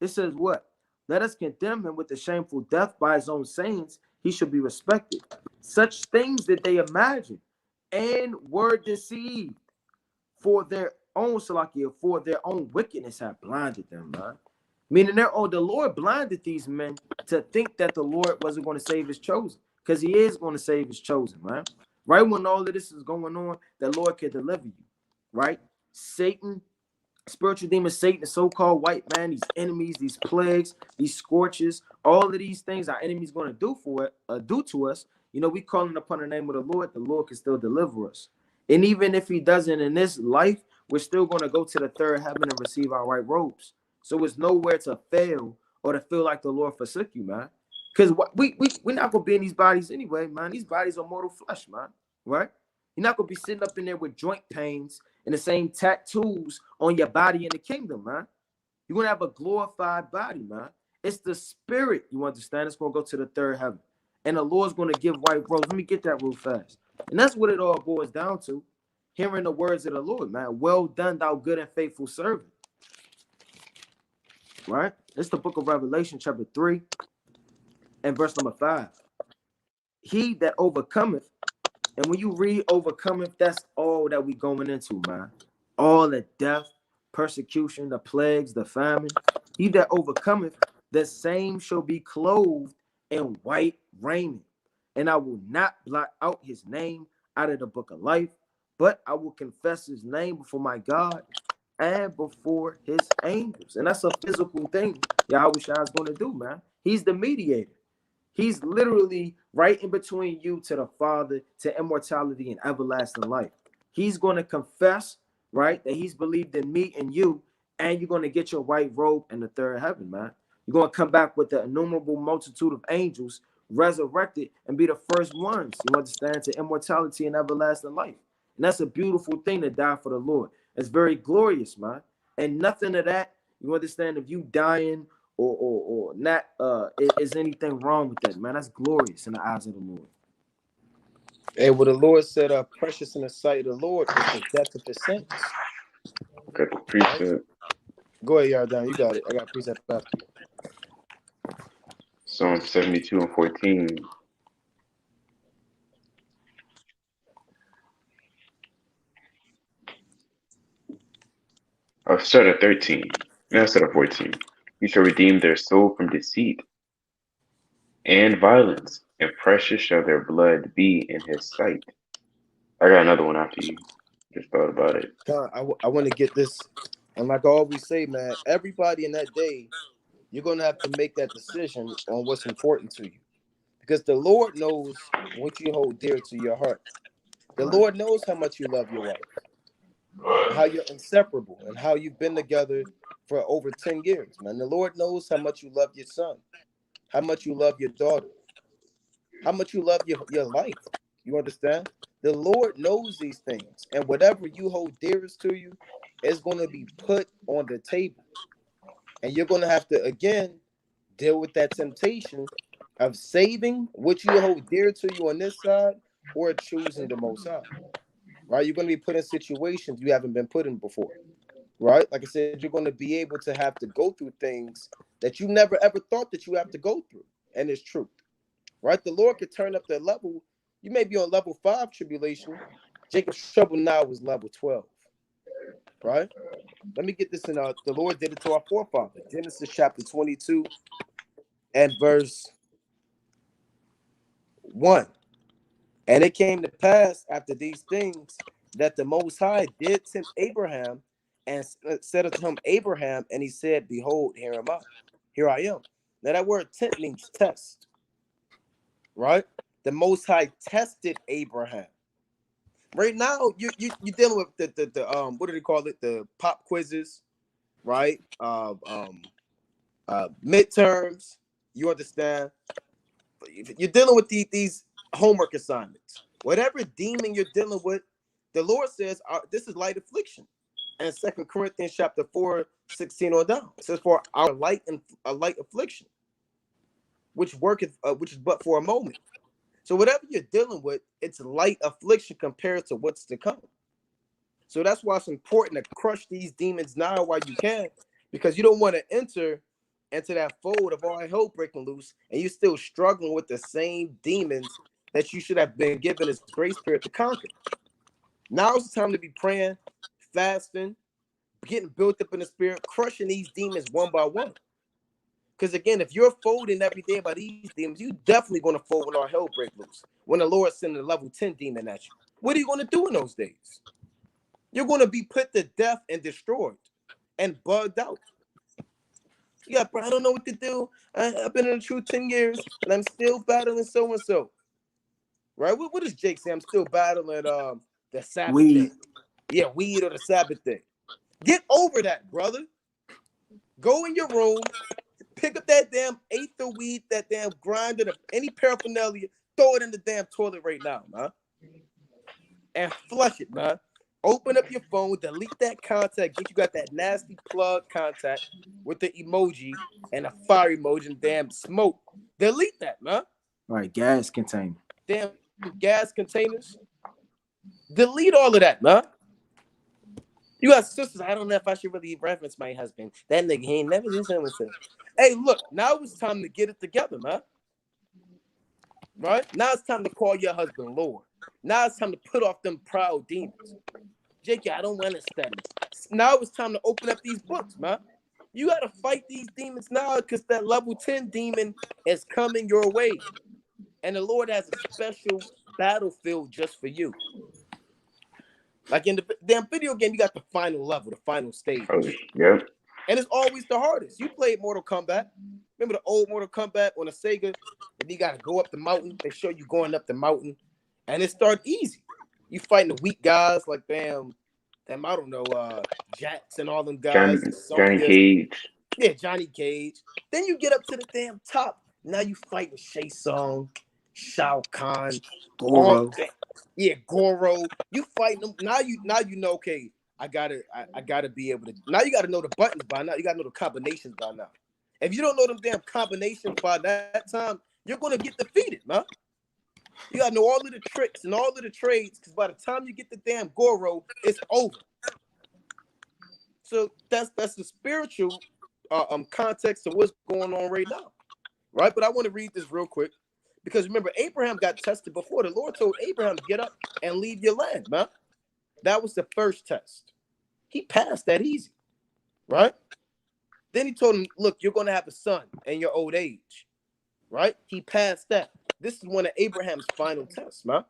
It says what? Let us condemn him with a shameful death by his own sayings. He should be respected. Such things that they imagine and were deceived for their own salakia, for their own wickedness have blinded them, man. Meaning the Lord blinded these men to think that the Lord wasn't going to save his chosen, because he is going to save his chosen, man. Right when all of this is going on, the Lord can deliver you, right? Satan, spiritual demon Satan, the so-called white man, these enemies, these plagues, these scorches, all of these things our enemies going to do to us. You know, we calling upon the name of the Lord can still deliver us. And even if he doesn't in this life, we're still going to go to the third heaven and receive our white robes. So it's nowhere to fail or to feel like the Lord forsook you, man. Because we're not going to be in these bodies anyway, man. These bodies are mortal flesh, man. Right? You're not going to be sitting up in there with joint pains and the same tattoos on your body in the kingdom, man. You're going to have a glorified body, man. It's the spirit, you understand? It's going to go to the third heaven. And the Lord's going to give white robes. Let me get that real fast. And that's what it all boils down to. Hearing the words of the Lord, man. Well done, thou good and faithful servant. Right? It's the book of Revelation, chapter 3, and verse number 5. He that overcometh, and when you read overcometh, that's all that we going into, man. All the death, persecution, the plagues, the famine. He that overcometh, the same shall be clothed in white raiment. And I will not blot out his name out of the book of life, but I will confess his name before my God and before his angels. And that's a physical thing Yahweh Shai is going to do, man. He's the mediator. He's literally right in between you to the Father, to immortality and everlasting life. He's going to confess, right, that he's believed in me and you, and you're going to get your white robe in the third heaven, man. You're going to come back with the innumerable multitude of angels resurrected and be the first ones, you understand, to immortality and everlasting life. And that's a beautiful thing to die for the Lord. It's very glorious, man. And nothing of that, you understand, if you dying or not, is anything wrong with that, man? That's glorious in the eyes of the Lord. Hey, well, the Lord said, precious in the sight of the Lord is the death of his saints. Got the precept. Go ahead, Yardan. You got it. I got precept after you. Psalm 72 and 14. I'll start at 13. No, I'll start at 14. He shall redeem their soul from deceit and violence, and precious shall their blood be in his sight. I got another one after you. Just thought about it. I want to get this. And like I always say, man, everybody in that day, you're going to have to make that decision on what's important to you. Because the Lord knows what you hold dear to your heart. The Lord knows how much you love your wife, and how you're inseparable, and how you've been together for over 10 years, man. The Lord knows how much you love your son, how much you love your daughter, how much you love your life. You understand? The Lord knows these things, and whatever you hold dearest to you is going to be put on the table. And you're going to have to, again, deal with that temptation of saving what you hold dear to you on this side or choosing the Most High, right? You're going to be put in situations you haven't been put in before, right? Like I said, you're going to be able to have to go through things that you never ever thought that you have to go through. And it's truth, right? The Lord could turn up the level. You may be on level 5 tribulation. Jacob's trouble now was level 12, right? Let me get this in. The Lord did it to our forefather. Genesis chapter 22 and verse 1. And it came to pass after these things that the Most High did tempt Abraham and said unto him, Abraham, and he said, behold, here I am. Now that word tempt means test, right? The Most High tested Abraham. Right now, you're dealing with the what do they call it? The pop quizzes, right? Midterms. You understand? You're dealing with these homework assignments. Whatever demon you're dealing with, the Lord says this is light affliction. And 2 Corinthians chapter 4:16 on down. It says, for our light affliction, which is but for a moment. So whatever you're dealing with, it's light affliction compared to what's to come. So that's why it's important to crush these demons now while you can, because you don't want to enter into that fold of all hell breaking loose, and you're still struggling with the same demons that you should have been given this grace period to conquer. Now is the time to be praying, fasting, getting built up in the spirit, crushing these demons one by one. Because again, if you're folding every day by these demons, you're definitely going to fold when all hell break loose. When the Lord sends a level 10 demon at you, what are you going to do in those days? You're going to be put to death and destroyed and bugged out. Yeah, bro, I don't know what to do. I've been in the truth 10 years, and I'm still battling so-and-so. Right? What does Jake say? I'm still battling The Sabbath Weed. day. Yeah, weed or the Sabbath day. Get over that, brother. Go in your room, pick up that damn eighth of weed, that damn grinder, any paraphernalia, throw it in the damn toilet right now, man. And flush it, man. Open up your phone, delete that contact. Get you got that nasty plug contact with the emoji and a fire emoji and damn smoke. Delete that, man. All right, gas container. Damn gas containers. Delete all of that, man. You got sisters. I don't know if I should really reference my husband. That nigga he ain't never did something with him. Hey, look, now it's time to get it together, man. Right? Now it's time to call your husband Lord. Now it's time to put off them proud demons. Jake, I don't want to study. Now it's time to open up these books, man. You got to fight these demons now because that level 10 demon is coming your way. And the Lord has a special battlefield just for you. Like in the damn video game, you got the final level, the final stage. Oh, yeah. And it's always the hardest. You played Mortal Kombat. Remember the old Mortal Kombat on a Sega? And you got to go up the mountain. They show you going up the mountain. And it started easy. You fighting the weak guys like damn, I don't know, Jax and all them guys. Johnny Cage. Yeah, Johnny Cage. Then you get up to the damn top. Now you fighting Shang Tsung, Shao Kahn, Goro. Yeah, Goro. You fighting them. Now you know, okay, I gotta be able to. Now you gotta know the buttons by now. You gotta know the combinations by now. If you don't know them damn combinations by that time, you're gonna get defeated, man. You gotta know all of the tricks and all of the trades, because by the time you get the damn Goro, it's over. So that's the spiritual context of what's going on right now, right? But I want to read this real quick. Because remember, Abraham got tested before. The Lord told Abraham to get up and leave your land, man. That was the first test. He passed that easy, right? Then he told him, look, you're going to have a son in your old age, right? He passed that. This is one of Abraham's final tests, man.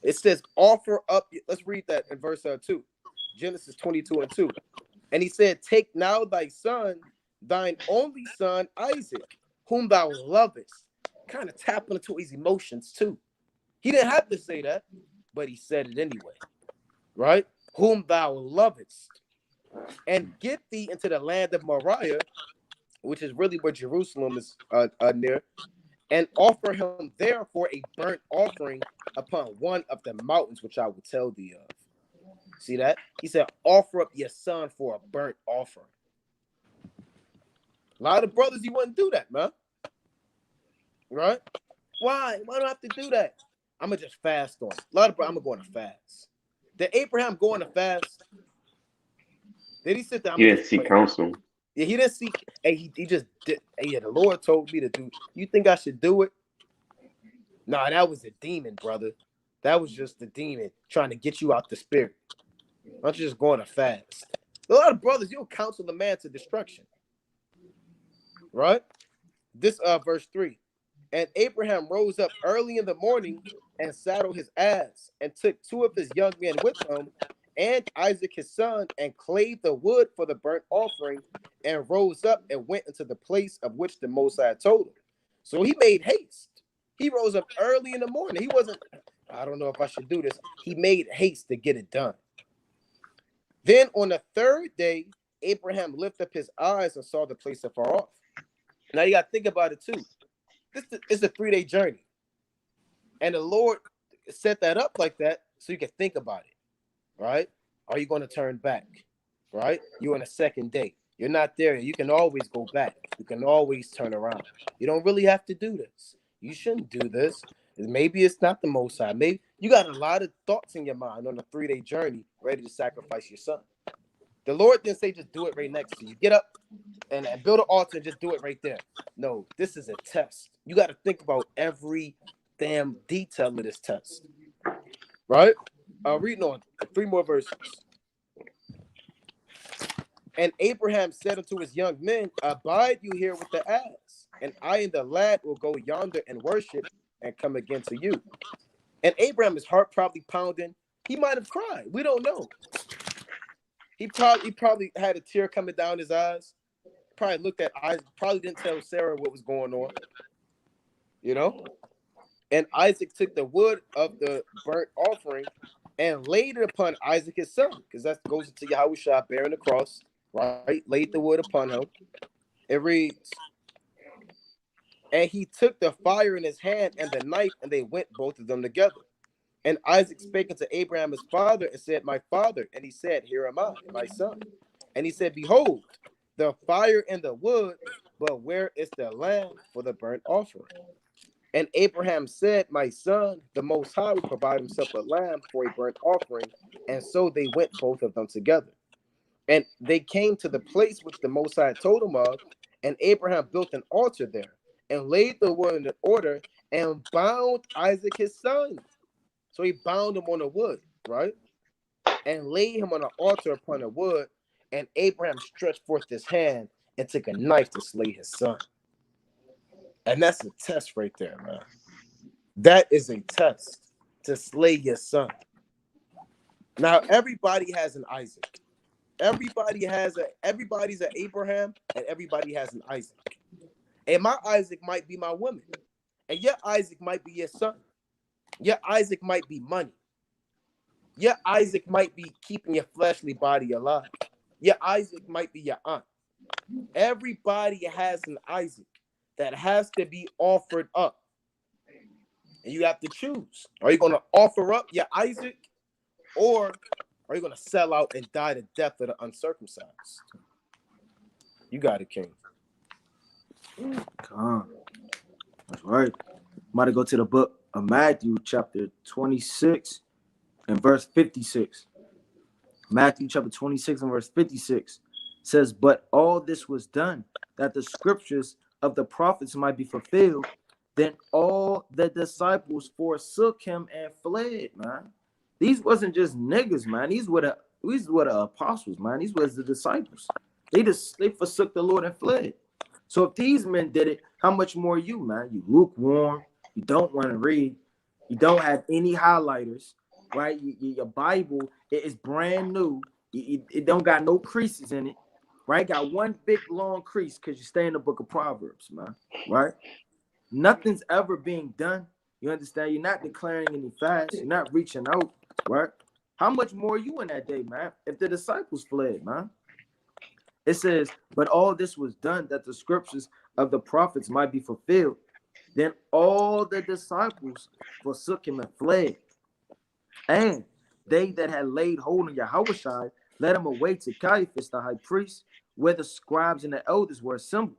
It says, offer up. Let's read that in verse 2. Genesis 22:2. And he said, take now thy son, thine only son, Isaac, whom thou lovest. Kind of tapping into his emotions too. He didn't have to say that, but he said it anyway, right? Whom thou lovest, and get thee into the land of Moriah, which is really where Jerusalem is near, and offer him there for a burnt offering upon one of the mountains which I will tell thee of. See that? He said, offer up your son for a burnt offering. A lot of brothers, he wouldn't do that, man. Right? Why? Why do I have to do that? I'm gonna just fast on it. A lot of I'm gonna go on a fast. Did Abraham go on a fast? Did he sit there? He didn't seek counsel. Yeah, he didn't seek. Hey, he just did. Hey, yeah, the Lord told me to do. You think I should do it? Nah, that was a demon, brother. That was just the demon trying to get you out the spirit. Why don't you just go on a fast? A lot of brothers, you'll counsel a man to destruction. Right? This verse 3. And Abraham rose up early in the morning and saddled his ass and took 2 of his young men with him and Isaac his son and clave the wood for the burnt offering and rose up and went into the place of which the Most High told him. So he made haste. He rose up early in the morning. He wasn't, I don't know if I should do this. He made haste to get it done. Then on the 3rd day, Abraham lifted up his eyes and saw the place afar off. Now you got to think about it too. This is a 3-day journey. And the Lord set that up like that so you can think about it, right? Are you going to turn back, right? You're on a 2nd day. You're not there. You can always go back. You can always turn around. You don't really have to do this. You shouldn't do this. Maybe it's not the Most High. Maybe you got a lot of thoughts in your mind on a 3-day journey ready to sacrifice your son. The Lord didn't say just do it right next to you. Get up and build an altar and just do it right there. No, this is a test. You got to think about every damn detail of this test. Right? Reading on 3 more verses. And Abraham said unto his young men, abide you here with the ass, and I and the lad will go yonder and worship and come again to you. And Abraham, his heart probably pounding. He might have cried. We don't know. He probably had a tear coming down his eyes. Probably looked at Isaac. Probably didn't tell Sarah what was going on. You know? And Isaac took the wood of the burnt offering and laid it upon Isaac his son, because that goes into Yahushua bearing the cross, right? Laid the wood upon him. It reads, and he took the fire in his hand and the knife, and they went both of them together. And Isaac spake unto Abraham his father, and said, My father. And he said, Here am I, my son. And he said, Behold, the fire and the wood, but where is the lamb for the burnt offering? And Abraham said, My son, the Most High will provide himself a lamb for a burnt offering. And so they went both of them together. And they came to the place which the Most High told him of, and Abraham built an altar there, and laid the wood in order, and bound Isaac his son. So he bound him on the wood, right? And laid him on an altar upon the wood. And Abraham stretched forth his hand and took a knife to slay his son. And that's a test right there, man. That is a test to slay your son. Now, everybody has an Isaac. Everybody's an Abraham, and everybody has an Isaac. And my Isaac might be my woman. And your Isaac might be your son. Your Isaac might be money. Your Isaac might be keeping your fleshly body alive. Your Isaac might be your aunt. Everybody has an Isaac that has to be offered up. And you have to choose. Are you going to offer up your Isaac, or are you going to sell out and die the death of the uncircumcised? You got it, King. Come. That's right. I'm about to go to the book of Matthew, chapter 26 and verse 56. Matthew chapter 26 and verse 56 says, But all this was done, that the scriptures of the prophets might be fulfilled. Then all the disciples forsook him and fled, man. These wasn't just niggas, man. These were the apostles, man. These was the disciples. They forsook the Lord and fled. So if these men did it, how much more you, man? You lukewarm. You don't want to read. You don't have any highlighters, right? Your Bible is brand new. It don't got no creases in it, right? Got one big long crease because you stay in the book of Proverbs, man, right? Nothing's ever being done. You understand? You're not declaring any fast. You're not reaching out, right? How much more are you in that day, man? If the disciples fled, man. It says, but all this was done that the scriptures of the prophets might be fulfilled. Then all the disciples forsook him and fled. And they that had laid hold on Yahushua led him away to Caiaphas, the high priest, where the scribes and the elders were assembled.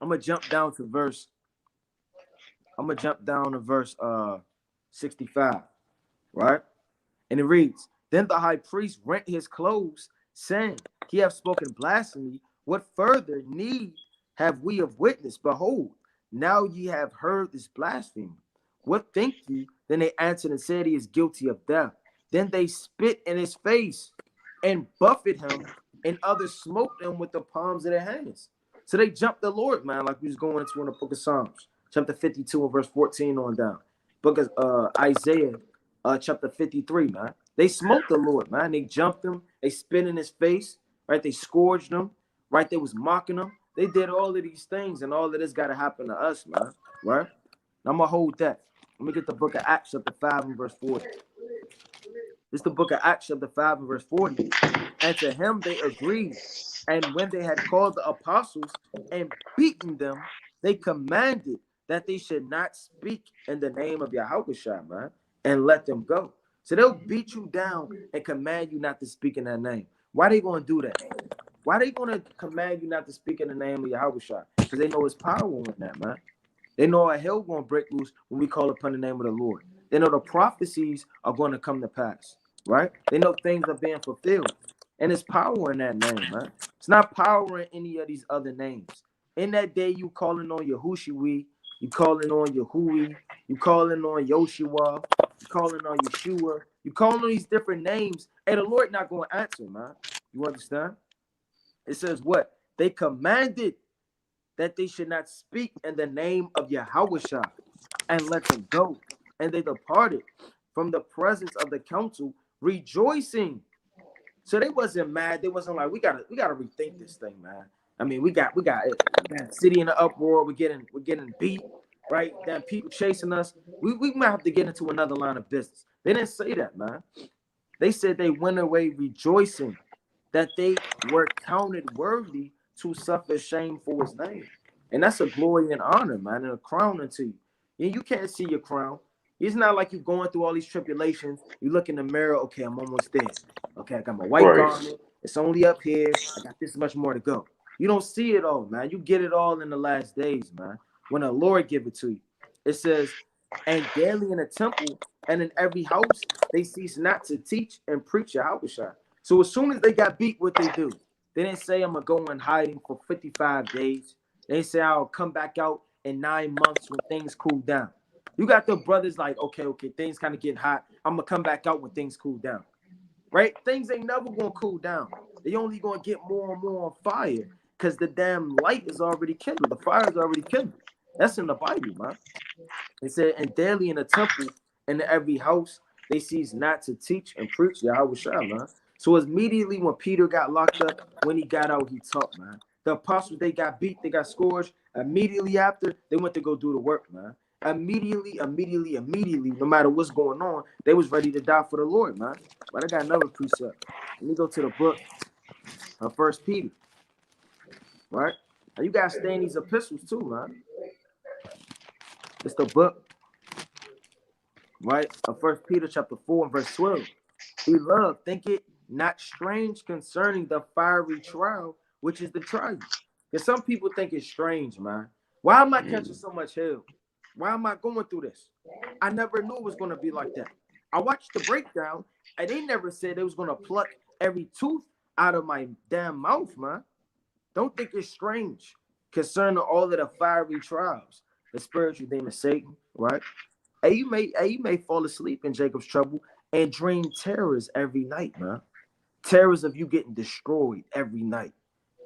I'm going to jump down to verse 65, right? And it reads, Then the high priest rent his clothes, saying, He hath spoken blasphemy. What further need have we of witness? Behold, now ye have heard this blasphemy. What think ye? Then they answered and said, He is guilty of death. Then they spit in his face and buffeted him, and others smote them with the palms of their hands. So they jumped the Lord, man, like we was going into in the book of Psalms, chapter 52 and verse 14 on down. Book of Isaiah, chapter 53, man. They smote the Lord, man. They jumped him. They spit in his face, right? They scourged him, right? They was mocking him. They did all of these things, and all of this got to happen to us, man, right? Now I'm going to hold that. Let me get the book of Acts, chapter 5 and verse 40. This is the book of Acts, chapter 5 and verse 40. And to him they agreed. And when they had called the apostles and beaten them, they commanded that they should not speak in the name of Yahushua, man, and let them go. So they'll beat you down and command you not to speak in that name. Why are they going to do that? Why are they going to command you not to speak in the name of Yahushua? Because they know his power in that, man. They know our hell going to break loose when we call upon the name of the Lord. They know the prophecies are going to come to pass, right? They know things are being fulfilled. And it's power in that name, man. It's not power in any of these other names. In that day, you calling on Yahushui, you calling on Yahui, you calling on Yoshua, you calling on Yeshua, you calling on these different names, and the Lord not going to answer, man. You understand? It says what? They commanded that they should not speak in the name of Yahushua and let them go. And they departed from the presence of the council, rejoicing. So they wasn't mad. They wasn't like, we gotta rethink this thing, man. I mean, we got city in the uproar. We're getting beat, right? Then people chasing us. We might have to get into another line of business. They didn't say that, man. They said they went away rejoicing that they were counted worthy to suffer shame for his name. And that's a glory and honor, man, and a crown unto you. And you can't see your crown. It's not like you're going through all these tribulations. You look in the mirror, okay, I'm almost there. Okay, I got my white Right. garment. It's only up here. I got this much more to go. You don't see it all, man. You get it all in the last days, man. When the Lord give it to you. It says, and daily in the temple and in every house, they cease not to teach and preach Yahushua. So as soon as they got beat, what they do? They didn't say I'm gonna go in hiding for 55 days. They didn't say I'll come back out in 9 months when things cool down. You got the brothers like, okay, things kind of getting hot. I'm gonna come back out when things cool down. Right? Things ain't never gonna cool down. They only gonna get more and more on fire because the damn light is already kindled. The fire is already kindled. That's in the Bible, man. It said, and daily in the temple and in every house, they cease not to teach and preach Yahushua, man. So immediately when Peter got locked up, when he got out, he taught, man. The apostles, they got beat, they got scourged. Immediately after, they went to go do the work, man. Immediately, no matter what's going on, they was ready to die for the Lord, man. But I got another precept. Let me go to the book of First Peter, right? Now you guys stay in these epistles too, man. It's the book, right, of First Peter chapter 4 and verse 12. Beloved, think it not strange concerning the fiery trial, which is the trial. Because some people think it's strange, man. Why am I catching so much hell? Why am I going through this? I never knew it was going to be like that. I watched the breakdown, and they never said they was going to pluck every tooth out of my damn mouth, man. Don't think it's strange concerning all of the fiery trials, the spiritual demon Satan, right? And you may fall asleep in Jacob's trouble and dream terrors every night, man. Terrors of you getting destroyed every night.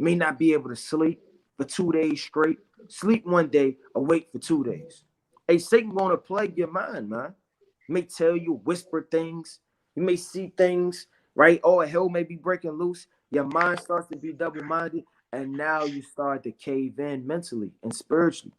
May not be able to sleep for 2 days straight. Sleep 1 day, awake for 2 days. Hey, Satan gonna plague your mind, man. He may tell you, whisper things. You may see things, right? Oh, hell may be breaking loose. Your mind starts to be double-minded, and now you start to cave in mentally and spiritually.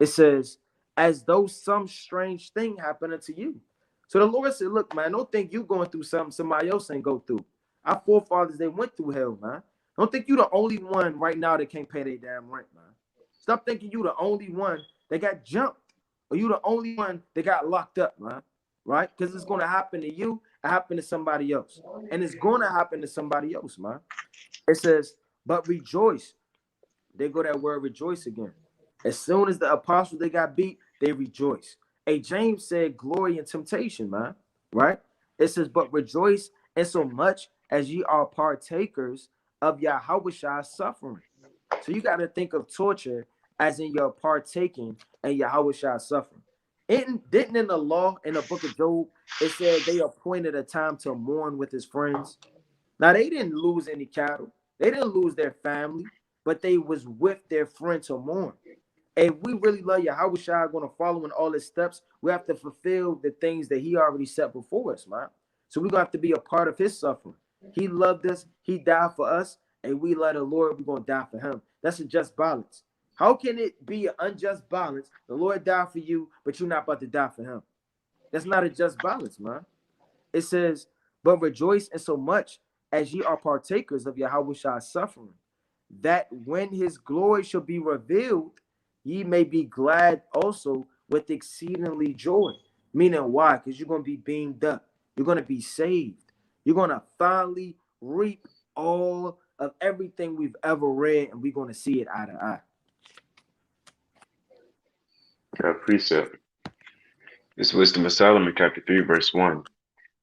It says, as though some strange thing happened unto you. So the Lord said, look, man, don't think you going through something somebody else ain't go through. Our forefathers, they went through hell, man. Don't think you the only one right now that can't pay their damn rent, man. Stop thinking you the only one that got jumped, or you the only one that got locked up, man. Right? Because it's going to happen to you, it happen to somebody else. And it's going to happen to somebody else, man. It says, but rejoice. They go that word rejoice again. As soon as the apostles, they got beat, they rejoice. Hey, James said glory in temptation, man. Right? It says, but rejoice in so much as ye are partakers of Yahweh's suffering. So you got to think of torture as in your partaking and Yahweh's suffering. Didn't in the law, in the book of Job, it said they appointed a time to mourn with his friends. Now, they didn't lose any cattle. They didn't lose their family, but they was with their friend to mourn. If we really love Yahweh going to follow in all his steps, we have to fulfill the things that he already set before us, man. So we're going to have to be a part of his suffering. He loved us. He died for us. And we love the Lord. We're going to die for him. That's a just balance. How can it be an unjust balance? The Lord died for you, but you're not about to die for him. That's not a just balance, man. It says, but rejoice in so much as ye are partakers of Yahweh's suffering, that when his glory shall be revealed, ye may be glad also with exceedingly joy. Meaning why? Because you're going to be beamed up. You're going to be saved. You're going to finally reap all of everything we've ever read, and we're going to see it eye to eye. Precept. This is Wisdom of Solomon, chapter 3, verse 1.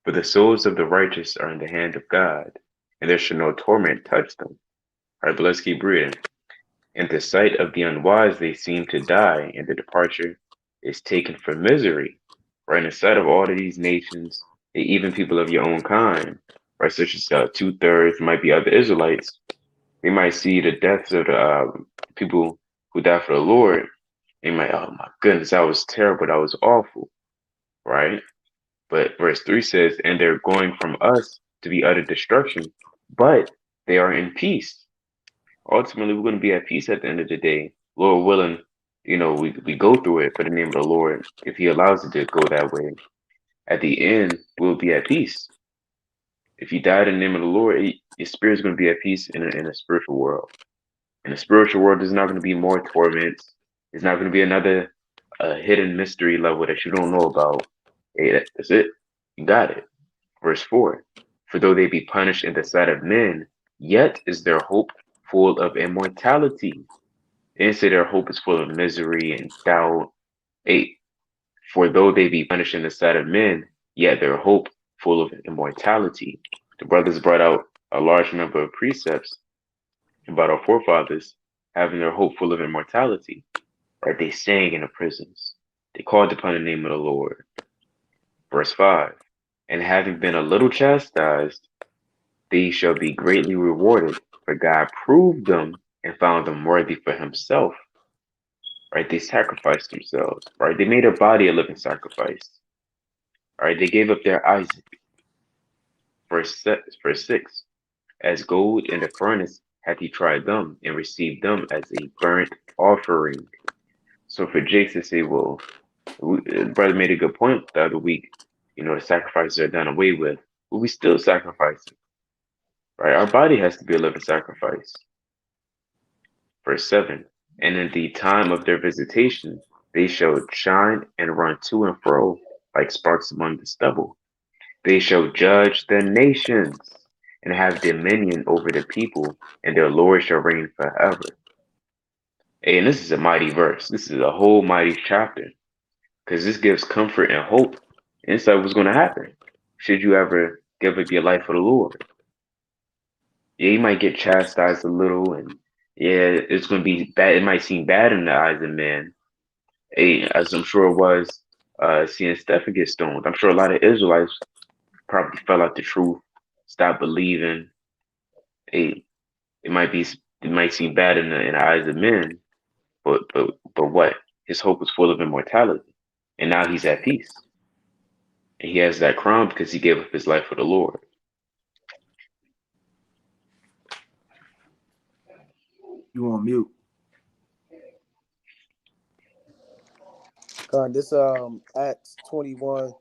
For the souls of the righteous are in the hand of God, and there shall no torment touch them. All right, but let's keep reading. In the sight of the unwise, they seem to die, and the departure is taken for misery. Right, in the sight of all of these nations, even people of your own kind, right, such as 2/3 might be other Israelites, they might see the deaths of the people who died for the Lord. They might, oh my goodness, that was terrible, that was awful, right? But verse 3 says, and they're going from us to be utter destruction, but they are in peace. Ultimately, we're going to be at peace at the end of the day. Lord willing, we go through it for the name of the Lord if he allows it to go that way. at the end, we'll be at peace. If you die in the name of the Lord, your spirit's going to be at peace in a spiritual world. In the spiritual world, there's not going to be more torments. There's not going to be another hidden mystery level that you don't know about. Hey, that's it. You got it. Verse 4. For though they be punished in the sight of men, yet is their hope full of immortality. They didn't say their hope is full of misery and doubt. 8. For though they be punished in the sight of men, yet their hope full of immortality. The brothers brought out a large number of precepts about our forefathers having their hope full of immortality. Right? They sang in the prisons. They called upon the name of the Lord. Verse 5. And having been a little chastised, they shall be greatly rewarded, for God proved them and found them worthy for himself. Right? They sacrificed themselves. Right? They made their body a living sacrifice. Right? They gave up their Isaac. Verse 6. As gold in the furnace hath he tried them and received them as a burnt offering. So for Jake to say, well, brother made a good point the other week, the sacrifices are done away with, but we still sacrificing. Right? Our body has to be a living sacrifice. Verse 7. And in the time of their visitation, they shall shine and run to and fro like sparks among the stubble. They shall judge the nations and have dominion over the people, and their Lord shall reign forever. Hey, and this is a mighty verse. This is a whole mighty chapter, because this gives comfort and hope, insight what's going to happen should you ever give up your life for the Lord. Yeah, you might get chastised a little, and yeah, it's going to be bad. It might seem bad in the eyes of men, hey, as I'm sure it was seeing Stephen get stoned. I'm sure a lot of Israelites probably fell out the truth, stopped believing. Hey, it might seem bad in the eyes of men, but what? His hope was full of immortality, and now he's at peace, and he has that crown because he gave up his life for the Lord. You on mute. This Acts 21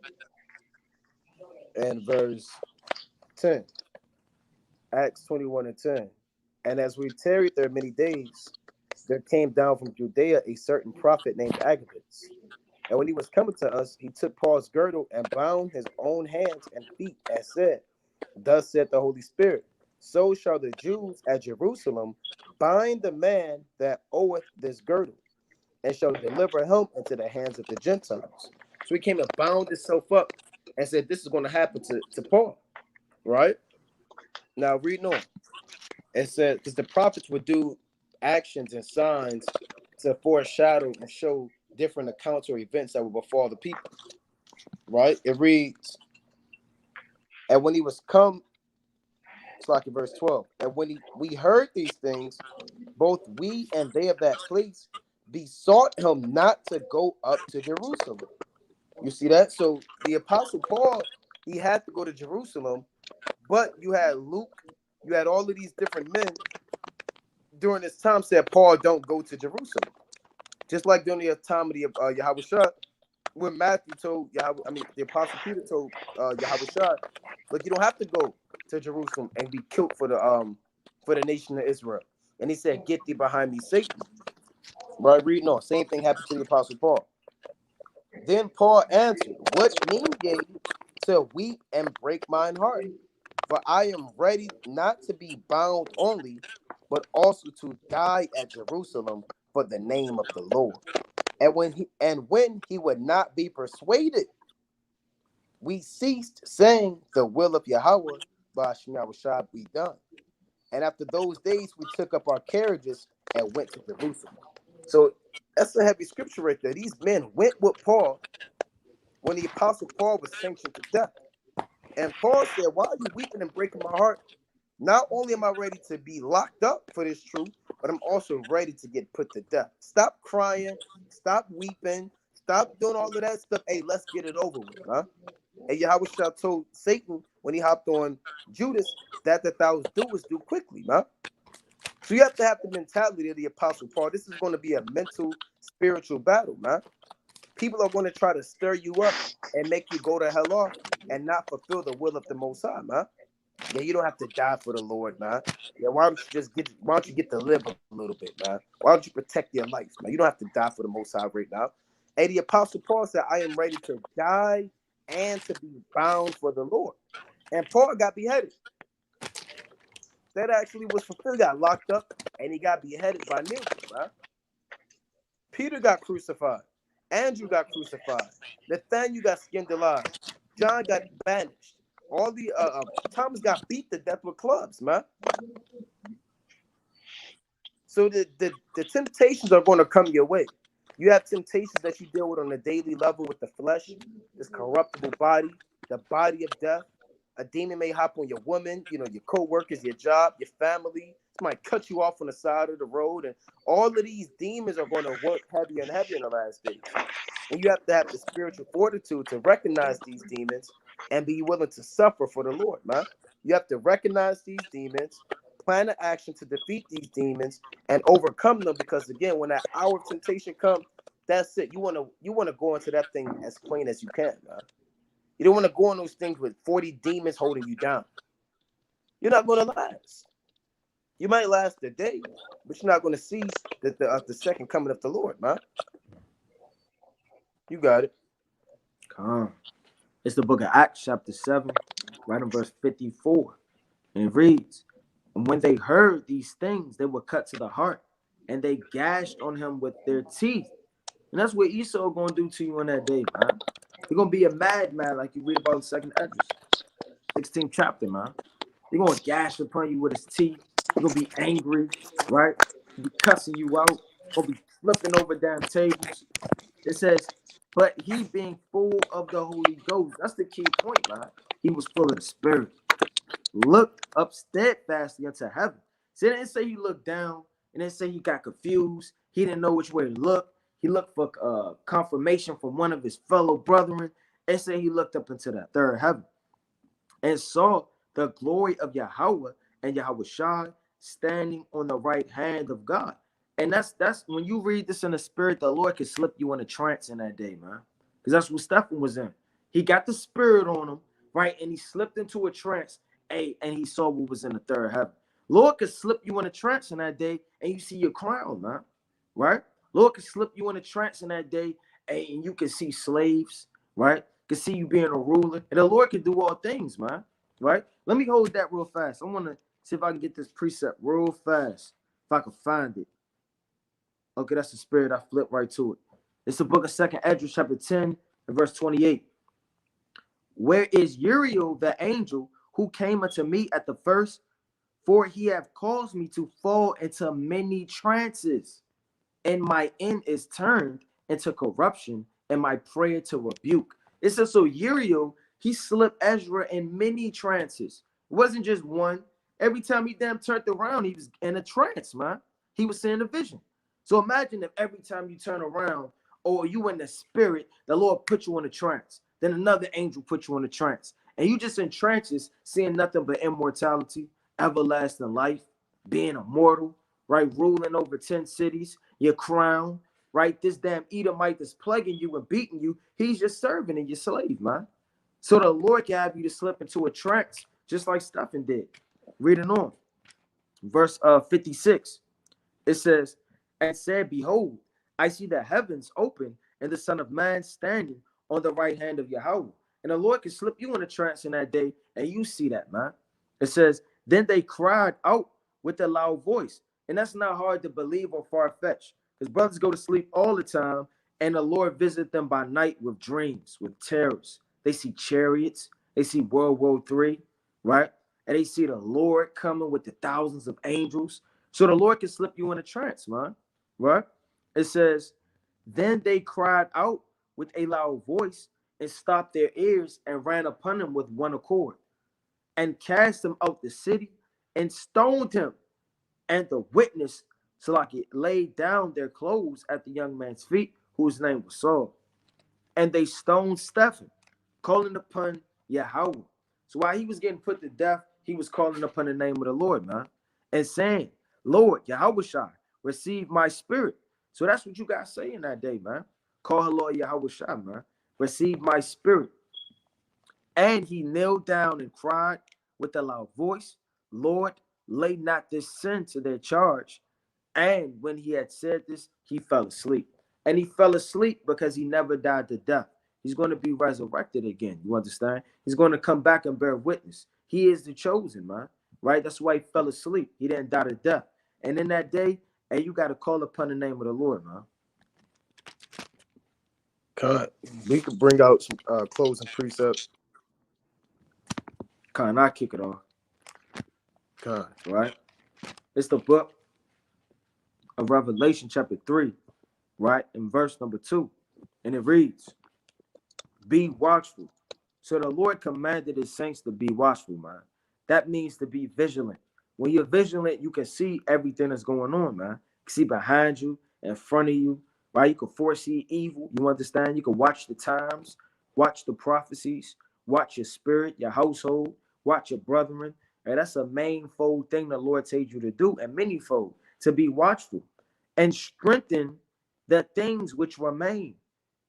and verse 10. Acts 21 and 10. And as we tarried there many days, there came down from Judea a certain prophet named Agabus. And when he was coming to us, he took Paul's girdle and bound his own hands and feet and said, Thus saith the Holy Spirit, so shall the Jews at Jerusalem bind the man that oweth this girdle, and shall deliver him into the hands of the Gentiles. So he came and bound himself up and said, this is going to happen to Paul, right? Now, reading on. It said, because the prophets would do actions and signs to foreshadow and show different accounts or events that would befall the people, right? It reads, and when he was come, it's like in verse 12, and when we heard these things, both we and they of that place besought him not to go up to Jerusalem. You see that? So the apostle Paul, he had to go to Jerusalem, but you had Luke, you had all of these different men during this time said, Paul, don't go to Jerusalem. Just like during the time of the Yahushua, when Matthew told the apostle Peter told Yahushua, look, you don't have to go to Jerusalem and be killed for the nation of Israel. And he said, get thee behind me, Satan. Right, reading on. Same thing happened to the apostle Paul. Then Paul answered, what mean ye to weep and break mine heart? For I am ready not to be bound only, but also to die at Jerusalem for the name of the Lord. And when he would not be persuaded, we ceased saying, the will of Yahweh by Hashem shall be done. And after those days, we took up our carriages and went to Jerusalem. So that's a heavy scripture right there. These men went with Paul when the apostle Paul was sanctioned to death. And Paul said, why are you weeping and breaking my heart? Not only am I ready to be locked up for this truth, but I'm also ready to get put to death. Stop crying. Stop weeping. Stop doing all of that stuff. Hey, let's get it over with, huh? And Yahushua told Satan when he hopped on Judas that thou doest do quickly, huh? So you have to have the mentality of the apostle Paul. This is going to be a mental, spiritual battle, man. People are going to try to stir you up and make you go to hell off and not fulfill the will of the Most High, man. Yeah, you don't have to die for the Lord, man. Yeah, why don't you get to live a little bit, man? Why don't you protect your life, man? You don't have to die for the Most High right now. Hey, the Apostle Paul said, I am ready to die and to be bound for the Lord. And Paul got beheaded. That actually was fulfilled. He got locked up and he got beheaded by Nero, man. Peter got crucified. Andrew got crucified. Nathaniel got skinned alive. John got banished. All the Thomas got beat to death with clubs, man. So the temptations are going to come your way. You have temptations that you deal with on a daily level with the flesh, this corruptible body, the body of death. A demon may hop on your woman, your co-workers, your job, your family. Might cut you off on the side of the road, and all of these demons are going to work heavier and heavier in the last days. And you have to have the spiritual fortitude to recognize these demons and be willing to suffer for the Lord, man. You have to recognize these demons, plan an action to defeat these demons, and overcome them. Because again, when that hour of temptation comes, that's it. You want to go into that thing as plain as you can, man. You don't want to go on those things with 40 demons holding you down. You're not going to last. You might last a day, but you're not going to see the second coming of the Lord, man. You got it. Come. It's the book of Acts, chapter 7, right in verse 54. And it reads, and when they heard these things, they were cut to the heart, and they gashed on him with their teeth. And that's what Esau going to do to you on that day, man. You're going to be a madman like you read about in 2nd Esdras, 16th chapter, man. They're going to gash upon you with his teeth. You're going to be angry, right? He'll be cussing you out. Going to be flipping over damn tables. It says, but he being full of the Holy Ghost. That's the key point, man. He was full of the Spirit. Looked up steadfastly unto heaven. So it didn't say he looked down. It didn't say he got confused. He didn't know which way to look. He looked for confirmation from one of his fellow brethren. It said he looked up into that third heaven and saw the glory of Yahweh and Yahweh Shai standing on the right hand of God. And that's when you read this in the spirit, the Lord can slip you in a trance in that day, man. Because that's what Stephen was in. He got the spirit on him, right? And he slipped into a trance, and he saw what was in the third heaven. Lord could slip you in a trance in that day, and you see your crown, man. Right? Lord could slip you in a trance in that day, and you can see slaves, right? Can see you being a ruler. And the Lord can do all things, man. Right? Let me hold that real fast. I want to see if I can get this precept real fast, if I can find it. Okay, that's the spirit. I flip right to it. It's the book of 2nd Esdras, chapter 10, and verse 28. Where is Uriel, the angel, who came unto me at the first? For he hath caused me to fall into many trances, and my end is turned into corruption, and my prayer to rebuke. It says, so Uriel, he slipped Ezra in many trances. It wasn't just one. Every time he damn turned around, he was in a trance, man. He was seeing a vision. So imagine if every time you turn around, or you in the spirit, the Lord put you in a trance. Then another angel put you in a trance. And you just in trances, seeing nothing but immortality, everlasting life, being immortal, right? Ruling over 10 cities, your crown, right? This damn Edomite that's plaguing you and beating you, he's your servant and your slave, man. So the Lord can have you to slip into a trance, just like Stephen did. Reading on. Verse 56. It says, and said, behold, I see the heavens open and the Son of Man standing on the right hand of Yahweh. And the Lord can slip you in a trance in that day, and you see that, man. It says, then they cried out with a loud voice. And that's not hard to believe or far-fetched, because brothers go to sleep all the time, and the Lord visit them by night with dreams, with terrors. They see chariots. They see World War III, right? And they see the Lord coming with the thousands of angels. So the Lord can slip you in a trance, man, right? It says, then they cried out with a loud voice and stopped their ears and ran upon him with one accord and cast him out the city and stoned him. And the witness, Salaki, laid down their clothes at the young man's feet, whose name was Saul. And they stoned Stephen, calling upon Yahweh. So while he was getting put to death, he was calling upon the name of the Lord, man, and saying, Lord, Yahweh Shai, receive my spirit. So that's what you got to say in that day, man. Call her Lord Yahweh Shai, man. Receive my spirit. And he knelt down and cried with a loud voice, Lord, lay not this sin to their charge. And when he had said this, he fell asleep. And he fell asleep because he never died to death. He's going to be resurrected again. You understand? He's going to come back and bear witness. He is the chosen, man. Right? That's why he fell asleep. He didn't die to death. And in that day, hey, you got to call upon the name of the Lord, man. God, we could bring out some closing precepts. Can I kick it off? God, Right? It's the book of Revelation, chapter 3, right? In verse number 2. And it reads, be watchful. So the Lord commanded his saints to be watchful, man. That means to be vigilant. When you're vigilant, you can see everything that's going on, man. You can see behind you, in front of you, right? You can foresee evil. You understand? You can watch the times, watch the prophecies, watch your spirit, your household, watch your brethren. And that's a mainfold thing the Lord tells you to do, and manyfold, to be watchful and strengthen the things which remain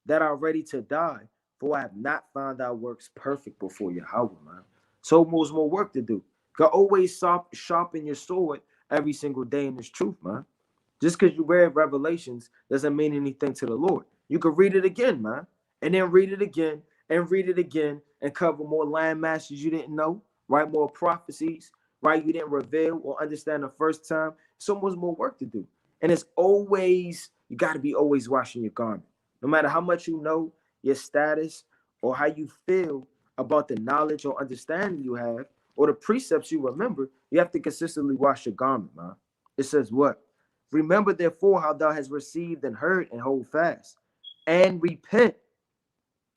that are ready to die. For I have not found our works perfect before Yahweh, man. So much more work to do. You always sharpen your sword every single day in this truth, man. Just because you read Revelations doesn't mean anything to the Lord. You can read it again, man, and then read it again and read it again and cover more land masses you didn't know, right? More prophecies, right? You didn't reveal or understand the first time. So much more work to do. And it's always, you got to be always washing your garment. No matter how much you know, your status, or how you feel about the knowledge or understanding you have, or the precepts you remember, you have to consistently wash your garment, man. It says what? Remember therefore how thou hast received and heard, and hold fast, and repent.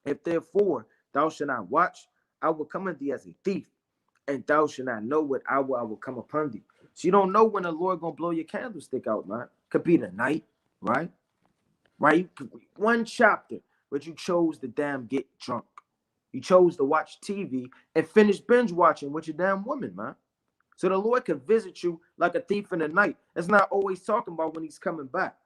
If therefore thou shalt not watch, I will come unto thee as a thief, and thou shalt not know what hour I will come upon thee. So you don't know when the Lord gonna blow your candlestick out, man. Could be the night, right? Right? You could read one chapter, but you chose to damn get drunk. You chose to watch TV and finish binge watching with your damn woman, man. So the Lord could visit you like a thief in the night. It's not always talking about when he's coming back.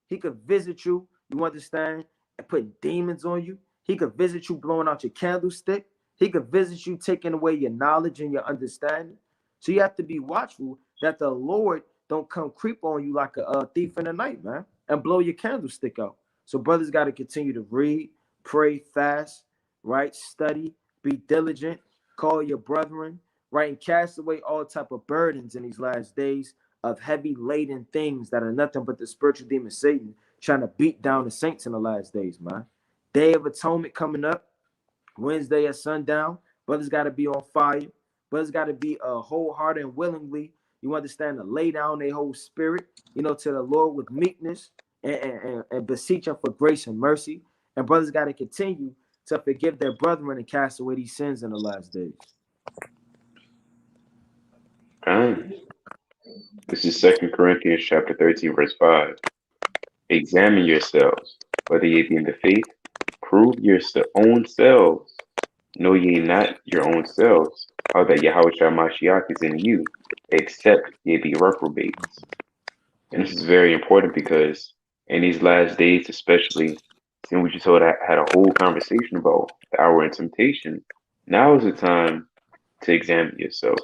He could visit you, you understand, and put demons on you. He could visit you blowing out your candlestick. He could visit you taking away your knowledge and your understanding. So you have to be watchful that the Lord don't come creep on you like a thief in the night, man, and blow your candlestick out. So brothers got to continue to read, pray, fast, right? Study, be diligent, call your brethren, right? And cast away all type of burdens in these last days of heavy laden things that are nothing but the spiritual demon Satan trying to beat down the saints in the last days, man. Day of Atonement coming up, Wednesday at sundown. Brothers got to be on fire. Brothers got to be wholehearted and willingly, you understand, to lay down their whole spirit, to the Lord with meekness and beseech him for grace and mercy. And brothers got to continue to forgive their brethren and cast away these sins in the last days. This is 2 Corinthians chapter 13, verse 5. Examine yourselves, whether ye be in the faith. Prove your own selves. Know ye not your own selves, how that Yahweh Mashiach is in you, except ye be reprobates. And this is very important because in these last days, especially, seeing what you told, I had a whole conversation about the hour and temptation. Now is the time to examine yourself.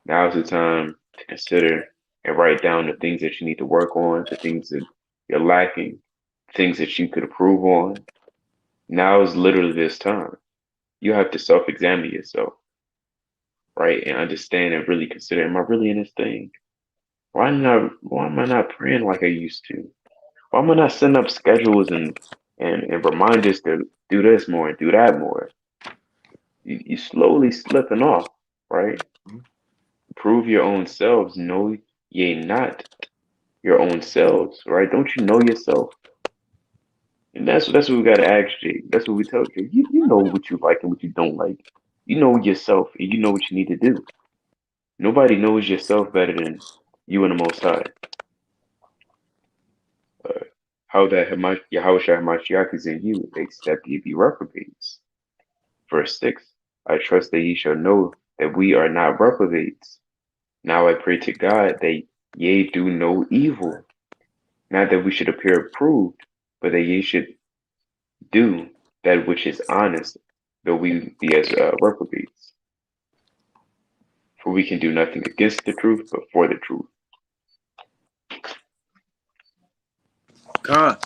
Now is the time to consider and write down the things that you need to work on, the things that you're lacking, things that you could improve on. Now is literally this time. You have to self-examine yourself, right? And understand and really consider, am I really in this thing? Why am I not praying like I used to? Why am I not setting up schedules and reminders to do this more and do that more? You slowly slipping off, right? Prove your own selves. Know ye not your own selves, right? Don't you know yourself? And that's what we gotta ask you. That's what we tell you. You know what you like and what you don't like. You know yourself and you know what you need to do. Nobody knows yourself better than you and the Most High. How that Yahweh Hamashiach is in you, except ye be reprobates. Verse 6. I trust that ye shall know that we are not reprobates. Now I pray to God that ye do no evil. Not that we should appear approved, but that ye should Do that which is honest, though we be as reprobates. For we can do nothing against the truth, but for the truth. Con,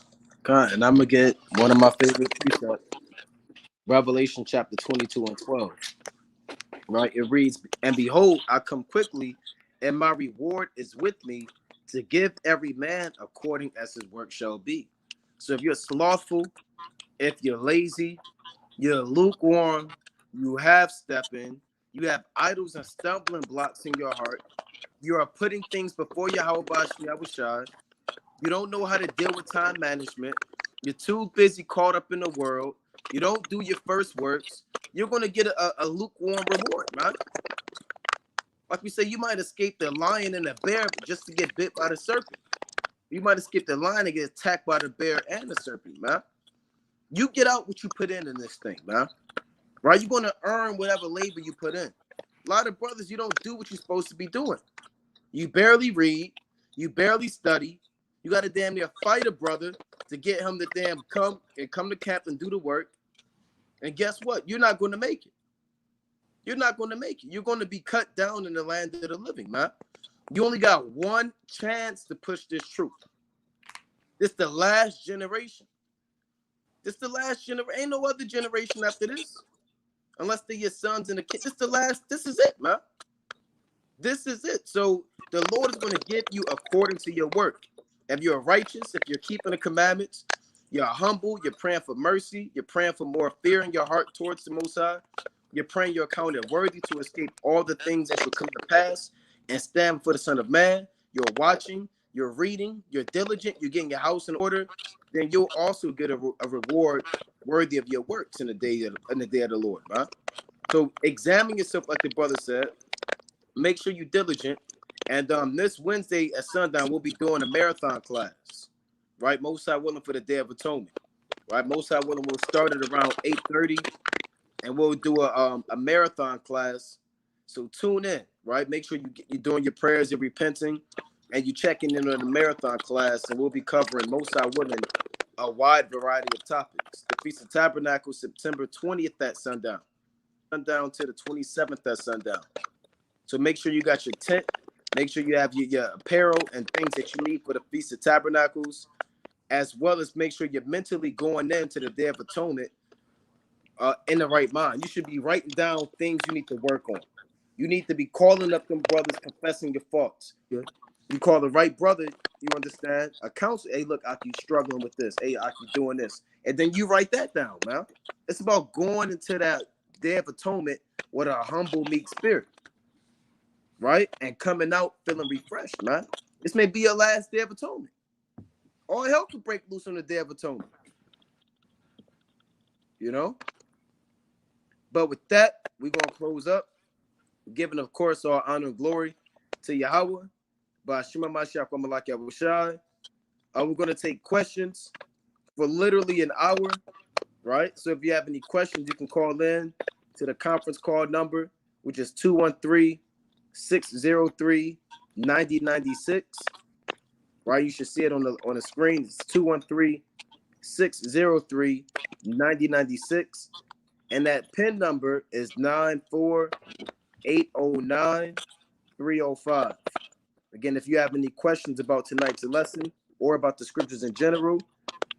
and I'm gonna get one of my favorite precepts, Revelation chapter 22 and 12. Right? It reads, "And behold, I come quickly, and my reward is with me to give every man according as his work shall be." So if you're slothful, if you're lazy, you're lukewarm, you have stepping, you have idols and stumbling blocks in your heart, you are putting things before Yahweh, you don't know how to deal with time management, you're too busy caught up in the world, you don't do your first works, you're going to get a lukewarm reward, man. Like we say, you might escape the lion and the bear just to get bit by the serpent. You might escape the lion and get attacked by the bear and the serpent, man. You get out what you put in this thing, man. Right? You're going to earn whatever labor you put in. A lot of brothers, you don't do what you're supposed to be doing. You barely read. You barely study. You got to damn near fight a brother to get him to damn come to camp and do the work. And guess what? You're not going to make it. You're not going to make it. You're going to be cut down in the land of the living, man. You only got one chance to push this truth. This the last generation. This the last generation. Ain't no other generation after this. Unless they're your sons and the kids. This the last. This is it, man. This is it. So the Lord is going to give you according to your work. If you're righteous, if you're keeping the commandments, you're humble, you're praying for mercy, you're praying for more fear in your heart towards the Most High, you're praying you're counted worthy to escape all the things that shall come to pass and stand for the Son of Man, you're watching, you're reading, you're diligent, you're getting your house in order, then you'll also get a reward worthy of your works in the day of the Lord, right? So examine yourself, like the brother said. Make sure you're diligent. And this Wednesday at sundown, we'll be doing a marathon class, right? Most High willing for the Day of Atonement, right? Most High willing, we'll start at around 8:30, and we'll do a marathon class. So tune in, right? Make sure you're doing your prayers, you're repenting, and you're checking in on the marathon class, and we'll be covering, most High willing, a wide variety of topics. The Feast of Tabernacles, September 20th at sundown to the 27th at sundown. So make sure you got your tent. Make sure you have your apparel and things that you need for the Feast of Tabernacles, as well as make sure you're mentally going into the Day of Atonement in the right mind. You should be writing down things you need to work on. You need to be calling up them brothers, confessing your faults. Yeah. You call the right brother, you understand, a counselor. Hey, look, Aki, struggling with this. Hey, Aki, doing this. And then you write that down, man. It's about going into that Day of Atonement with a humble, meek spirit. Right? And coming out feeling refreshed, man. This may be your last Day of Atonement. All hell could break loose on the Day of Atonement. You know? But with that, we're going to close up. Giving, of course, all honor and glory to Yahweh. By Shema Mashiach Malak Yahushai. We're going to take questions for literally an hour. Right? So if you have any questions, you can call in to the conference call number, which is 213-603-9096. Right, you should see it on the screen. It's 213-603-9096, and that PIN number is 94809-305. Again, if you have any questions about tonight's lesson or about the scriptures in general,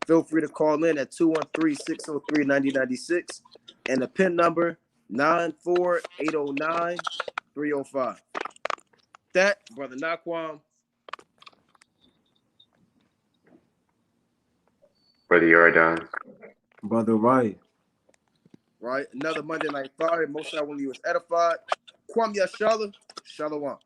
feel free to call in at 213-603-9096, and the PIN number 94809-305. That, Brother Naquam. Brother Yardan. Brother Ryan. Right? Another Monday Night Fire. Most I when you was edified. Kwam Yashala. Shalom.